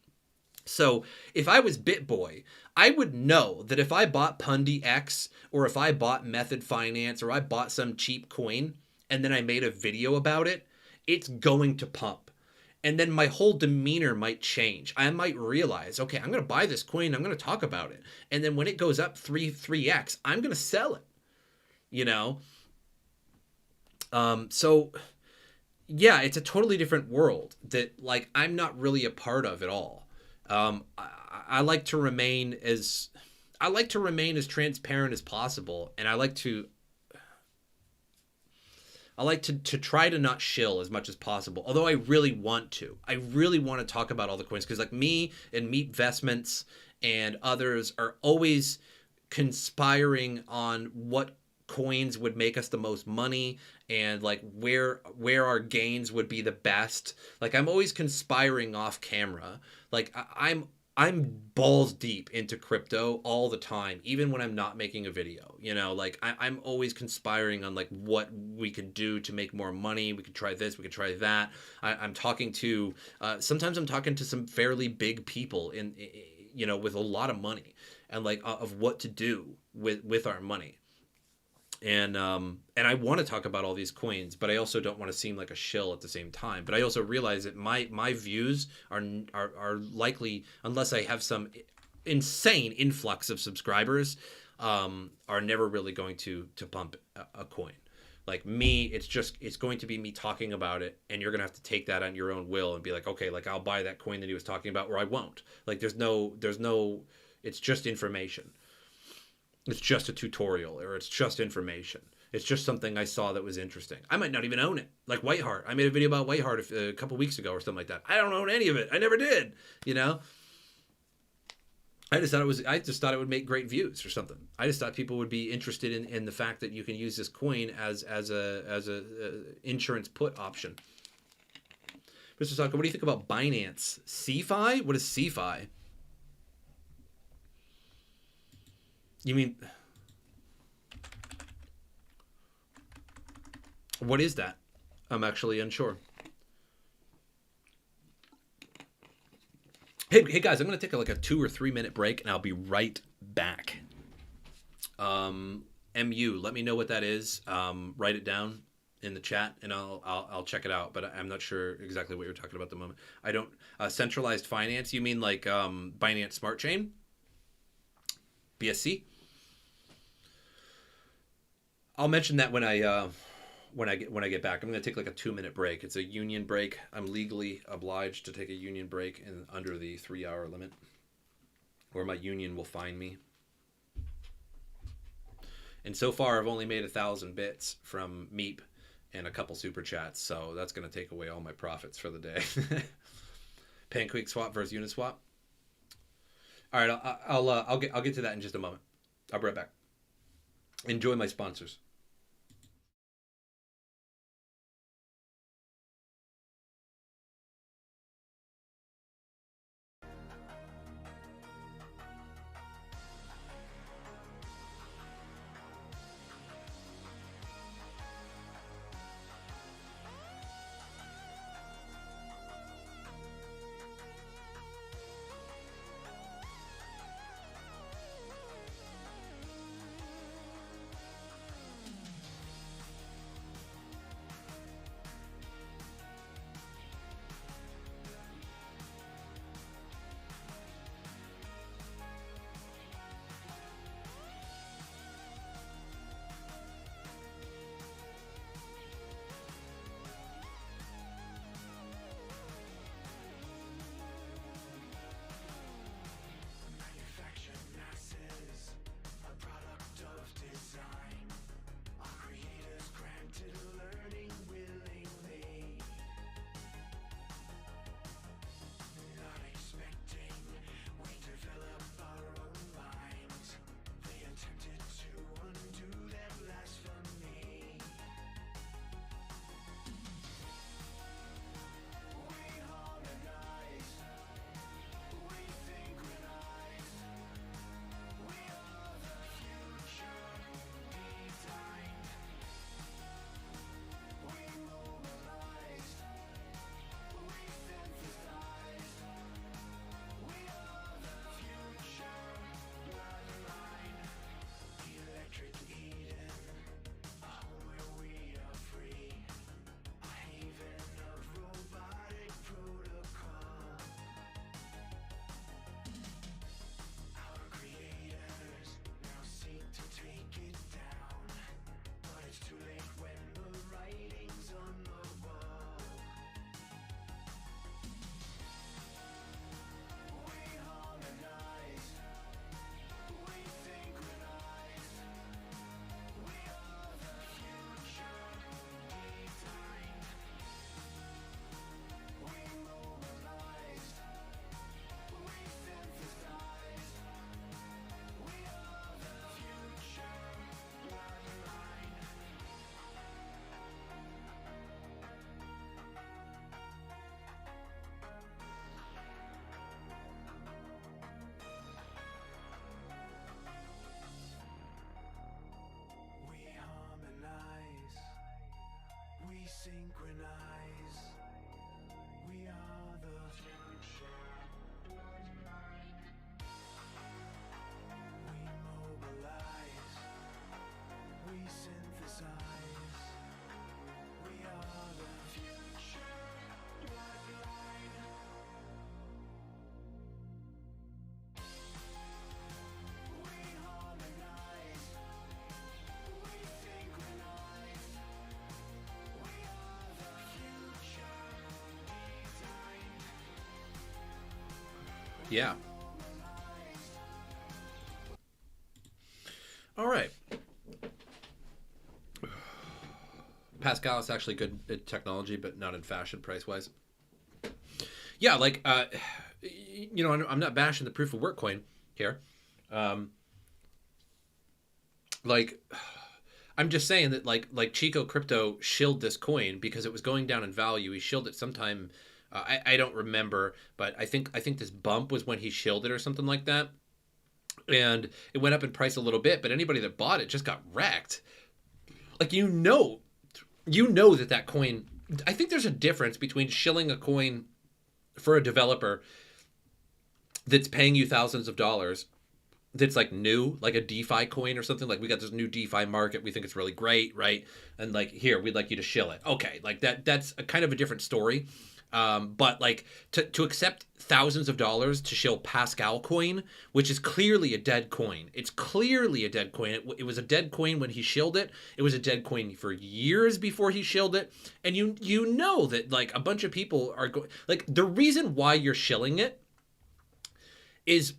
So if I was BitBoy, I would know that if I bought Pundy X, or if I bought Method Finance, or I bought some cheap coin and then I made a video about it, it's going to pump. And then my whole demeanor might change. I might realize, okay, I'm going to buy this coin, I'm going to talk about it. And then when it goes up 3x, I'm going to sell it, So yeah, it's a totally different world that, like, I'm not really a part of at all. I like to remain as transparent as possible, and I like to try to not shill as much as possible. Although I really want to talk about all the coins, because, like, me and Meat Vestments and others are always conspiring on what coins would make us the most money, and like where our gains would be the best. Like, I'm always conspiring off camera. Like, I'm balls deep into crypto all the time, even when I'm not making a video. Like, I'm always conspiring on, like, what we could do to make more money. We could try this, we could try that. I'm talking to sometimes I'm talking to some fairly big people in with a lot of money, and like of what to do with our money. And I want to talk about all these coins, but I also don't want to seem like a shill at the same time. But I also realize that my views are likely, unless I have some insane influx of subscribers, are never really going to pump a coin. Like, me, it's going to be me talking about it, and you're gonna have to take that on your own will and be like, okay, like, I'll buy that coin that he was talking about, or I won't. Like, there's no, it's just information. It's just a tutorial, or it's just information. It's just something I saw that was interesting. I might not even own it. Like Whiteheart. I made a video about Whiteheart a couple weeks ago or something like that. I don't own any of it. I never did. I just thought it would make great views or something. I just thought people would be interested in the fact that you can use this coin as a insurance put option. MrSotko, what do you think about Binance? CeFi? What is CeFi? You mean, what is that? I'm actually unsure. Hey guys, I'm going to take like a 2 or 3 minute break, and I'll be right back. MU, let me know what that is. Write it down in the chat, and I'll check it out, but I'm not sure exactly what you're talking about at the moment. I don't, centralized finance, you mean like Binance Smart Chain? BSC? I'll mention that when I when I get back. I'm gonna take like a 2-minute break. It's a union break. I'm legally obliged to take a union break in under the 3-hour limit, or my union will fine me. And so far, I've only made 1,000 bits from Meep and a couple super chats, so that's gonna take away all my profits for the day. Quickswap versus Uniswap. All right, I'll get to that in just a moment. I'll be right back. Enjoy my sponsors. Synchronize. We are the future. We mobilize. We synthesize. We are the future. Bloodline. We harmonize. We synchronize. We are the future. Designed. Yeah. All right. Pascal is actually good at technology, but not in fashion price-wise. Yeah, like, you know, I'm not bashing the proof of work coin here. Like, I'm just saying that, like Chico Crypto shilled this coin because it was going down in value. He shilled it sometime. I don't remember, but I think this bump was when he shilled it or something like that. And it went up in price a little bit, but anybody that bought it just got wrecked. Like, you know that coin, I think there's a difference between shilling a coin for a developer that's paying you thousands of dollars, that's like new, like a DeFi coin or something. Like, we got this new DeFi market, we think it's really great, right? And like, here, we'd like you to shill it. Okay, like that's a kind of a different story But like to accept thousands of dollars to shill Pascal coin, which is clearly a dead coin. It's clearly a dead coin. It was a dead coin when he shilled it. It was a dead coin for years before he shilled it. And you know that like a bunch of people are going, like the reason why you're shilling it is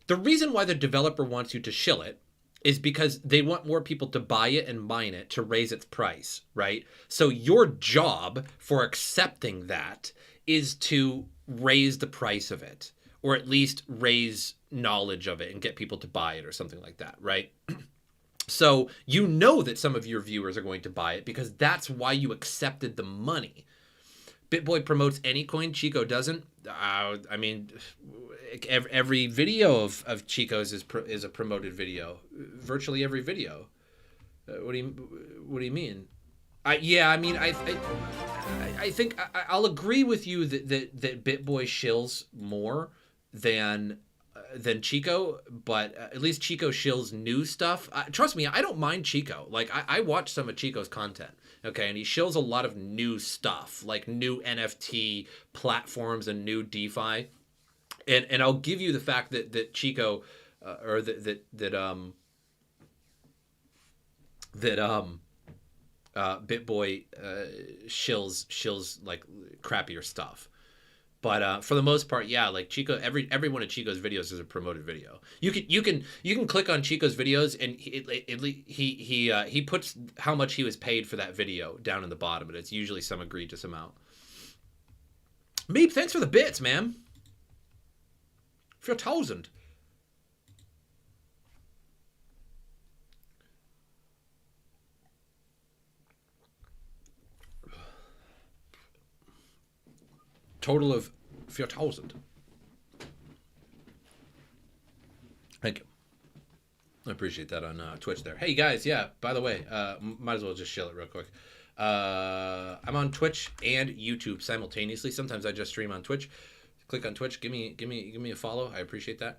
the reason why the developer wants you to shill it is because they want more people to buy it and mine it to raise its price, right? So your job for accepting that is to raise the price of it, or at least raise knowledge of it and get people to buy it or something like that, right? So you know that some of your viewers are going to buy it because that's why you accepted the money. BitBoy promotes any coin, Chico doesn't. I mean, every video of Chico's is a promoted video. Virtually every video. What do you mean? I think I'll agree with you that BitBoy shills more than Chico, but at least Chico shills new stuff. Trust me, I don't mind Chico. Like I watch some of Chico's content. Okay, and he shills a lot of new stuff, like new NFT platforms and new DeFi. And I'll give you the fact that Chico or that BitBoy shills like crappier stuff. But for the most part, yeah, like Chico, every one of Chico's videos is a promoted video. You can click on Chico's videos and he puts how much he was paid for that video down in the bottom, and it's usually some egregious amount. Meep, thanks for the bits, man. For 1,000. Total of 4,000. Thank you. I appreciate that on Twitch there. Hey guys, yeah, by the way, might as well just shill it real quick. I'm on Twitch and YouTube simultaneously. Sometimes I just stream on Twitch. Click on Twitch, give me a follow. I appreciate that.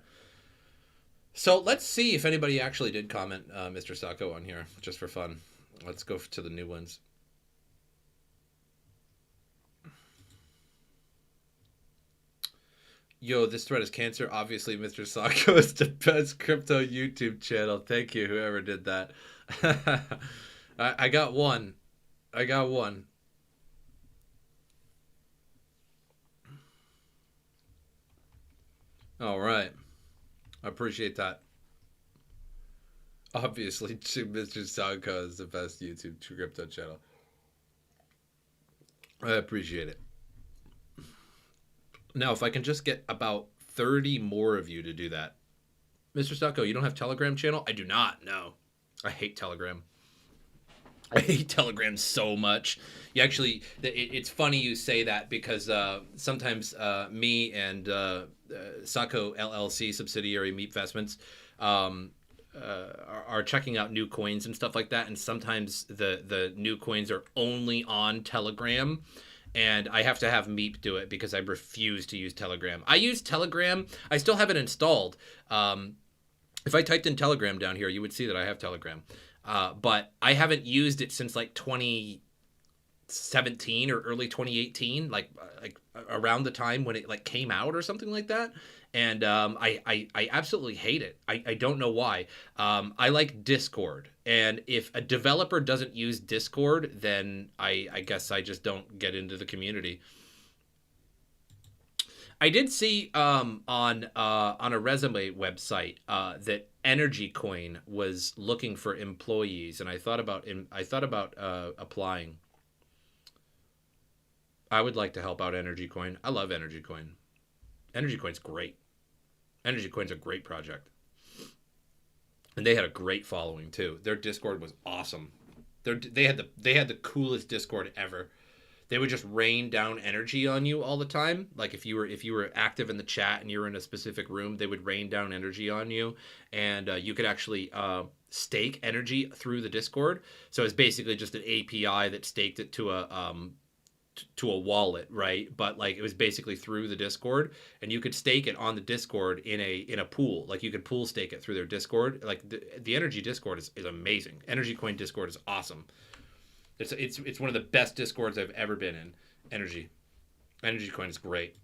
So let's see if anybody actually did comment MrSotko on here, just for fun. Let's go to the new ones. Yo, this thread is cancer. Obviously, MrSotko is the best crypto YouTube channel. Thank you, whoever did that. I got one. All right. I appreciate that. Obviously, MrSotko is the best YouTube crypto channel. I appreciate it. Now, if I can just get about 30 more of you to do that. MrSotko, you don't have Telegram channel? I do not, no. I hate Telegram. I hate Telegram so much. You actually, it's funny you say that because sometimes me and Sotko LLC subsidiary Meat Vestments are checking out new coins and stuff like that, and sometimes the new coins are only on Telegram. And I have to have Meep do it because I refuse to use Telegram. I use Telegram. I still have it installed. If I typed in Telegram down here, you would see that I have Telegram. But I haven't used it since like 2017 or early 2018, like around the time when it like came out or something like that. And I absolutely hate it. I don't know why. I like Discord. And if a developer doesn't use Discord, then I guess I just don't get into the community. I did see on a resume website that Energy Coin was looking for employees, and I thought about applying. I would like to help out Energy Coin. I love Energy Coin. Energy Coin's great. Energy Coin's a great project. And they had a great following too. Their Discord was awesome. They had the coolest Discord ever. They would just rain down energy on you all the time. Like if you were active in the chat and you were in a specific room, they would rain down energy on you, and you could actually stake energy through the Discord. So it's basically just an API that staked it to a wallet, right? But like it was basically through the Discord, and you could stake it on the Discord in a pool. Like you could pool stake it through their Discord. Like the Energy Discord is amazing. Energy Coin Discord is awesome. It's one of the best Discords I've ever been in. Energy. Energy coin is great.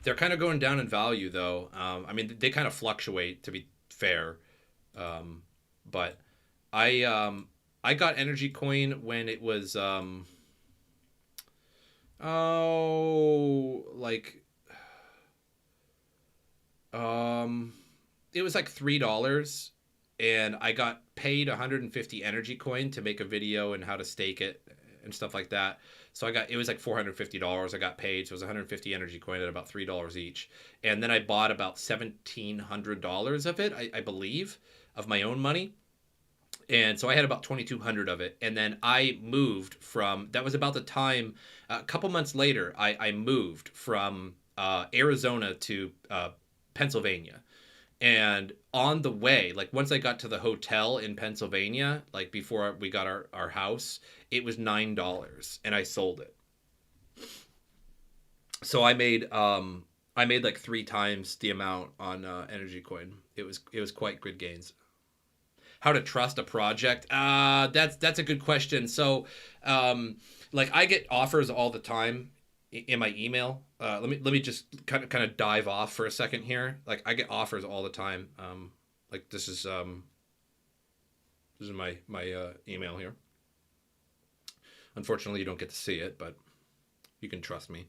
They're kind of going down in value, though. I mean, they kind of fluctuate, to be fair. But I got Energy Coin when it was like it was like $3, and I got paid 150 Energy Coin to make a video and how to stake it and stuff like that. So it was like $450 I got paid. So it was 150 Energy Coin at about $3 each. And then I bought about $1,700 of it, I believe, of my own money. And so I had about 2,200 of it. And then I moved from, that was about the time, a couple months later, I moved from Arizona to Pennsylvania. And on the way, like once I got to the hotel in Pennsylvania, like before we got our house, it was $9 and I sold it. So I made like 3 times the amount on Energy Coin. It was quite good gains. How to trust a project? That's a good question. So like I get offers all the time in my email. Let me just kind of dive off for a second here. Like I get offers all the time. Like this is my email here. Unfortunately, you don't get to see it, but you can trust me.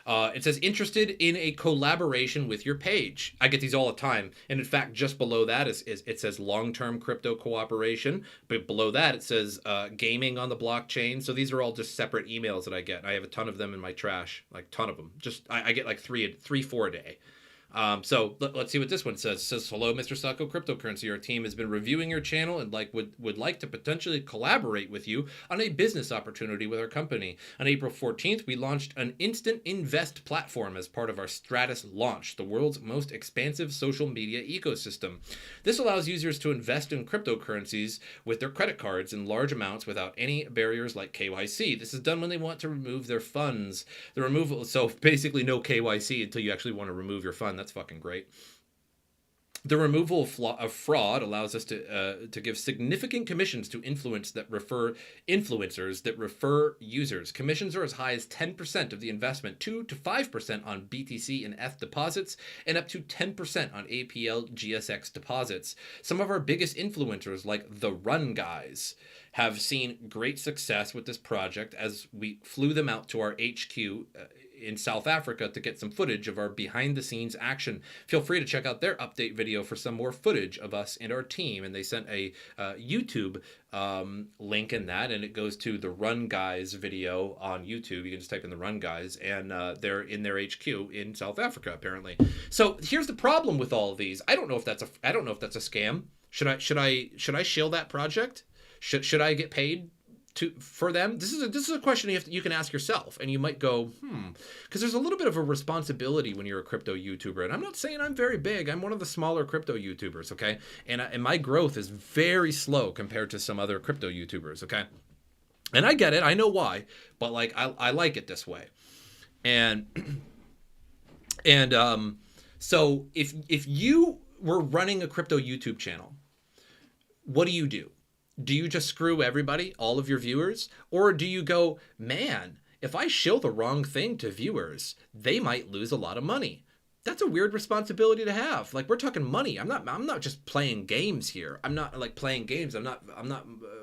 It says interested in a collaboration with your page. I get these all the time. And in fact, just below that is it says long-term crypto cooperation. But below that, it says gaming on the blockchain. So these are all just separate emails that I get. I have a ton of them in my trash, like ton of them. Just I get like 4 a day. So let's see what this one says. It says, hello, MrSotko Cryptocurrency. Our team has been reviewing your channel and would like to potentially collaborate with you on a business opportunity with our company. On April 14th, we launched an instant invest platform as part of our Stratus launch, the world's most expansive social media ecosystem. This allows users to invest in cryptocurrencies with their credit cards in large amounts without any barriers like KYC. This is done when they want to remove their funds. So basically no KYC until you actually want to remove your fund. That's fucking great. The removal of fraud allows us to give significant commissions to influencers that refer users. Commissions are as high as 10% of the investment, 2 to 5% on BTC and ETH deposits, and up to 10% on APL GSX deposits. Some of our biggest influencers, like the Run Guys, have seen great success with this project as we flew them out to our HQ in South Africa to get some footage of our behind-the-scenes action. Feel free to check out their update video for some more footage of us and our team. And they sent a YouTube link in that, and it goes to the Run Guys video on YouTube. You can just type in the Run Guys, and they're in their HQ in South Africa, apparently. So here's the problem with all of these. I don't know if that's a scam. Should I shill that project? Should I get paid for them? This is a question you can ask yourself, and you might go, because there's a little bit of a responsibility when you're a crypto YouTuber. And I'm not saying I'm very big. I'm one of the smaller crypto YouTubers, okay? And my growth is very slow compared to some other crypto YouTubers, okay? And I get it. I know why, but like I like it this way. And so if you were running a crypto YouTube channel, what do? Do you just screw everybody, all of your viewers? Or do you go, man, if I shill the wrong thing to viewers, they might lose a lot of money? That's a weird responsibility to have. Like, we're talking money. I'm not just playing games here. I'm not like playing games. I'm not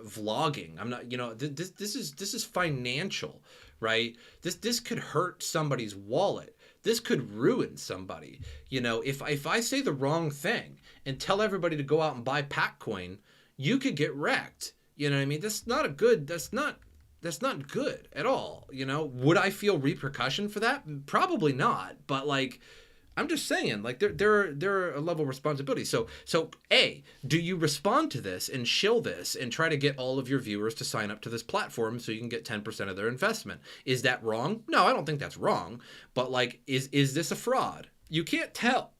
vlogging. I'm not, this is financial, right? This could hurt somebody's wallet. This could ruin somebody. If I say the wrong thing and tell everybody to go out and buy Packcoin, you could get wrecked. You know what I mean? That's not good at all. Would I feel repercussion for that? Probably not. But like, I'm just saying, like there are a level of responsibility. So A, do you respond to this and shill this and try to get all of your viewers to sign up to this platform so you can get 10% of their investment? Is that wrong? No, I don't think that's wrong. But like, is this a fraud? You can't tell.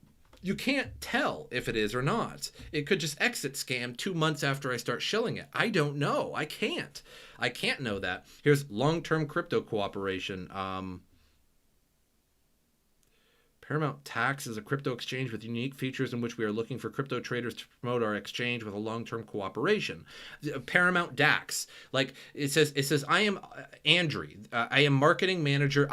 You can't tell if it is or not. It could just exit scam 2 months after I start shilling it. I don't know. I can't know that. Here's long-term crypto cooperation. Paramount Tax is a crypto exchange with unique features in which we are looking for crypto traders to promote our exchange with a long-term cooperation. Paramount DAX, like it says, I am Andre. I am marketing manager.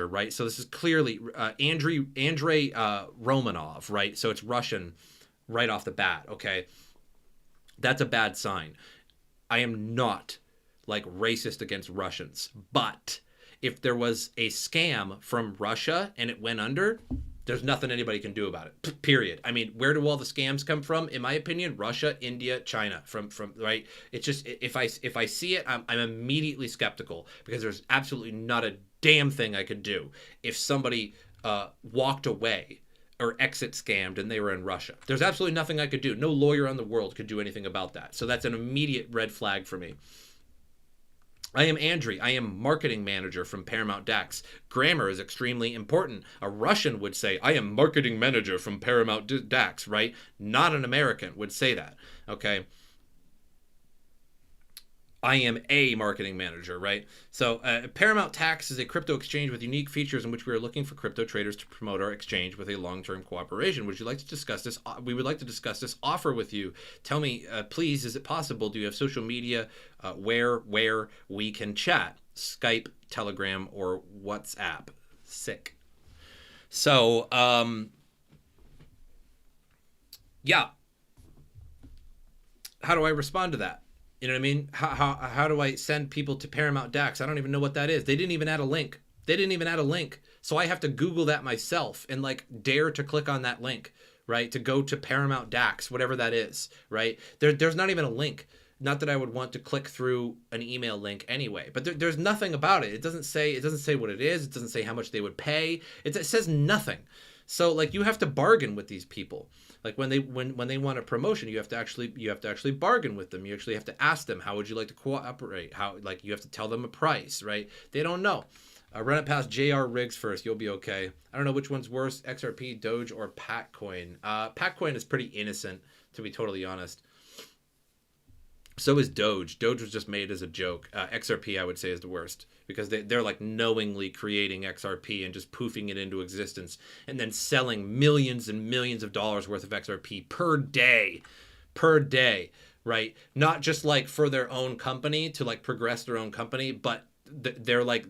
Right? So this is clearly Andrei Romanov, right? So it's Russian right off the bat. Okay, that's a bad sign. I am not like racist against Russians, but if there was a scam from Russia and it went under, there's nothing anybody can do about it. Period. I mean, where do all the scams come from? In my opinion, Russia, India, China. From right. It's just if I see it, I'm immediately skeptical because there's absolutely not a damn thing I could do if somebody walked away or exit scammed and they were in Russia. There's absolutely nothing I could do. No lawyer in the world could do anything about that. So that's an immediate red flag for me. I am Andre. I am marketing manager from Paramount DAX. Grammar is extremely important. A Russian would say, I am marketing manager from Paramount DAX, right? Not an American would say that, okay? I am a marketing manager, right? So Paramount Tax is a crypto exchange with unique features in which we are looking for crypto traders to promote our exchange with a long-term cooperation. Would you like to discuss this? We would like to discuss this offer with you. Tell me, please, is it possible? Do you have social media where we can chat? Skype, Telegram, or WhatsApp? Sick. So, yeah. How do I respond to that? You know what I mean? How do I send people to Paramount DAX? I don't even know what that is. They didn't even add a link. So I have to Google that myself and like dare to click on that link, right? To go to Paramount DAX, whatever that is, right? There's not even a link. Not that I would want to click through an email link anyway, but there's nothing about it. It doesn't say what it is. It doesn't say how much they would pay. It says nothing. So like you have to bargain with these people. Like when they want a promotion, you have to actually bargain with them. You actually have to ask them, how would you like to cooperate? How, like, you have to tell them a price, right? They don't know. Run it past JR Riggs first. You'll be okay. I don't know which one's worse, XRP, Doge, or Patcoin. Patcoin is pretty innocent, to be totally honest. So is Doge. Doge was just made as a joke. XRP, I would say, is the worst because they're like knowingly creating XRP and just poofing it into existence and then selling millions and millions of dollars worth of XRP per day, right? Not just like for their own company to like progress their own company, but they're like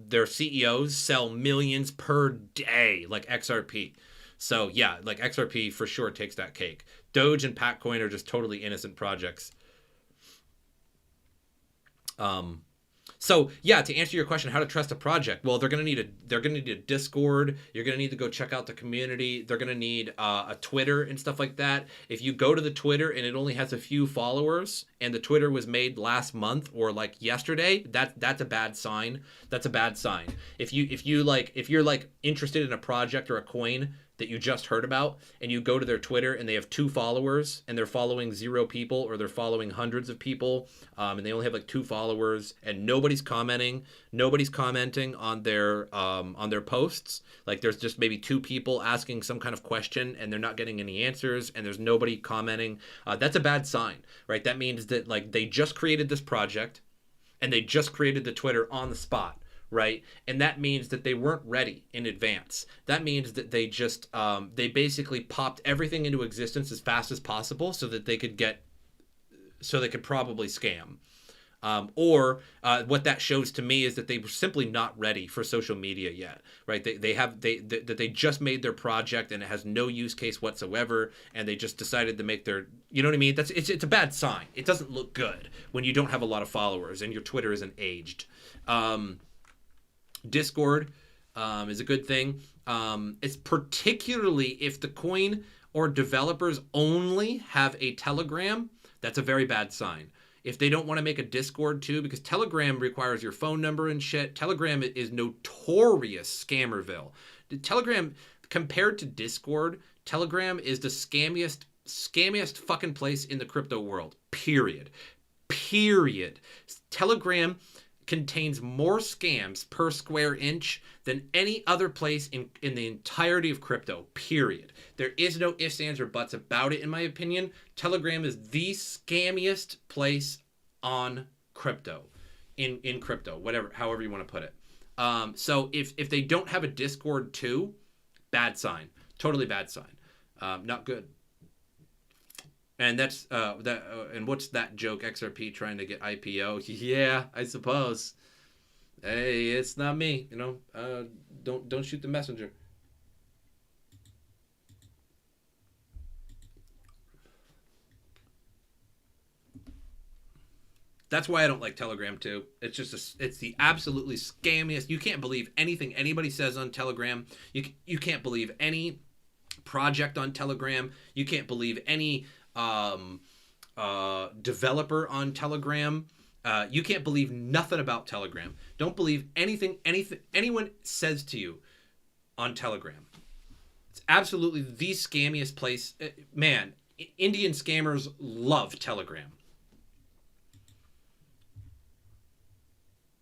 their CEOs sell millions per day, like XRP. So yeah, like XRP for sure takes that cake. Doge and Patcoin are just totally innocent projects. So yeah, to answer your question, how to trust a project? Well, they're gonna need a Discord. You're gonna need to go check out the community. They're gonna need a Twitter and stuff like that. If you go to the Twitter and it only has a few followers, and the Twitter was made last month or like yesterday, that's a bad sign. That's a bad sign. If you're like interested in a project or a coin that you just heard about and you go to their Twitter and they have 2 followers and they're following 0 people or they're following hundreds of people and they only have like 2 followers and nobody's commenting on their posts, like there's just maybe 2 people asking some kind of question and they're not getting any answers and there's nobody commenting, that's a bad sign, right? That means that like they just created this project and they just created the Twitter on the spot, right? And that means that they weren't ready in advance. That means that they just, they basically popped everything into existence as fast as possible so that they could probably scam. Or what that shows to me is that they were simply not ready for social media yet, right? They just made their project and it has no use case whatsoever, and they just decided to make their, you know what I mean? It's a bad sign. It doesn't look good when you don't have a lot of followers and your Twitter isn't aged. Discord is a good thing. It's particularly if the coin or developers only have a Telegram, that's a very bad sign. If they don't want to make a Discord too, because Telegram requires your phone number and shit. Telegram is notorious scammerville. Telegram, compared to Discord, Telegram is the scammiest fucking place in the crypto world. Period. Telegram contains more scams per square inch than any other place in the entirety of crypto, period. There is no ifs, ands, or buts about it, in my opinion. Telegram is the scammiest place on crypto, in crypto, however you want to put it. So if they don't have a Discord too, bad sign. Totally bad sign. Not good. And that's and what's that joke? XRP trying to get IPO? Yeah, I suppose. Hey, it's not me. Don't shoot the messenger. That's why I don't like Telegram too. It's just it's the absolutely scammiest. You can't believe anything anybody says on Telegram. You can't believe any project on Telegram. You can't believe any developer on Telegram. You can't believe nothing about Telegram. Don't believe anything anyone says to you on Telegram. It's absolutely the scammiest place. Man, Indian scammers love Telegram.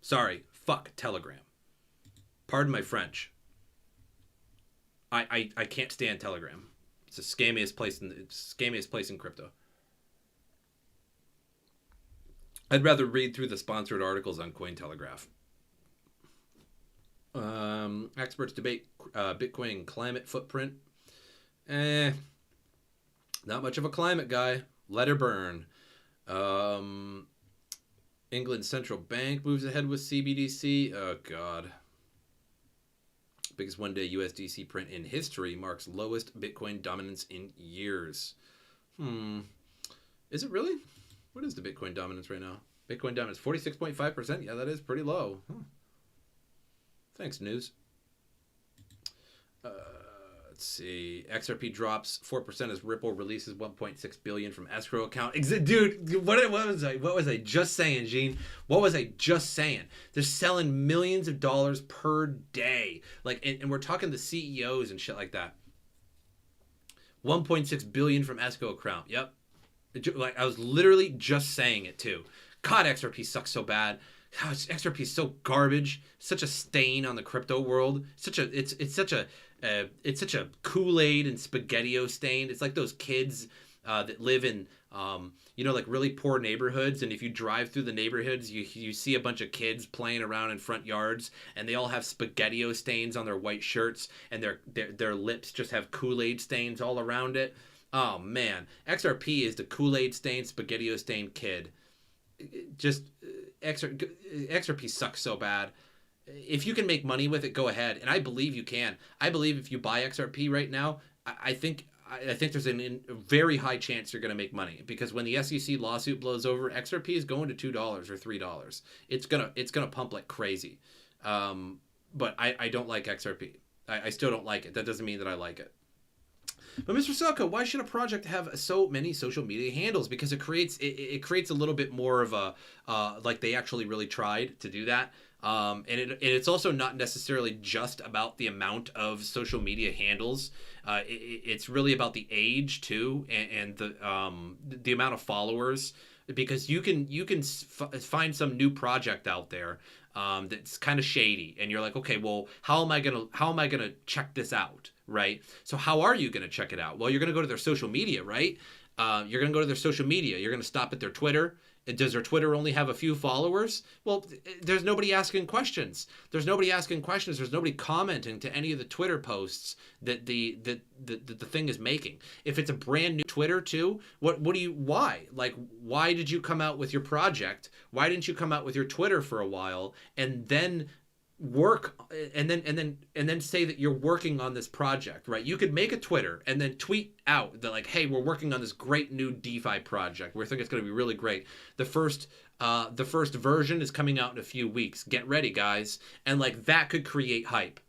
Sorry, fuck Telegram. Pardon my French. I can't stand Telegram. It's the scammiest place in crypto. I'd rather read through the sponsored articles on Cointelegraph. Experts debate Bitcoin climate footprint. Not much of a climate guy. Let her burn. England's central bank moves ahead with CBDC. Oh, God. Biggest one-day USDC print in history marks lowest Bitcoin dominance in years. Is it really? What is the Bitcoin dominance right now? Bitcoin dominance, 46.5%. Yeah, that is pretty low. Thanks, news. Let's see. XRP drops 4% as Ripple releases 1.6 billion from escrow account. Dude, what was I just saying, Gene? What was I just saying? They're selling millions of dollars per day. Like, and we're talking the CEOs and shit like that. 1.6 billion from escrow account. Yep. Like, I was literally just saying it too. God, XRP sucks so bad. God, XRP is so garbage. Such a stain on the crypto world. It's such a Kool-Aid and SpaghettiO stain. It's like those kids that live in like really poor neighborhoods, and if you drive through the neighborhoods, you see a bunch of kids playing around in front yards, and they all have SpaghettiO stains on their white shirts, and their lips just have Kool-Aid stains all around it. Oh man, XRP is the Kool-Aid stained, SpaghettiO stained kid. XRP sucks so bad. If you can make money with it, go ahead, and I believe you can. I believe if you buy XRP right now, I think there's a very high chance you're going to make money, because when the SEC lawsuit blows over, XRP is going to $2 or $3. It's gonna pump like crazy. But I don't like XRP. I still don't like it. That doesn't mean that I like it. But MrSotko, why should a project have so many social media handles? Because it creates a little bit more of a like they actually really tried to do that. And it's also not necessarily just about the amount of social media handles. It's really about the age too, and the amount of followers. Because you can find some new project out there that's kind of shady, and you're like, okay, well, how am I gonna check this out, right? So how are you gonna check it out? Well, you're gonna go to their social media, right? You're gonna go to their social media. You're gonna stop at their Twitter. Does their Twitter only have a few followers? Well, there's nobody asking questions. There's nobody commenting to any of the Twitter posts that the thing is making. If it's a brand new Twitter too, why? Like, why did you come out with your project? Why didn't you come out with your Twitter for a while and then work and then say that you're working on this project, right? You could make a Twitter and then tweet out that, like, hey, we're working on this great new DeFi project. We think it's going to be really great. The first version is coming out in a few weeks. Get ready, guys. And like that could create hype.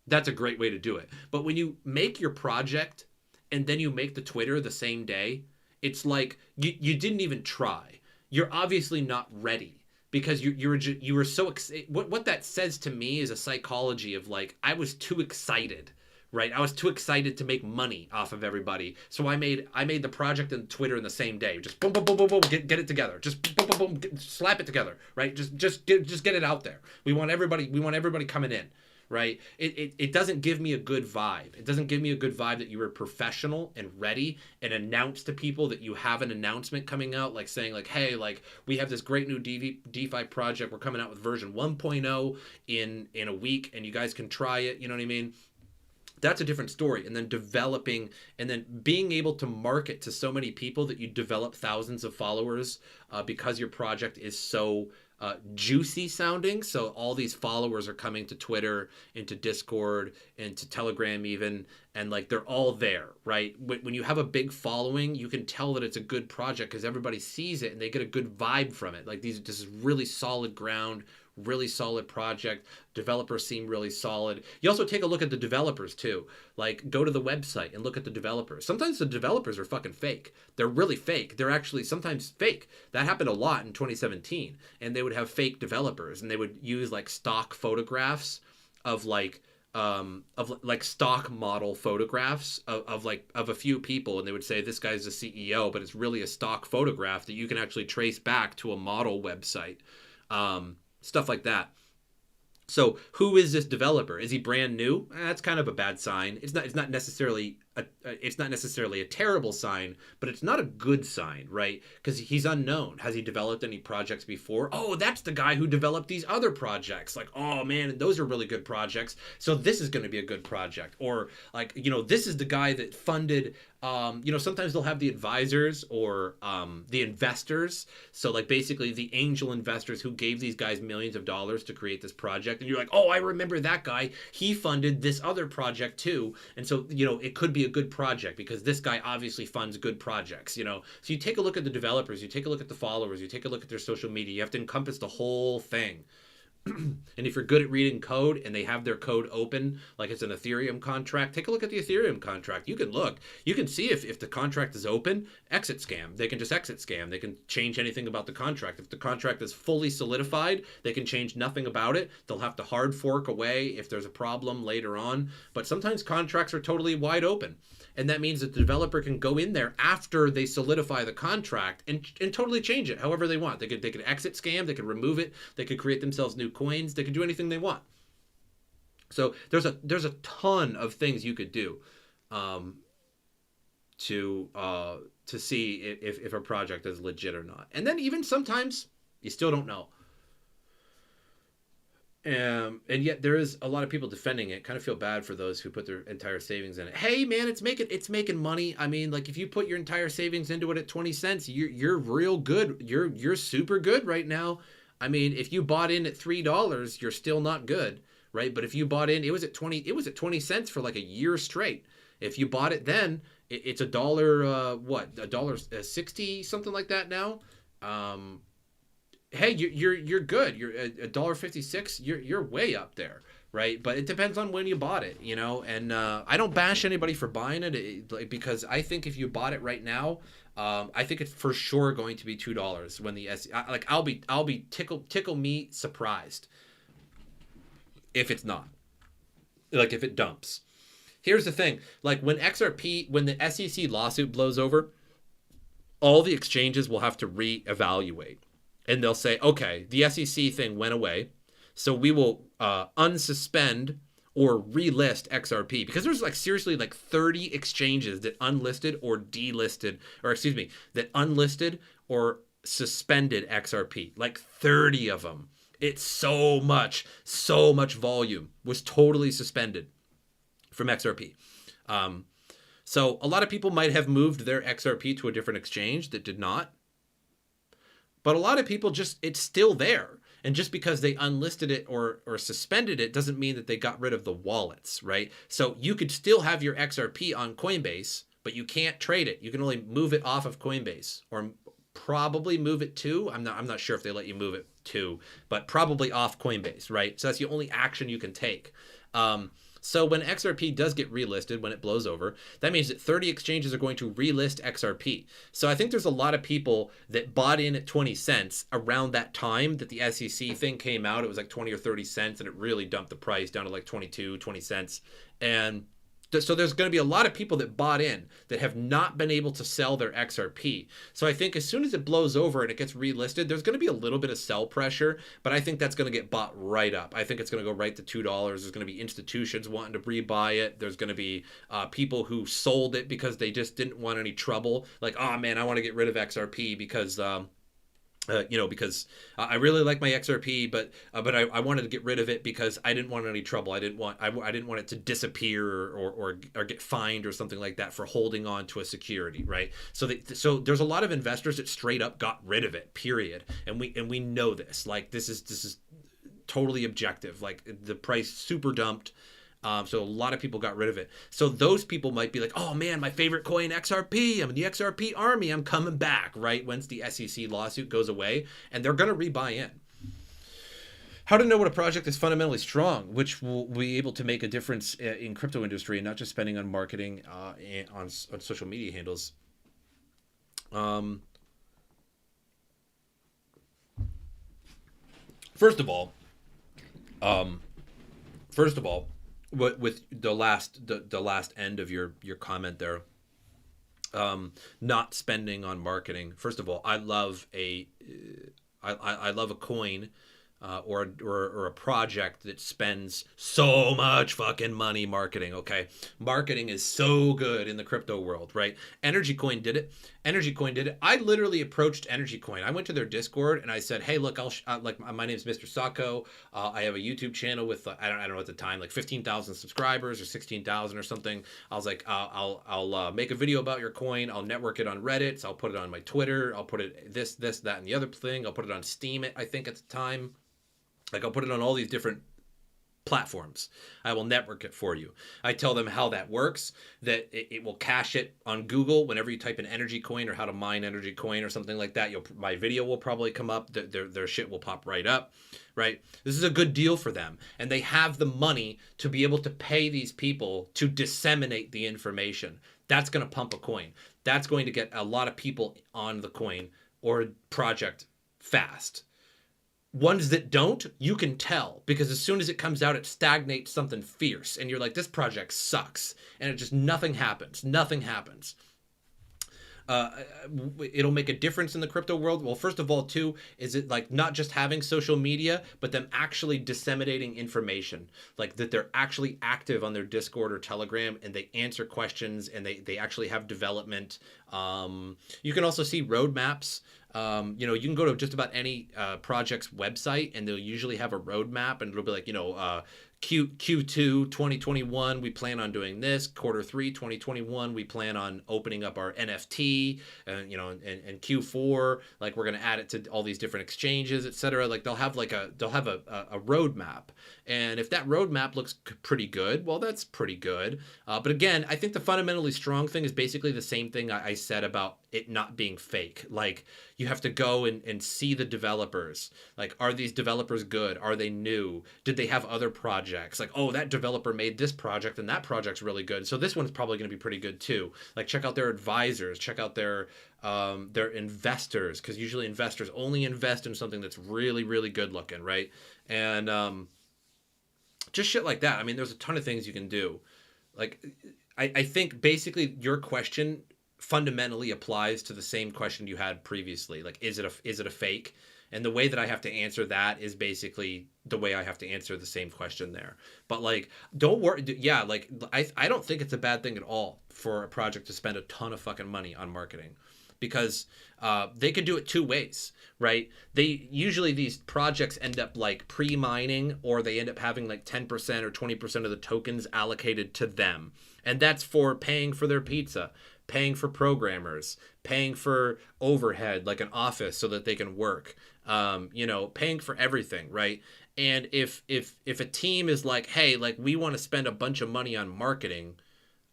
That's a great way to do it. But when you make your project and then you make the Twitter the same day, it's like you didn't even try. You're obviously not ready. Because you were so excited. What that says to me is a psychology of like, I was too excited, right? I was too excited to make money off of everybody. So I made the project and Twitter in the same day. Just boom, boom, boom, boom, boom, get it together. Just boom, boom, boom, slap it together, right? Just get it out there. We want everybody coming in, right? It doesn't give me a good vibe. It doesn't give me a good vibe that you were professional and ready and announce to people that you have an announcement coming out, like saying like, hey, like we have this great new DeFi project. We're coming out with version 1.0 in a week, and you guys can try it. You know what I mean? That's a different story. And then developing and then being able to market to so many people that you develop thousands of followers because your project is so juicy sounding. So all these followers are coming to Twitter, into Discord, into Telegram even, and like they're all there, right? When you have a big following, you can tell that it's a good project because everybody sees it and they get a good vibe from it. Like this is really solid ground, really solid project. Developers seem really solid. You also take a look at the developers too. Like go to the website and look at the developers. Sometimes the developers are fucking fake. They're really fake. They're actually sometimes fake. That happened a lot in 2017. And they would have fake developers and they would use like stock photographs of like stock model photographs of a few people, and they would say this guy's the CEO, but it's really a stock photograph that you can actually trace back to a model website. Stuff like that. So who is this developer? Is he brand new? That's kind of a bad sign. It's not necessarily a terrible sign, but it's not a good sign, right? Because he's unknown. Has he developed any projects before? Oh, that's the guy who developed these other projects. Like, oh man, those are really good projects. So this is going to be a good project. Or like, this is the guy that funded. Sometimes they'll have the advisors or the investors. So like basically the angel investors who gave these guys millions of dollars to create this project. And you're like, oh, I remember that guy. He funded this other project too. And so, it could be a good project because this guy obviously funds good projects, So you take a look at the developers, you take a look at the followers, you take a look at their social media. You have to encompass the whole thing. And if you're good at reading code and they have their code open, like it's an Ethereum contract, take a look at the Ethereum contract. You can see if the contract is open, exit scam. They can just exit scam. They can change anything about the contract. If the contract is fully solidified, they can change nothing about it. They'll have to hard fork away if there's a problem later on. But sometimes contracts are totally wide open. And that means that the developer can go in there after they solidify the contract and totally change it however they want. They could exit scam, they could remove it, they could create themselves new coins, they could do anything they want. So there's a ton of things you could do to see if a project is legit or not. And then even sometimes you still don't know. And yet there is a lot of people defending it. Kind of feel bad for those who put their entire savings in it. Hey man, it's making money. I mean, like if you put your entire savings into it at 20 cents, you're real good. You're super good right now. I mean, if you bought in at $3, you're still not good, right? But if you bought in, it was at 20 cents for like a year straight. If you bought it then, it's a dollar $1.60, something like that now. Hey, you're good. You're $1.56. You're way up there, right? But it depends on when you bought it, And I don't bash anybody for buying it because I think if you bought it right now, I think it's for sure going to be $2 when the I'll be tickle me surprised if it's not, like if it dumps. Here's the thing, like when the SEC lawsuit blows over, all the exchanges will have to reevaluate. And they'll say, okay, the SEC thing went away, so we will unsuspend or relist XRP. Because there's seriously 30 exchanges that unlisted or delisted, that unlisted or suspended XRP. 30 of them. It's so much volume was totally suspended from XRP. So a lot of people might have moved their XRP to a different exchange that did not. But a lot of people it's still there. And just because they unlisted it or suspended it doesn't mean that they got rid of the wallets, right? So you could still have your XRP on Coinbase, but you can't trade it. You can only move it off of Coinbase or probably move it to, I'm not sure if they let you move it to, but probably off Coinbase, right? So that's the only action you can take. So when XRP does get relisted, when it blows over, that means that 30 exchanges are going to relist XRP. So I think there's a lot of people that bought in at 20 cents around that time that the SEC thing came out. It was 20 or 30 cents and it really dumped the price down to 22, 20 cents. And So there's going to be a lot of people that bought in that have not been able to sell their XRP. So I think as soon as it blows over and it gets relisted, there's going to be a little bit of sell pressure, but I think that's going to get bought right up. I think it's going to go right to $2. There's going to be institutions wanting to rebuy it. There's going to be people who sold it because they just didn't want any trouble. Like, oh man, I want to get rid of XRP because because I really like my XRP, but I wanted to get rid of it because I didn't want any trouble. I didn't want it to disappear or get fined or something like that for holding on to a security, right? So there's a lot of investors that straight up got rid of it, period. And we know this. Like this is totally objective. Like the price super dumped. So a lot of people got rid of it. So those people might be like, oh man, my favorite coin XRP. I'm in the XRP army. I'm coming back, right? Once the SEC lawsuit goes away, and they're going to rebuy in. How to know what a project is fundamentally strong, which will be able to make a difference in crypto industry and not just spending on marketing and on social media handles. First of all, with the last end of your comment there, not spending on marketing. First of all, I love a coin or a project that spends so much fucking money marketing. Okay, marketing is so good in the crypto world, right? Energy Coin did it. I literally approached Energy Coin. I went to their Discord and I said, hey, look, my name is MrSotko. I have a YouTube channel with I don't know at the time, like 15,000 subscribers or 16,000 or something. I was like, I'll make a video about your coin. I'll network it on Reddit. So I'll put it on my Twitter. I'll put it this, that, and the other thing. I'll put it on Steam. I think at the time. Like I'll put it on all these different platforms. I will network it for you. I tell them how that works, that it will cache it on Google whenever you type in Energy Coin or how to mine Energy Coin or something like that. My video will probably come up. Their shit will pop right up, right? This is a good deal for them. And they have the money to be able to pay these people to disseminate the information. That's going to pump a coin. That's going to get a lot of people on the coin or project fast. Ones that don't, you can tell, because as soon as it comes out, it stagnates something fierce. And you're like, this project sucks. And it just, nothing happens. It'll make a difference in the crypto world. Well, first of all, too, is it like not just having social media, but them actually disseminating information, like that they're actually active on their Discord or Telegram and they answer questions and they actually have development. You can also see roadmaps. You can go to just about any project's website and they'll usually have a roadmap and it'll be like, Q2 2021, we plan on doing this. Q3 2021, we plan on opening up our NFT, and Q4, like we're going to add it to all these different exchanges, etc. Like they'll have a roadmap. And if that roadmap looks pretty good, well, that's pretty good. But again, I think the fundamentally strong thing is basically the same thing I said about it not being fake. Like you have to go and see the developers. Like, are these developers good? Are they new? Did they have other projects? Like, oh, that developer made this project and that project's really good. So this one's probably going to be pretty good too. Like check out their advisors, check out their investors, because usually investors only invest in something that's really, really good looking, right? And just shit like that. I mean, there's a ton of things you can do. Like, I think basically your question fundamentally applies to the same question you had previously. Like, is it a fake? And the way that I have to answer that is basically the way I have to answer the same question there. But like, don't worry. Yeah, like I don't think it's a bad thing at all for a project to spend a ton of fucking money on marketing, because they could do it two ways, right? These projects end up like pre-mining, or they end up having like 10% or 20% of the tokens allocated to them. And that's for paying for their pizza, paying for programmers, paying for overhead, like an office so that they can work, paying for everything, right? And if a team is like, hey, like we want to spend a bunch of money on marketing,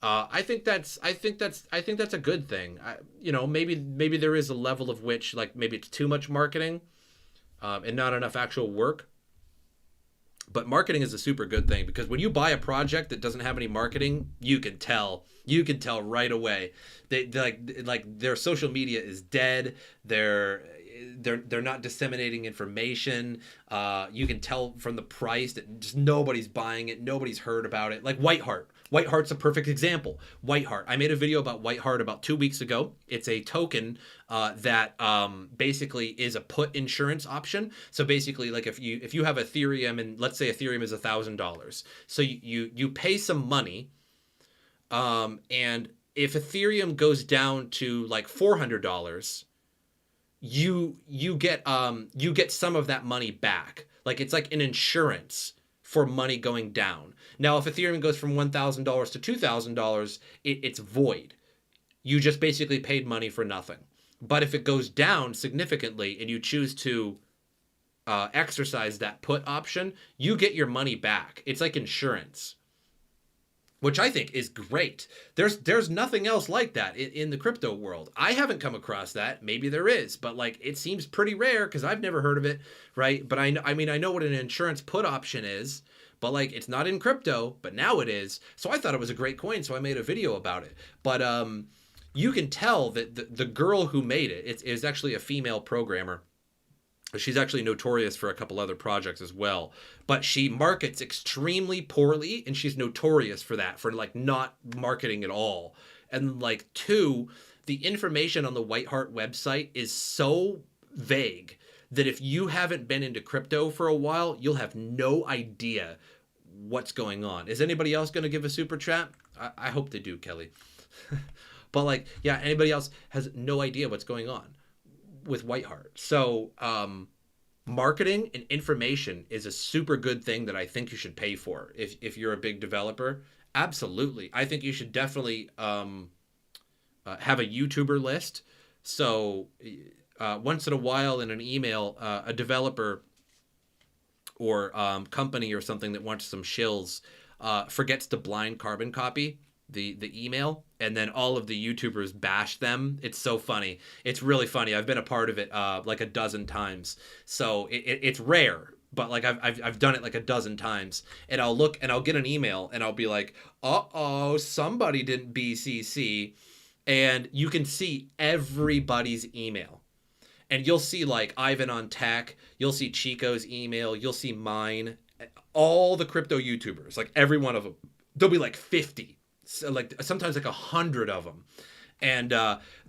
I think that's a good thing. Maybe there is a level of which, like, maybe it's too much marketing and not enough actual work. But marketing is a super good thing, because when you buy a project that doesn't have any marketing, you can tell right away. They like their social media is dead. They're not disseminating information. You can tell from the price that just nobody's buying it. Nobody's heard about it. Like Whiteheart Whiteheart's a perfect example. Whiteheart. I made a video about Whiteheart about 2 weeks ago. It's a token that basically is a put insurance option. So basically, like if you have Ethereum, and let's say Ethereum is $1,000, so you pay some money, and if Ethereum goes down to like $400, you get some of that money back. Like it's like an insurance for money going down. Now, if Ethereum goes from $1,000 to $2,000, it's void. You just basically paid money for nothing. But if it goes down significantly and you choose to exercise that put option, you get your money back. It's like insurance, which I think is great. There's nothing else like that in the crypto world. I haven't come across that. Maybe there is, but like it seems pretty rare because I've never heard of it, right? But I know what an insurance put option is, but like it's not in crypto, but now it is. So I thought it was a great coin, so I made a video about it. But you can tell that the girl who made it is actually a female programmer. She's actually notorious for a couple other projects as well, but she markets extremely poorly, and she's notorious for that, for like not marketing at all. And like two, the information on the Whiteheart website is so vague that if you haven't been into crypto for a while, you'll have no idea what's going on. Is anybody else going to give a super chat? I hope they do, Kelly. But like, yeah, anybody else has no idea what's going on with Whiteheart. So marketing and information is a super good thing that I think you should pay for if you're a big developer. Absolutely. I think you should definitely have a YouTuber list. So once in a while in an email, a developer or company or something that wants some shills forgets to blind carbon copy the email, and then all of the YouTubers bash them. It's so funny. It's really funny. I've been a part of it like a dozen times. So it's rare, but like I've done it like a dozen times. And I'll look and I'll get an email and I'll be like, uh-oh, somebody didn't BCC. And you can see everybody's email. And you'll see like Ivan on Tech, you'll see Chico's email, you'll see mine, all the crypto YouTubers, like every one of them. There'll be like 50. So like sometimes like 100 of them, and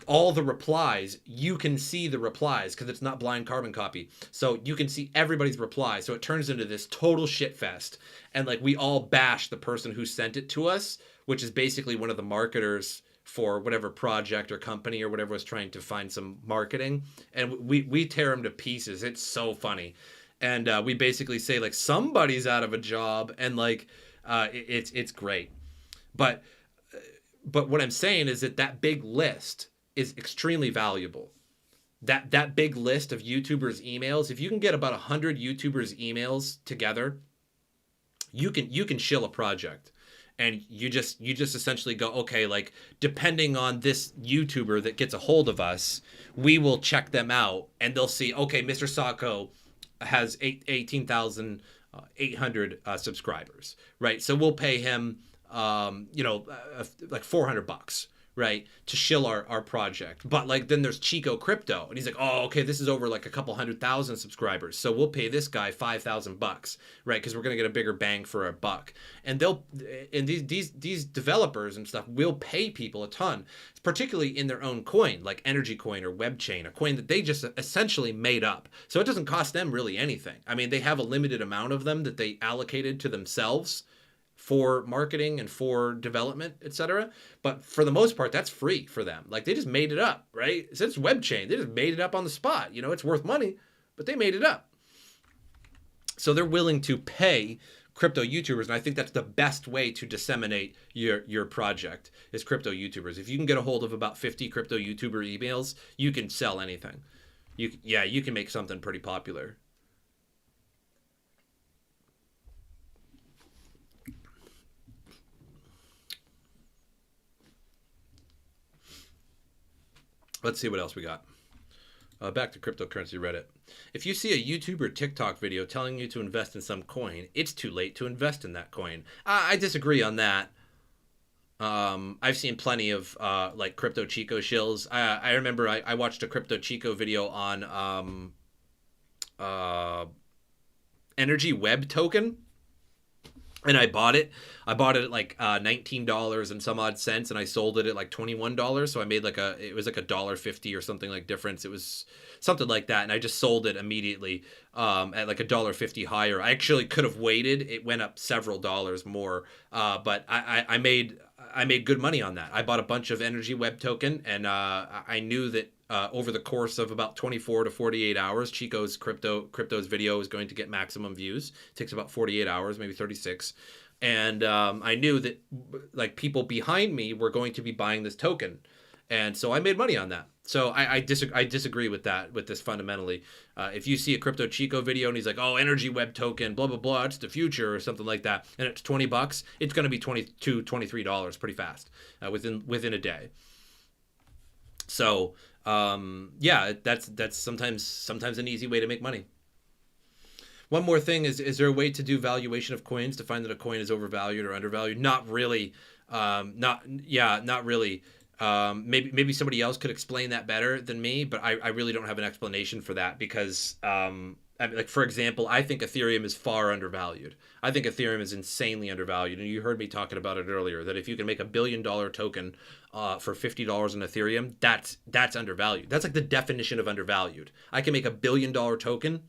all the replies, you can see the replies because it's not blind carbon copy, so you can see everybody's replies. So it turns into this total shit fest, and like we all bash the person who sent it to us, which is basically one of the marketers for whatever project or company or whatever was trying to find some marketing, and we tear them to pieces. It's so funny, and we basically say like somebody's out of a job, and like it's great. But what I'm saying is that big list is extremely valuable. That big list of YouTubers' emails, if you can get about 100 YouTubers' emails together, you can shill a project. And you just essentially go, okay, like depending on this YouTuber that gets a hold of us, we will check them out and they'll see, okay, MrSotko has 18,800 subscribers, right? So we'll pay him like $400, right, to shill our project. But like then there's Chico Crypto, and he's like, oh, okay, this is over like a couple 100,000 subscribers, so we'll pay this guy $5,000, right, because we're gonna get a bigger bang for our buck. And these developers and stuff will pay people a ton, particularly in their own coin, like Energy Coin or VeChain, a coin that they just essentially made up. So it doesn't cost them really anything. I mean, they have a limited amount of them that they allocated to themselves for marketing and for development, etc. But for the most part, that's free for them. Like they just made it up, right? Since VeChain, they just made it up on the spot. It's worth money, but they made it up. So they're willing to pay crypto YouTubers, and I think that's the best way to disseminate your project is crypto YouTubers. If you can get a hold of about 50 crypto YouTuber emails, you can sell anything. You can make something pretty popular. Let's see what else we got. Back to cryptocurrency Reddit. If you see a YouTube or TikTok video telling you to invest in some coin, it's too late to invest in that coin. I disagree on that. I've seen plenty of like Crypto Chico shills. I remember I watched a Crypto Chico video on Energy Web Token. And I bought it. I bought it at like $19 and some odd cents, and I sold it at like $21. So I made like it was like $1.50 or something like difference. It was something like that, and I just sold it immediately at like $1.50 higher. I actually could have waited. It went up several dollars more, but I made good money on that. I bought a bunch of Energy Web token, and I knew that over the course of about 24 to 48 hours, Chico's crypto's video is going to get maximum views. It takes about 48 hours, maybe 36. And I knew that like people behind me were going to be buying this token. And so I made money on that. So I disagree with that, with this fundamentally. If you see a Crypto Chico video and he's like, oh, Energy Web token, blah, blah, blah, it's the future or something like that, and it's $20, it's going to be $22, $23 pretty fast within a day. So yeah, that's sometimes an easy way to make money. One more thing is there a way to do valuation of coins to find that a coin is overvalued or undervalued? Not really. Not really. Maybe somebody else could explain that better than me, but I really don't have an explanation for that because, I mean, like for example, I think Ethereum is far undervalued. I think Ethereum is insanely undervalued, and you heard me talking about it earlier. That if you can make $1 billion token for $50 in Ethereum, that's undervalued. That's like the definition of undervalued. I can make $1 billion token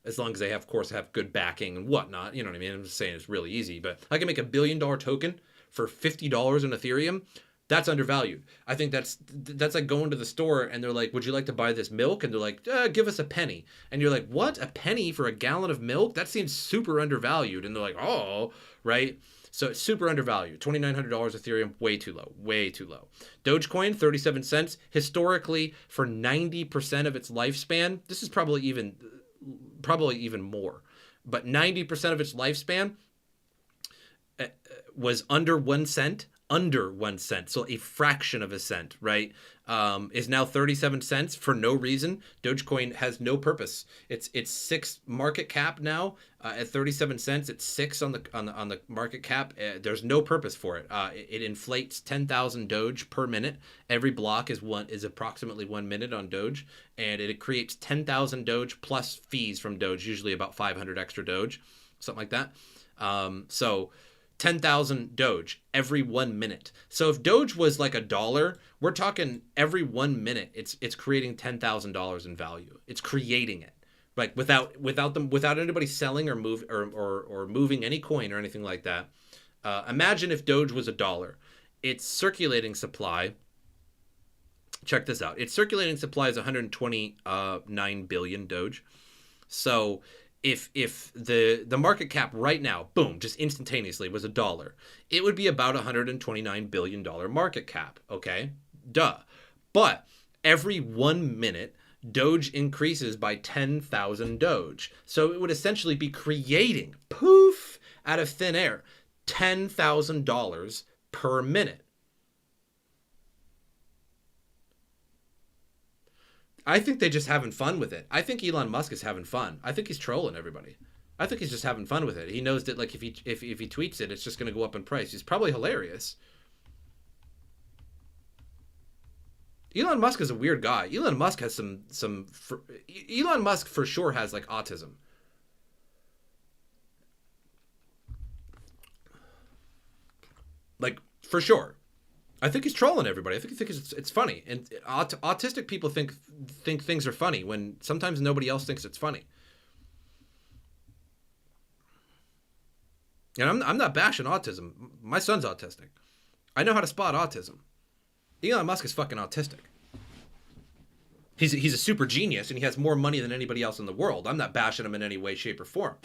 as long as they of course have good backing and whatnot. You know what I mean? I'm just saying it's really easy, but I can make $1 billion token for $50 in Ethereum. That's undervalued. I think that's like going to the store and they're like, would you like to buy this milk? And they're like, give us a penny. And you're like, what? A penny for a gallon of milk? That seems super undervalued. And they're like, oh, right? So it's super undervalued. $2,900 Ethereum, way too low, way too low. Dogecoin, 37 cents. Historically, for 90% of its lifespan, this is probably even more, but 90% of its lifespan was under 1 cent. Under 1 cent, so a fraction of a cent, right? Is now 37 cents for no reason. Dogecoin has no purpose. It's 6 market cap now at 37 cents. It's 6 on the market cap. There's no purpose for it. It inflates 10,000 Doge per minute. Every block is approximately 1 minute on Doge, and it creates 10,000 Doge plus fees from Doge, usually about 500 extra Doge, something like that. So 10,000 Doge every 1 minute. So if Doge was like $1, we're talking every 1 minute it's creating $10,000 in value. It's creating it, like without anybody selling or moving any coin or anything like that. Imagine if Doge was $1. Its circulating supply. Check this out. Its circulating supply is 129 billion Doge. So if the market cap right now, boom, just instantaneously was $1, it would be about $129 billion market cap, okay? Duh. But every 1 minute, Doge increases by 10,000 Doge. So it would essentially be creating, poof, out of thin air, $10,000 per minute. I think they're just having fun with it. I think Elon Musk is having fun. I think he's trolling everybody. I think he's just having fun with it. He knows that like if he tweets it, it's just going to go up in price. He's probably hilarious. Elon Musk is a weird guy. Elon Musk has Elon Musk for sure has like autism. Like for sure. I think he's trolling everybody. I think it's funny, and autistic people think things are funny when sometimes nobody else thinks it's funny. And I'm not bashing autism. My son's autistic. I know how to spot autism. Elon Musk is fucking autistic. He's a super genius, and he has more money than anybody else in the world. I'm not bashing him in any way, shape, or form,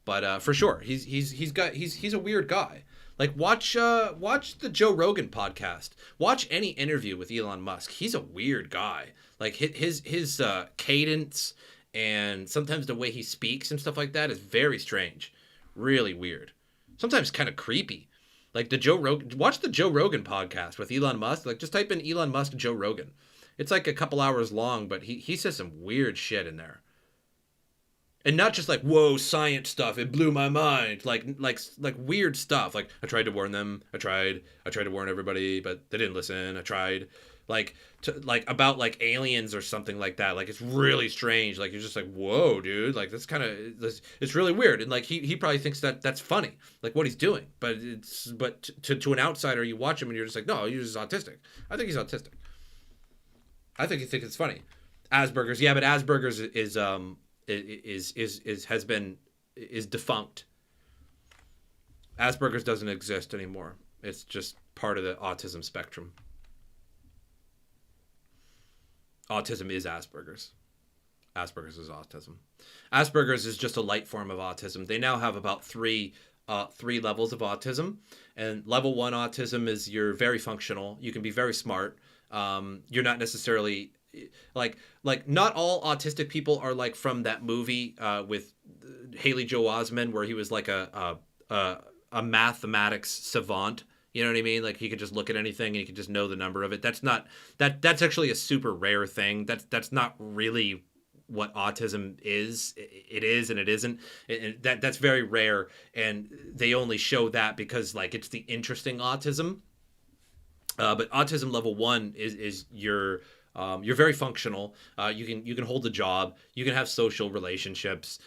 but for sure, he's a weird guy. Like watch the Joe Rogan podcast. Watch any interview with Elon Musk. He's a weird guy. Like his cadence and sometimes the way he speaks and stuff like that is very strange, really weird. Sometimes kind of creepy. Like watch the Joe Rogan podcast with Elon Musk. Like just type in Elon Musk Joe Rogan. It's like a couple hours long, but he says some weird shit in there. And not just like, whoa, science stuff, it blew my mind, like weird stuff. Like, I tried to warn them, I tried to warn everybody, but they didn't listen. I tried, like about like aliens or something like that. Like, it's really strange. Like, you're just like, whoa, dude, like that's kind of, it's really weird. And like he probably thinks that that's funny, like what he's doing, but to an outsider, you watch him and you're just like, no, he's just autistic. I think he's autistic. I think he thinks it's funny. Asperger's, yeah, but Asperger's is defunct. Asperger's doesn't exist anymore. It's just part of the autism spectrum. Autism is Asperger's. Asperger's is autism. Asperger's is just a light form of autism. They now have about three levels of autism, and level 1 autism is you're very functional. You can be very smart. You're not necessarily like not all autistic people are like from that movie with Haley Joel Osment where he was like a mathematics savant. You know what I mean? Like he could just look at anything and he could just know the number of it. That's that's actually a super rare thing. That's not really what autism is. It is and it isn't. That's very rare, and they only show that because like it's the interesting autism. But autism level 1 is you're very functional. You can hold a job. You can have social relationships.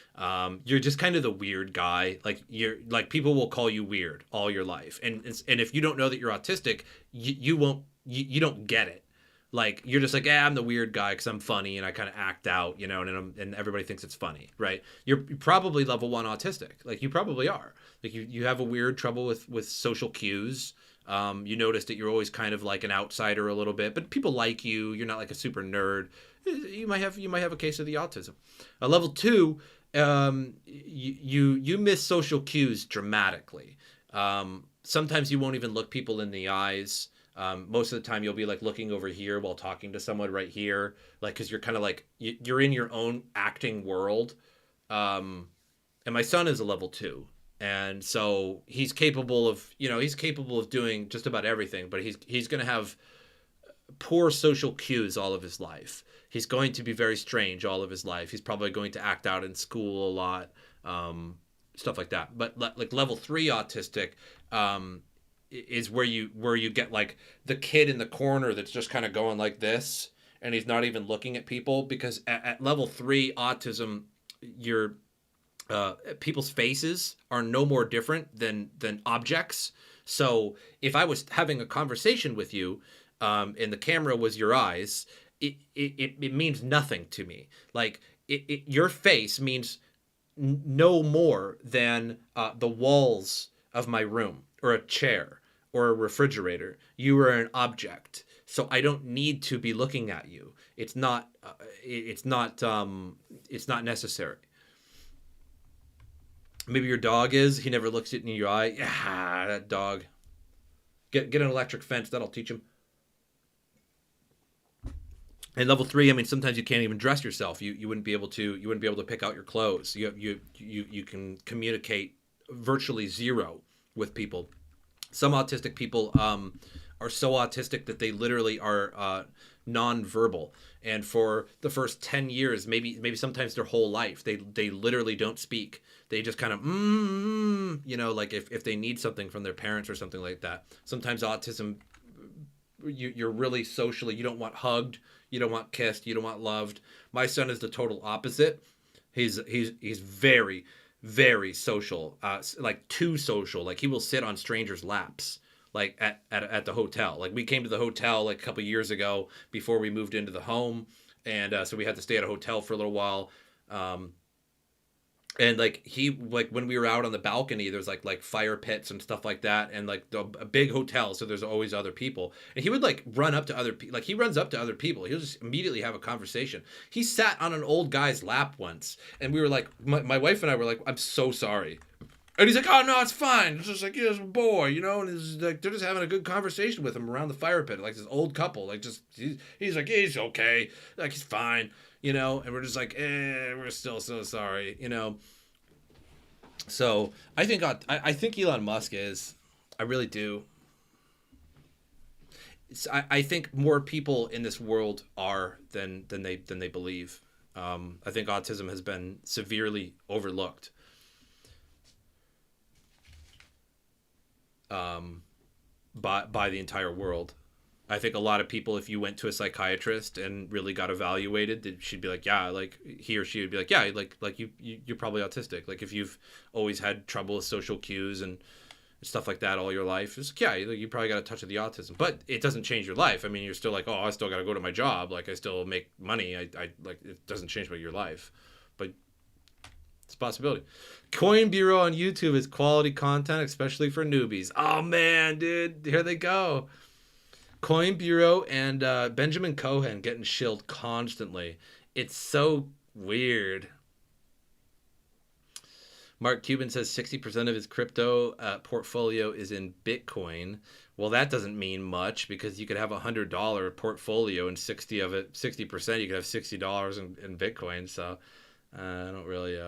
You're just kind of the weird guy. Like you're like people will call you weird all your life. And if you don't know that you're autistic, you don't get it. Like you're just like, I'm the weird guy because I'm funny and I kind of act out, you know, and everybody thinks it's funny, right? You're probably level 1 autistic. Like you probably are. Like you have a weird trouble with social cues. You notice that you're always kind of like an outsider a little bit, but people like you. You're not like a super nerd. You might have a case of the autism. Level 2, you miss social cues dramatically. Sometimes you won't even look people in the eyes. Most of the time you'll be like looking over here while talking to someone right here, like because you're kind of like you're in your own acting world. And my son is a level 2. And so he's capable of doing just about everything, but he's going to have poor social cues all of his life. He's going to be very strange all of his life. He's probably going to act out in school a lot, stuff like that. But like level 3 autistic is where you get like the kid in the corner that's just kind of going like this, and he's not even looking at people, because at level 3 autism, you're people's faces are no more different than objects. So if I was having a conversation with you, and the camera was your eyes, it means nothing to me. Like your face means no more than the walls of my room or a chair or a refrigerator. You are an object, so I don't need to be looking at you. It's not necessary. Maybe your dog is. He never looks it in your eye. Yeah, that dog. Get an electric fence. That'll teach him. And level 3, I mean, sometimes you can't even dress yourself. You wouldn't be able to pick out your clothes. You can communicate virtually zero with people. Some autistic people are so autistic that they literally are non-verbal, and for the first 10 years, maybe sometimes their whole life, they literally don't speak. They just kind of like if they need something from their parents or something like that. Sometimes autism, you're really socially, you don't want hugged, you don't want kissed, you don't want loved. My son is the total opposite. He's very, very social, like too social. Like he will sit on strangers' laps, like at the hotel. Like we came to the hotel like a couple years ago before we moved into the home, and so we had to stay at a hotel for a little while. And like when we were out on the balcony, there's like fire pits and stuff like that, and like a big hotel, so there's always other people. And he would like run up to other people, like he runs up to other people. He'll just immediately have a conversation. He sat on an old guy's lap once, and we were like, my wife and I were like, I'm so sorry. And he's like, oh no, it's fine. It's just like, he's a boy, you know. And it's like they're just having a good conversation with him around the fire pit, like this old couple. Like just he's like, he's okay, like he's fine, you know. And we're just like, we're still so sorry, you know. So I think Elon Musk is, I really do. I think more people in this world are than they believe. I think autism has been severely overlooked. By the entire world. I think a lot of people, if you went to a psychiatrist and really got evaluated, she'd be like, yeah, like he or she would be like, yeah, like you're probably autistic. Like if you've always had trouble with social cues and stuff like that all your life, it's like, yeah, you probably got a touch of the autism, but it doesn't change your life. I mean, you're still like, oh, I still got to go to my job. Like I still make money. I like, it doesn't change your life, but it's a possibility. Coin Bureau on YouTube is quality content, especially for newbies. Oh man, dude, here they go. Coin Bureau and Benjamin Cohen getting shilled constantly. It's so weird. Mark Cuban says 60% of his crypto portfolio is in Bitcoin. Well, that doesn't mean much because you could have $100 portfolio and 60% you could have $60 in Bitcoin. So I don't really,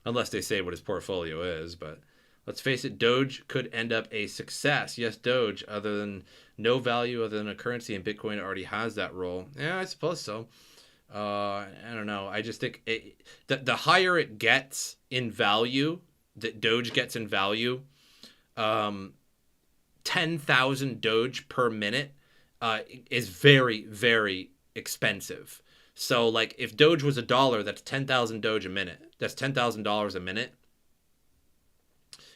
unless they say what his portfolio is, but let's face it, Doge could end up a success. Yes, Doge, other than no value other than a currency, and Bitcoin already has that role. Yeah, I suppose so. I don't know. I just think the higher it gets in value, that Doge gets in value, 10,000 Doge per minute is very, very expensive. So, like, if Doge was $1, that's 10,000 Doge a minute. That's $10,000 a minute.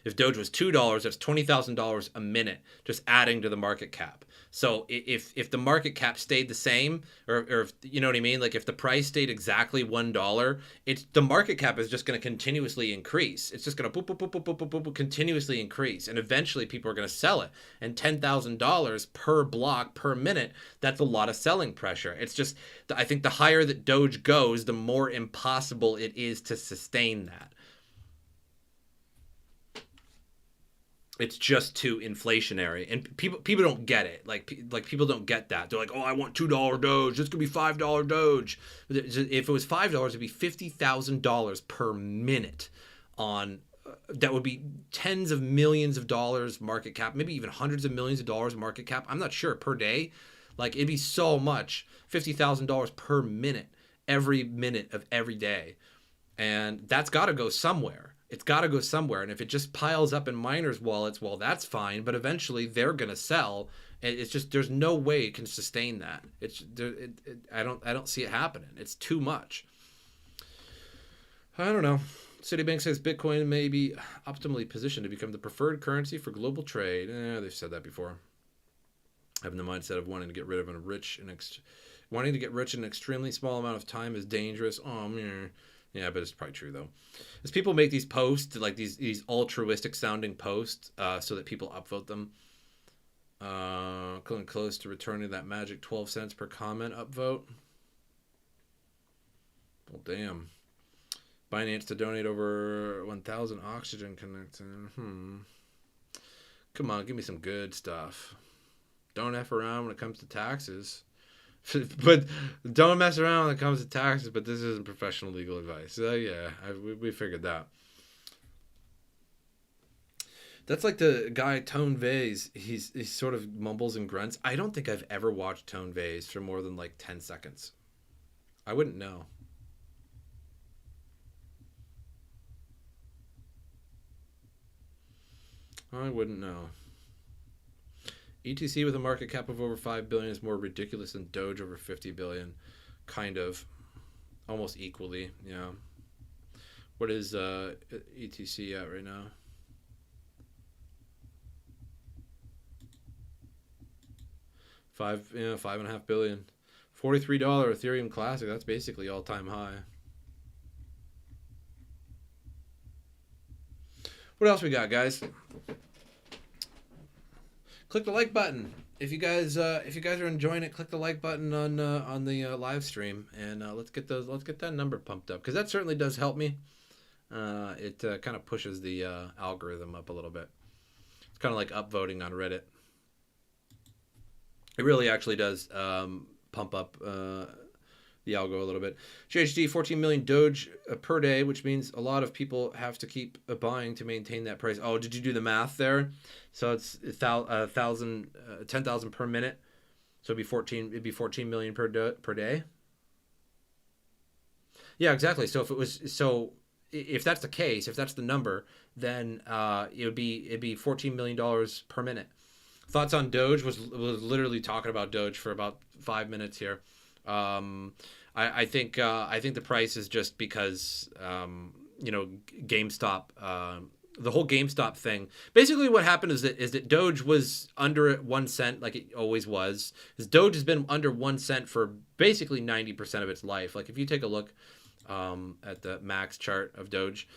If Doge was $2, that's $20,000 a minute, just adding to the market cap. So if the market cap stayed the same, or if, you know what I mean, like if the price stayed exactly $1, the market cap is just going to continuously increase. It's just going to boop, continuously increase, and eventually people are going to sell it. And $10,000 per block per minute, that's a lot of selling pressure. It's just, I think the higher that Doge goes, the more impossible it is to sustain that. It's just too inflationary, and people don't get it. Like people don't get that. They're like, oh, I want $2 Doge. This could be $5 Doge. If it was $5, it'd be $50,000 per minute. On that would be tens of millions of dollars market cap, maybe even hundreds of millions of dollars market cap. I'm not sure, per day. Like it'd be so much, $50,000 per minute, every minute of every day, and that's got to go somewhere. It's got to go somewhere. And if it just piles up in miners' wallets, well, that's fine. But eventually they're going to sell. It's just, there's no way it can sustain that. I don't see it happening. It's too much. I don't know. Citibank says Bitcoin may be optimally positioned to become the preferred currency for global trade. They've said that before. Having the mindset of wanting to get rid of wanting to get rich in an extremely small amount of time is dangerous. Oh, man. Yeah, but it's probably true, though. As people make these posts, like these altruistic sounding posts, so that people upvote them, coming close to returning that magic 12 cents per comment upvote. Well, damn. Binance to donate over 1,000 oxygen connectors. Come on, give me some good stuff. Don't F around when it comes to taxes. But don't mess around when it comes to taxes. But this isn't professional legal advice. So yeah, we figured that. That's like the guy Tone Vase. He sort of mumbles and grunts. I don't think I've ever watched Tone Vase for more than like 10 seconds. I wouldn't know. I wouldn't know. ETC with a market cap of over 5 billion is more ridiculous than Doge over 50 billion. Kind of. Almost equally, yeah. What is ETC at right now? $5.5 billion. $43 Ethereum Classic. That's basically all-time high. What else we got, guys? Click the like button if you guys are enjoying it. Click the like button on the live stream, and let's get that number pumped up, because that certainly does help me. It kind of pushes the algorithm up a little bit. It's kind of like upvoting on Reddit. It really actually does pump up the algo a little bit. GHD 14 million Doge per day, which means a lot of people have to keep buying to maintain that price. Oh, did you do the math there? So it's 10,000 per minute. So it'd be 14 million per day. Yeah, exactly. So if that's the case, if that's the number, then it'd be $14 million per minute. Thoughts on Doge? Was literally talking about Doge for about 5 minutes here. Um, I think the price is just because GameStop. The whole GameStop thing. Basically, what happened is that Doge was under 1 cent, like it always was. Doge has been under 1 cent for basically 90% of its life. Like if you take a look at the max chart of Doge,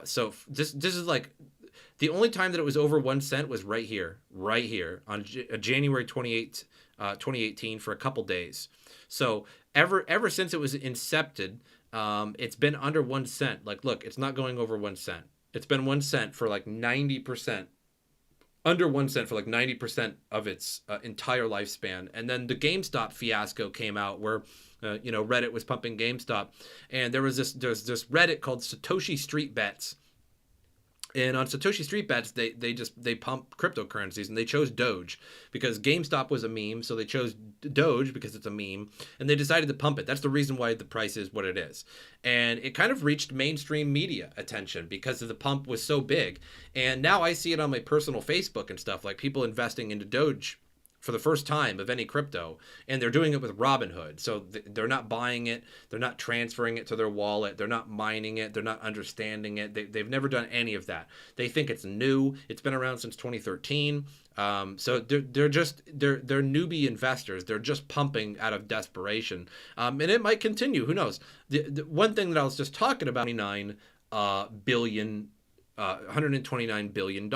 so this is like the only time that it was over 1 cent was right here on January 28th, 2018 for a couple days. So ever since it was incepted, it's been under 1 cent. Like, look, it's not going over 1 cent. It's been 1 cent for like 90%, under 1 cent for like 90% of its entire lifespan. And then the GameStop fiasco came out where, Reddit was pumping GameStop, and there's this Reddit called Satoshi Street Bets. And on Satoshi Street Bets, they pump cryptocurrencies, and they chose Doge because GameStop was a meme, so they chose Doge because it's a meme, and they decided to pump it. That's the reason why the price is what it is. And it kind of reached mainstream media attention because the pump was so big. And now I see it on my personal Facebook and stuff, like people investing into Doge for the first time of any crypto, and they're doing it with Robinhood. So they're not buying it, they're not transferring it to their wallet, they're not mining it, they're not understanding it. They've never done any of that. They think it's new. It's been around since 2013. So they're newbie investors. They're just pumping out of desperation, and it might continue. Who knows? The one thing that I was just talking about, $129 billion,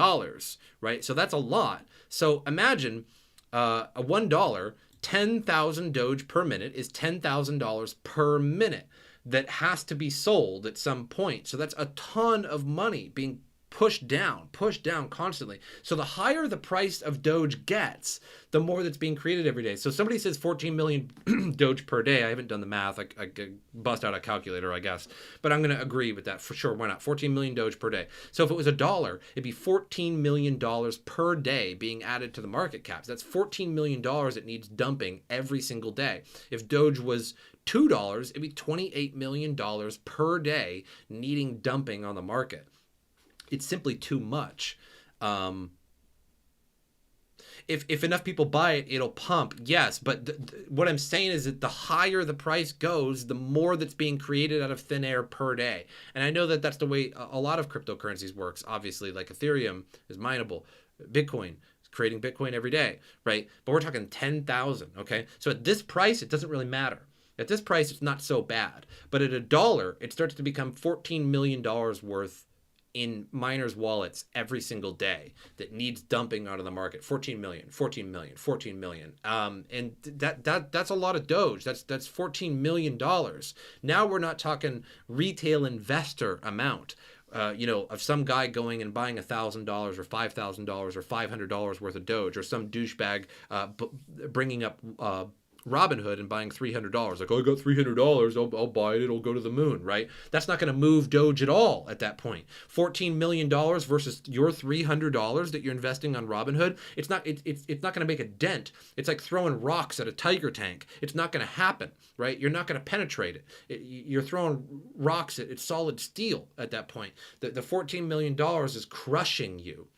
right? So that's a lot. So imagine a $1, 10,000 Doge per minute is $10,000 per minute that has to be sold at some point. So that's a ton of money being pushed down constantly. So the higher the price of Doge gets, the more that's being created every day. So somebody says 14 million Doge per day. I haven't done the math. I could bust out a calculator, I guess. But I'm going to agree with that for sure. Why not? 14 million Doge per day. So if it was $1, it'd be $14 million per day being added to the market caps. That's $14 million it needs dumping every single day. If Doge was $2, it'd be $28 million per day needing dumping on the market. It's simply too much. If enough people buy it, it'll pump. Yes, but what I'm saying is that the higher the price goes, the more that's being created out of thin air per day. And I know that that's the way a lot of cryptocurrencies works. Obviously, like Ethereum is mineable. Bitcoin is creating Bitcoin every day, right? But we're talking 10,000, okay? So at this price, it doesn't really matter. At this price, it's not so bad. But at $1, it starts to become $14 million worth in miners' wallets every single day that needs dumping out of the market. 14 million. And that's a lot of Doge. That's $14 million. Now we're not talking retail investor amount, of some guy going and buying $1,000 or $5,000 or $500 worth of Doge, or some douchebag bringing up Robinhood and buying $300. Like, oh, I got $300. I'll buy it. It'll go to the moon, right? That's not going to move Doge at all at that point. $14 million versus your $300 that you're investing on Robinhood. It's not going to make a dent. It's like throwing rocks at a tiger tank. It's not going to happen, right? You're not going to penetrate it. You're throwing rocks at it's solid steel at that point. The $14 million is crushing you.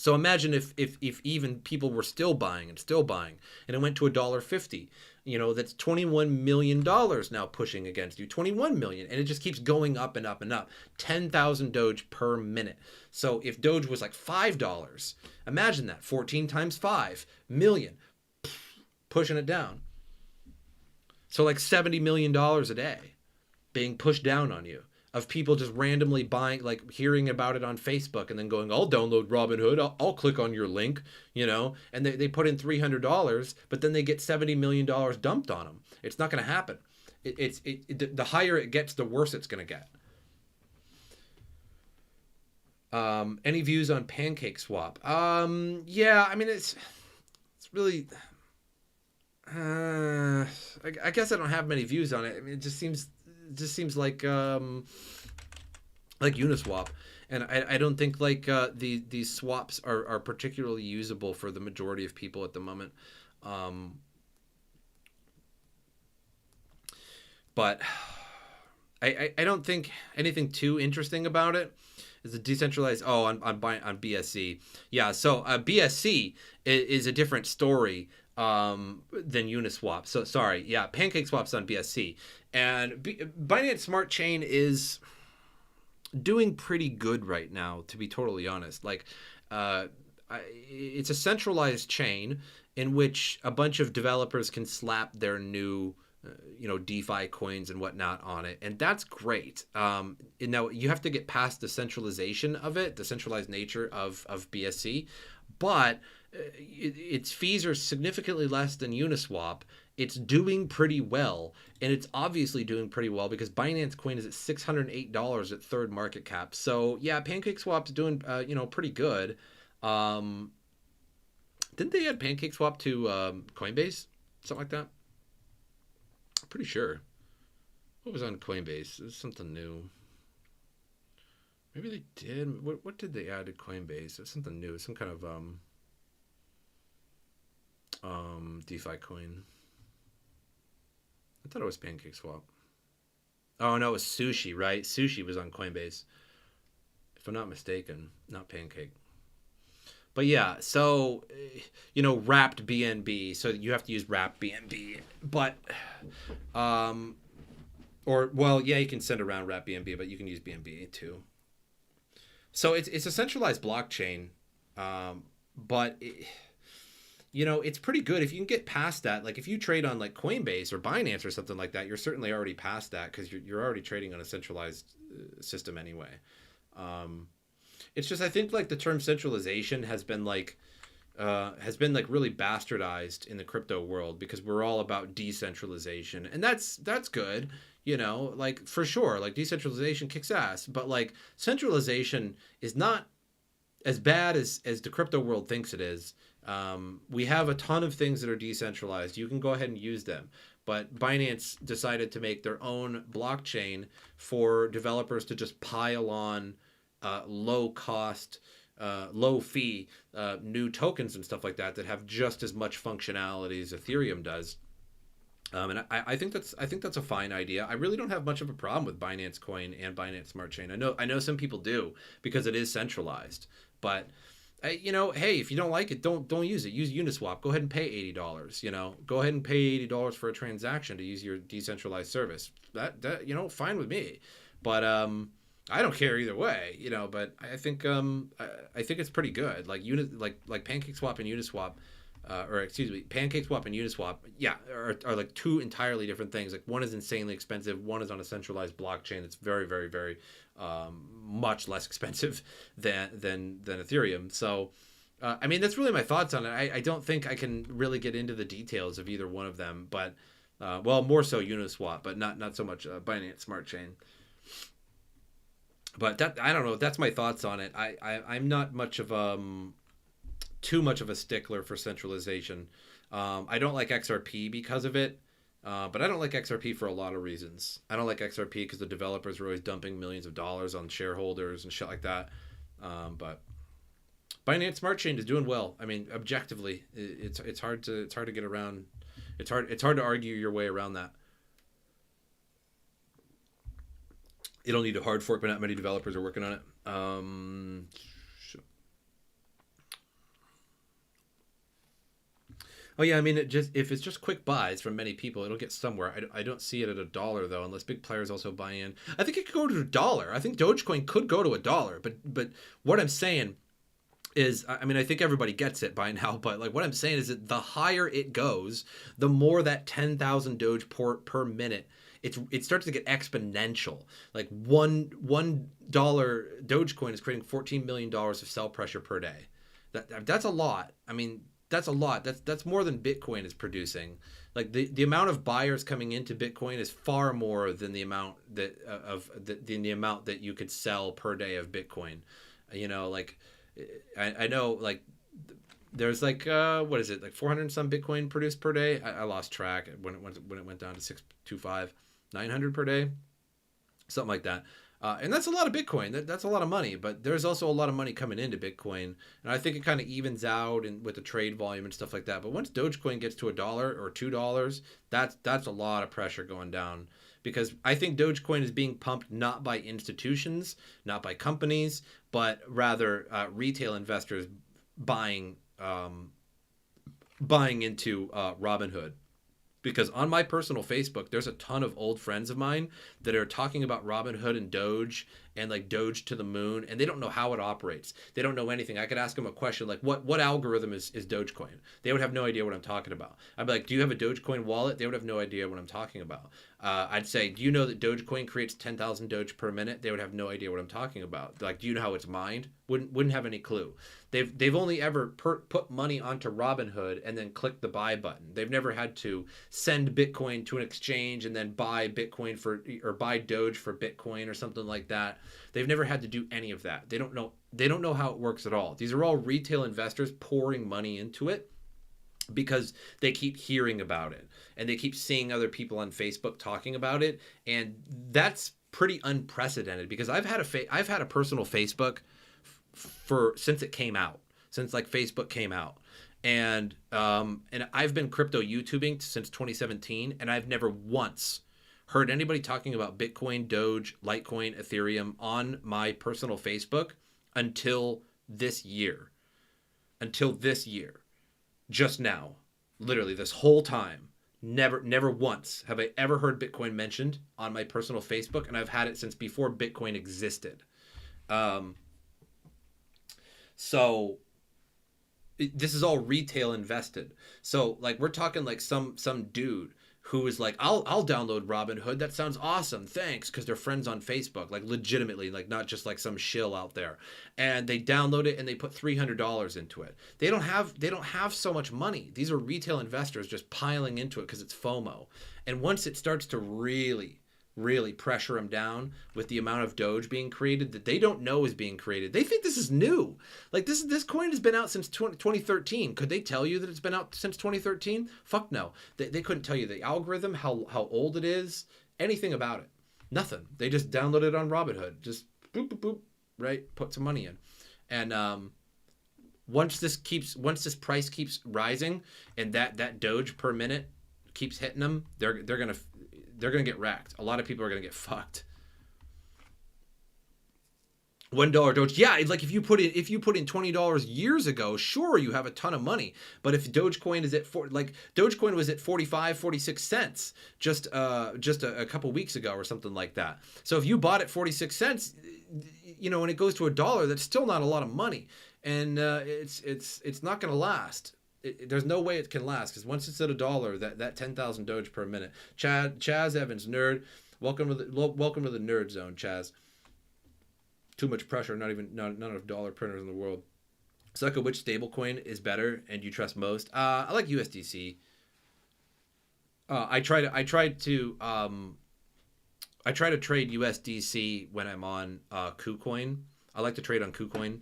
So imagine if even people were still buying, and it went to $1.50, that's $21 million now pushing against you, 21 million. And it just keeps going up and up and up. 10,000 Doge per minute. So if Doge was like $5, imagine that, 14 times 5 million, pushing it down. So like $70 million a day being pushed down on you. Of people just randomly buying, like hearing about it on Facebook and then going, I'll download Robinhood, I'll click on your link, and they put in $300, but then they get $70 million dumped on them. It's not going to happen. The higher it gets, the worse it's going to get. Any views on PancakeSwap? Yeah, I mean, it's really, I guess I don't have many views on it. I mean, it just seems like Uniswap, and I don't think these swaps are particularly usable for the majority of people at the moment. But I don't think anything too interesting about it. Is a decentralized. Oh, on BSC. Yeah. So BSC is a different story than Uniswap. So sorry. Yeah, PancakeSwap's on BSC, and Binance Smart Chain is doing pretty good right now, to be totally honest. Like, it's a centralized chain in which a bunch of developers can slap their new DeFi coins and whatnot on it, and that's great. And now you have to get past the centralization of it, the centralized nature of BSC, but its fees are significantly less than Uniswap. It's doing pretty well, and it's obviously doing pretty well because Binance Coin is at $608 at third market cap. So yeah, PancakeSwap's doing pretty good. Didn't they add PancakeSwap to Coinbase, something like that? I'm pretty sure. What was on Coinbase? It was something new. Maybe they did. What did they add to Coinbase? It's something new. Some kind of DeFi coin. I thought it was PancakeSwap. Oh no, it was Sushi, right? Sushi was on Coinbase, if I'm not mistaken, not Pancake. But yeah, so wrapped BNB. So you have to use wrapped BNB, but or well, yeah, you can send around wrapped BNB, but you can use BNB too. So it's a centralized blockchain, but it's pretty good if you can get past that. Like if you trade on like Coinbase or Binance or something like that, you're certainly already past that because you're already trading on a centralized system anyway. It's just I think like the term centralization has been like really bastardized in the crypto world because we're all about decentralization, and that's good. Like for sure, like decentralization kicks ass, but like centralization is not as bad as the crypto world thinks it is. We have a ton of things that are decentralized. You can go ahead and use them. But Binance decided to make their own blockchain for developers to just pile on low cost, low fee new tokens and stuff like that have just as much functionality as Ethereum does. And I think that's a fine idea. I really don't have much of a problem with Binance Coin and Binance Smart Chain. I know some people do because it is centralized, but hey, if you don't like it, don't use it. Use Uniswap. Go ahead and pay $80. Go ahead and pay $80 for a transaction to use your decentralized service. That fine with me. But I don't care either way. But I think it's pretty good. Like PancakeSwap and Uniswap. Or excuse me, PancakeSwap and Uniswap, yeah, are like two entirely different things. Like one is insanely expensive, one is on a centralized blockchain that's very, very, very much less expensive than Ethereum. So, that's really my thoughts on it. I don't think I can really get into the details of either one of them, but more so Uniswap, but not so much Binance Smart Chain. But that I don't know. That's my thoughts on it. I'm not much of too much of a stickler for centralization. I don't like XRP because of it, but I don't like XRP for a lot of reasons. I don't like XRP because the developers are always dumping millions of dollars on shareholders and shit like that. But Binance Smart Chain is doing well. Objectively, it's hard to get around. It's hard to argue your way around that. It'll need a hard fork, but not many developers are working on it. Oh yeah, if it's just quick buys from many people, it'll get somewhere. I don't see it at $1 though, unless big players also buy in. I think it could go to $1. I think Dogecoin could go to $1, but what I'm saying is, I think everybody gets it by now, but like what I'm saying is that the higher it goes, the more that 10,000 Doge per minute, it starts to get exponential. Like $1 Dogecoin is creating $14 million of sell pressure per day. That's a lot. That's a lot. That's more than Bitcoin is producing. Like the amount of buyers coming into Bitcoin is far more than the amount that the amount that you could sell per day of Bitcoin. I know like there's like what is it, like 400 and some Bitcoin produced per day. I lost track when it went down to 625, 900 per day, something like that. And that's a lot of Bitcoin. That's a lot of money, but there's also a lot of money coming into Bitcoin, and I think it kind of evens out with the trade volume and stuff like that. But once Dogecoin gets to $1 or $2, that's a lot of pressure going down. because I think Dogecoin is being pumped not by institutions, not by companies, but rather retail investors buying into Robinhood. Because on my personal Facebook, there's a ton of old friends of mine that are talking about Robinhood and Doge and like Doge to the moon, and they don't know how it operates. They don't know anything. I could ask them a question like, what algorithm is Dogecoin? They would have no idea what I'm talking about. I'd be like, do you have a Dogecoin wallet? They would have no idea what I'm talking about. I'd say, do you know that Dogecoin creates 10,000 Doge per minute? They would have no idea what I'm talking about. Like, do you know how it's mined? Wouldn't have any clue. They've only ever put money onto Robinhood and then click the buy button. They've never had to send Bitcoin to an exchange and then buy Bitcoin or buy Doge for Bitcoin or something like that. They've never had to do any of that. They don't know how it works at all. These are all retail investors pouring money into it because they keep hearing about it and they keep seeing other people on Facebook talking about it, and that's pretty unprecedented because I've had a personal Facebook since it came out, since like Facebook came out, and I've been crypto YouTubing since 2017, and I've never once heard anybody talking about Bitcoin, Doge, Litecoin, Ethereum on my personal Facebook until this year. Just now, literally this whole time, never once have I ever heard Bitcoin mentioned on my personal Facebook, and I've had it since before Bitcoin existed. So this is all retail invested. So like we're talking like some dude who is like, I'll download Robinhood. That sounds awesome. Thanks. Because they're friends on Facebook, like legitimately, like not just like some shill out there. And they download it and they put $300 into it. They don't have so much money. These are retail investors just piling into it because it's FOMO. And once it starts to really pressure them down with the amount of Doge being created that they don't know is being created. They think this is new. Like this coin has been out since 2013. Could they tell you that it's been out since 2013? Fuck no. They couldn't tell you the algorithm, how old it is, anything about it. Nothing. They just downloaded it on Robinhood. Just boop, boop, boop, right? Put some money in. And once this price keeps rising and that Doge per minute keeps hitting them, they're going to get wrecked. A lot of people are going to get fucked. $1 Doge. Yeah, like if you put in $20 years ago, sure, you have a ton of money. But if Dogecoin is Dogecoin was at 45, 46 cents just a couple weeks ago or something like that. So if you bought at 46 cents, when it goes to $1, that's still not a lot of money. And it's not going to last. There's no way it can last because once it's at $1, that 10,000 Doge per minute. Chaz Evans, nerd, welcome to the nerd zone, Chaz. Too much pressure, not enough dollar printers in the world. Sucko, which stablecoin is better and you trust most? I like USDC. I try to trade USDC when I'm on KuCoin. I like to trade on KuCoin.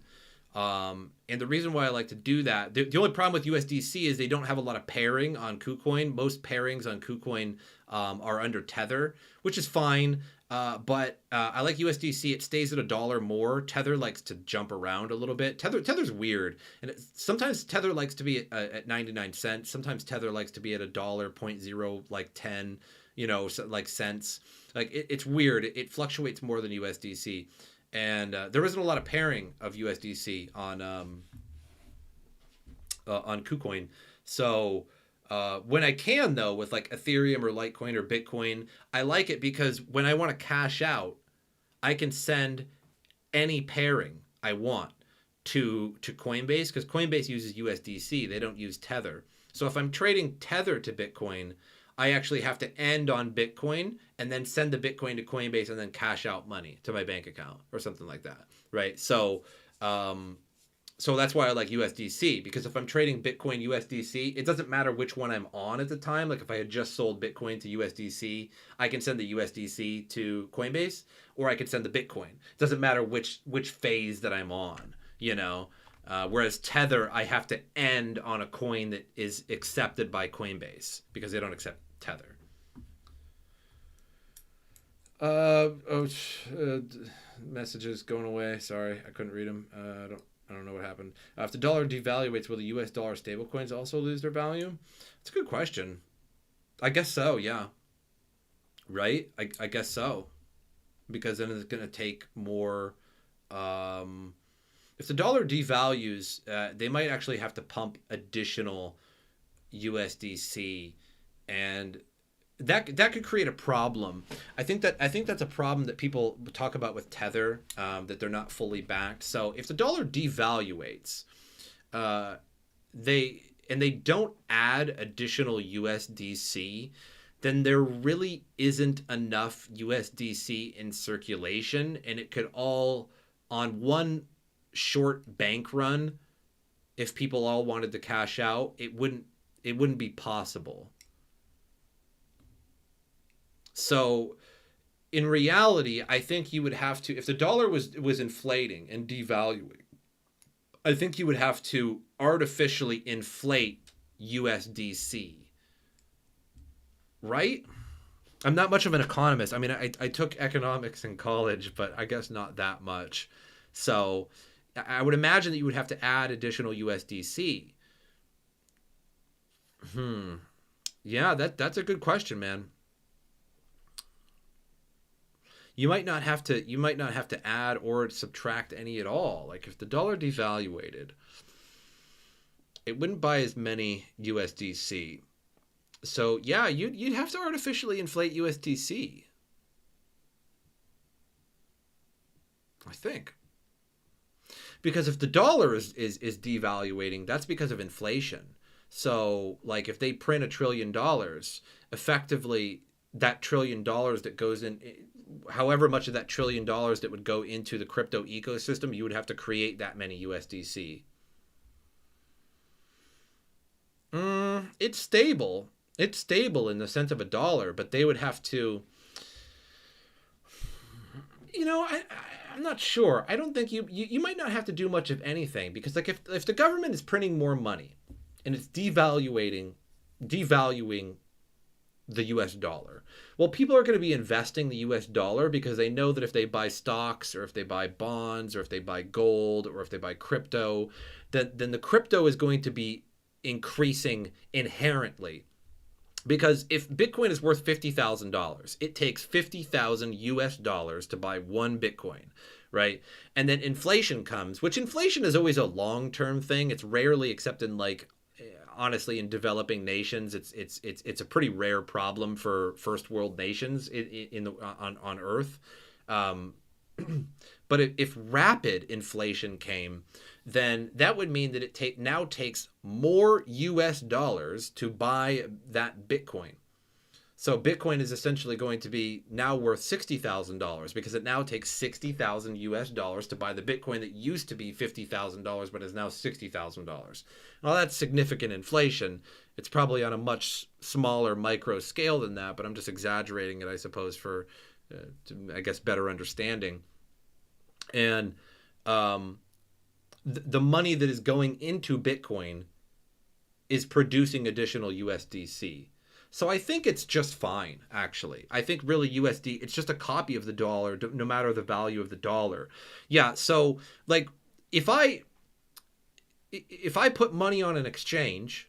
And the reason why I like to do that, the only problem with USDC is they don't have a lot of pairing on KuCoin. Most pairings on KuCoin are under Tether, which is fine. But I like USDC. It stays at $1 more. Tether likes to jump around a little bit. Tether's weird. And sometimes Tether likes to be at 99 cents. Sometimes Tether likes to be at $1, 0.0, like 10, like cents. Like it's weird. It fluctuates more than USDC. And there isn't a lot of pairing of USDC on KuCoin. So when I can, though, with like Ethereum or Litecoin or Bitcoin, I like it because when I want to cash out, I can send any pairing I want to Coinbase because Coinbase uses USDC. They don't use Tether. So if I'm trading Tether to Bitcoin, I actually have to end on Bitcoin and then send the Bitcoin to Coinbase and then cash out money to my bank account or something like that, right? So that's why I like USDC, because if I'm trading Bitcoin USDC, it doesn't matter which one I'm on at the time. Like if I had just sold Bitcoin to USDC, I can send the USDC to Coinbase, or I could send the Bitcoin. It doesn't matter which phase that I'm on, whereas Tether, I have to end on a coin that is accepted by Coinbase because they don't accept Tether. Messages going away. Sorry, I couldn't read them. I don't know what happened. If the dollar devaluates, will the US dollar stablecoins also lose their value? It's a good question. I guess so, yeah. right? I guess so, because then it's going to take more. If the dollar devalues, they might actually have to pump additional USDC, and that could create a problem. I think that's a problem that people talk about with Tether, that they're not fully backed. So if the dollar devaluates, they don't add additional USDC, then there really isn't enough USDC in circulation, and it could all on one short bank run. If people all wanted to cash out, it wouldn't be possible. So in reality, I think you would have to, if the dollar was inflating and devaluing, I think you would have to artificially inflate USDC, right? I'm not much of an economist. I mean, I took economics in college, but I guess not that much. So I would imagine that you would have to add additional USDC. Yeah, that's a good question, man. You might not have to add or subtract any at all. Like if the dollar devaluated, it wouldn't buy as many USDC. So yeah, you'd have to artificially inflate USDC, I think. Because if the dollar is devaluating, that's because of inflation. So like if they print $1 trillion, effectively that $1 trillion that goes in, however much of that $1 trillion that would go into the crypto ecosystem, you would have to create that many USDC. It's stable. It's stable in the sense of a dollar, but they would have to, I'm not sure. I don't think you might not have to do much of anything, because like if the government is printing more money and it's devaluing the US dollar, well, people are going to be investing the US dollar because they know that if they buy stocks or if they buy bonds or if they buy gold or if they buy crypto, then the crypto is going to be increasing inherently. Because if Bitcoin is worth $50,000, it takes 50,000 US dollars to buy one Bitcoin, right? And then inflation comes, which inflation is always a long-term thing. It's rarely, except in like, honestly, in developing nations, it's a pretty rare problem for first world nations on Earth. But if rapid inflation came, then that would mean that it now takes more US dollars to buy that Bitcoin. So Bitcoin is essentially going to be now worth $60,000 because it now takes 60,000 US dollars to buy the Bitcoin that used to be $50,000 but is now $60,000. Well, that's significant inflation. It's probably on a much smaller micro scale than that, but I'm just exaggerating it, I suppose, for I guess better understanding. And the money that is going into Bitcoin is producing additional USDC. So I think it's just fine, actually. I think really USD, it's just a copy of the dollar, no matter the value of the dollar. Yeah, so like if I put money on an exchange,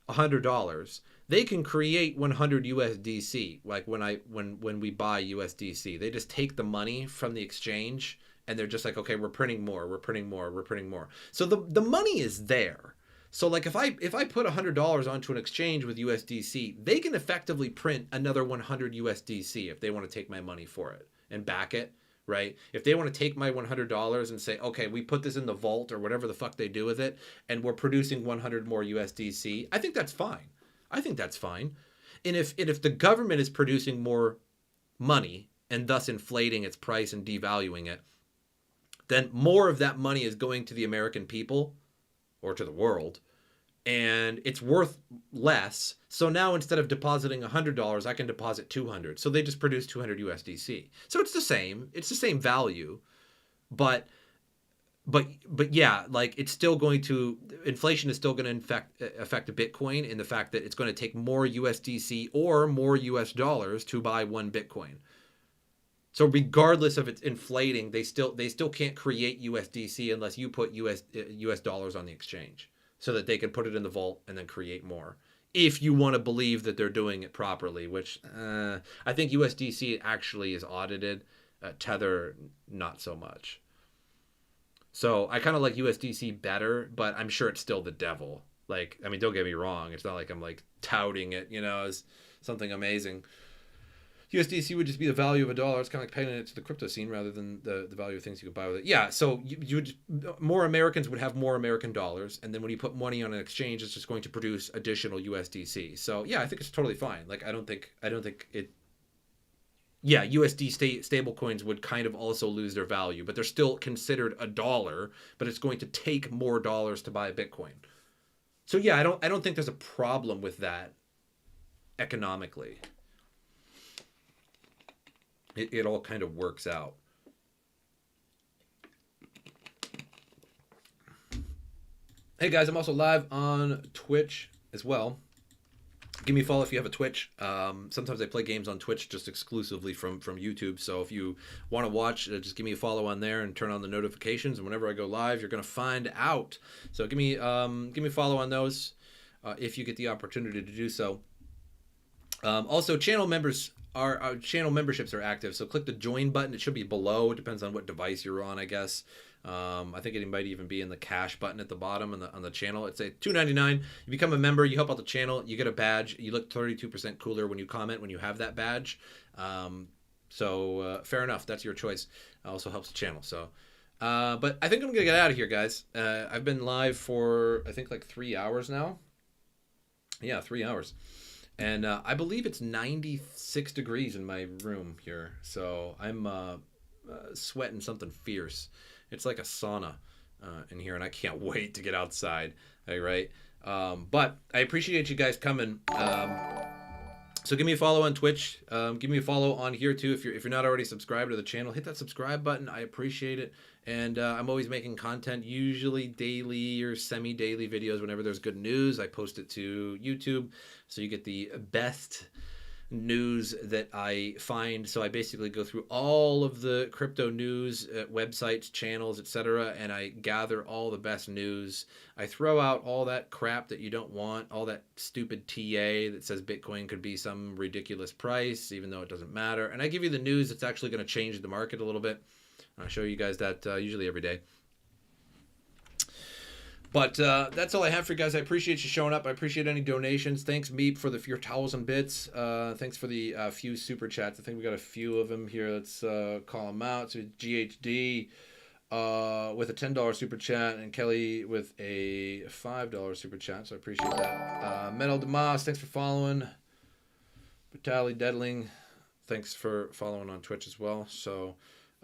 $100, they can create 100 USDC. Like when we buy USDC, they just take the money from the exchange and they're just like, okay, we're printing more. So the money is there. So like if I put $100 onto an exchange with USDC, they can effectively print another 100 USDC if they want to take my money for it and back it, right? If they want to take my $100 and say, okay, we put this in the vault or whatever the fuck they do with it, and we're producing 100 more USDC, I think that's fine. And if the government is producing more money and thus inflating its price and devaluing it, then more of that money is going to the American people or to the world, and it's worth less. So now instead of depositing $100, I can deposit 200. So they just produce 200 USDC. So it's the same value, but yeah, like it's still going to, inflation is still going to affect Bitcoin in the fact that it's going to take more USDC or more US dollars to buy one Bitcoin. So regardless of its inflating, they still can't create USDC unless you put US dollars on the exchange so that they can put it in the vault and then create more. if you want to believe that they're doing it properly, which I think USDC actually is audited. Tether, not so much. So I kind of like USDC better, but I'm sure it's still the devil. Like, I mean, don't get me wrong. It's not like I'm like touting it, as something amazing. USDC would just be the value of a dollar. It's kind of like pegging it to the crypto scene rather than the value of things you could buy with it. Yeah, so you would, more Americans would have more American dollars, and then when you put money on an exchange, it's just going to produce additional USDC. So yeah, I think it's totally fine. Like I don't think it. Yeah, USD stable coins would kind of also lose their value, but they're still considered a dollar. But it's going to take more dollars to buy a Bitcoin. So yeah, I don't think there's a problem with that economically. It all kind of works out. Hey guys, I'm also live on Twitch as well. Give me a follow if you have a Twitch. Sometimes I play games on Twitch just exclusively from YouTube. So if you want to watch, just give me a follow on there and turn on the notifications. And whenever I go live, you're going to find out. So give me a follow on those if you get the opportunity to do so. Also, channel members. Our channel memberships are active, so click the join button. It should be below. It depends on what device you're on, I guess. I think it might even be in the cash button at the bottom on the channel. It's a $2.99. You become a member. You help out the channel. You get a badge. You look 32% cooler when you comment when you have that badge. So fair enough. That's your choice. It also helps the channel. So, but I think I'm gonna get out of here, guys. I've been live for I think like 3 hours now. Yeah, 3 hours. And I believe it's 96 degrees in my room here. So I'm sweating something fierce. It's like a sauna in here, and I can't wait to get outside. All right. But I appreciate you guys coming. So give me a follow on Twitch. Give me a follow on here too. If you're not already subscribed to the channel, hit that subscribe button. I appreciate it. And I'm always making content, usually daily or semi-daily videos. Whenever there's good news, I post it to YouTube, so you get the best news that I find. So I basically go through all of the crypto news websites, channels, etc., and I gather all the best news. I throw out all that crap that you don't want, all that stupid TA that says Bitcoin could be some ridiculous price, even though it doesn't matter. And I give you the news that's actually going to change the market a little bit. I'll show you guys that usually every day. But that's all I have for you guys. I appreciate you showing up. I appreciate any donations. Thanks, Meep, for your 1,000 bits. Thanks for the few super chats. I think we got a few of them here. Let's call them out. So GHD with a $10 super chat, and Kelly with a $5 super chat. So I appreciate that. Metal Demas, thanks for following. Vitaly Deadling, thanks for following on Twitch as well. So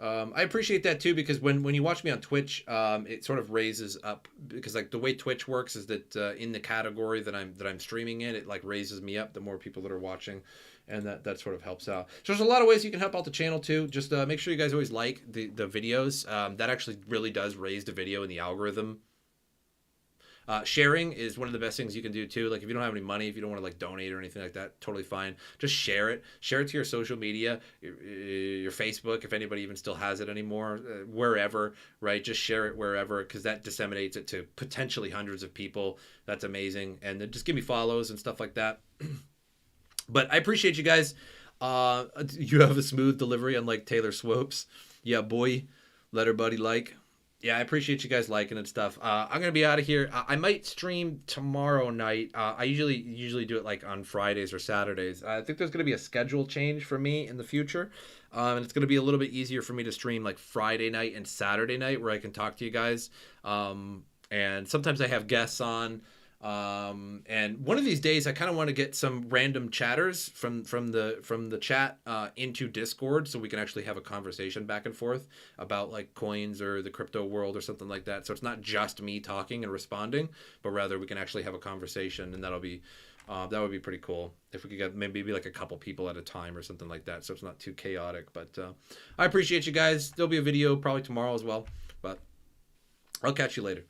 I appreciate that too, because when you watch me on Twitch, it sort of raises up, because like the way Twitch works is that in the category that I'm streaming in, it like raises me up the more people that are watching, and that sort of helps out. So there's a lot of ways you can help out the channel too. Just make sure you guys always like the videos. That actually really does raise the video in the algorithm. Sharing is one of the best things you can do too. Like if you don't have any money, if you don't want to like donate or anything like that, totally fine. Just share it. Share it to your social media, your Facebook, if anybody even still has it anymore, wherever, right? Just share it wherever, because that disseminates it to potentially hundreds of people. That's amazing. And then just give me follows and stuff like that. But I appreciate you guys. You have a smooth delivery, unlike Taylor Swift's. Yeah, boy. Let her buddy like. Yeah, I appreciate you guys liking and stuff. I'm going to be out of here. I might stream tomorrow night. I usually do it like on Fridays or Saturdays. I think there's going to be a schedule change for me in the future. And it's going to be a little bit easier for me to stream like Friday night and Saturday night, where I can talk to you guys. And sometimes I have guests on. And one of these days I kind of want to get some random chatters from the chat into Discord, so we can actually have a conversation back and forth about like coins or the crypto world or something like that. So it's not just me talking and responding, but rather we can actually have a conversation, and that would be pretty cool if we could get maybe like a couple people at a time or something like that, so it's not too chaotic. But I appreciate you guys. There'll be a video probably tomorrow as well, but I'll catch you later.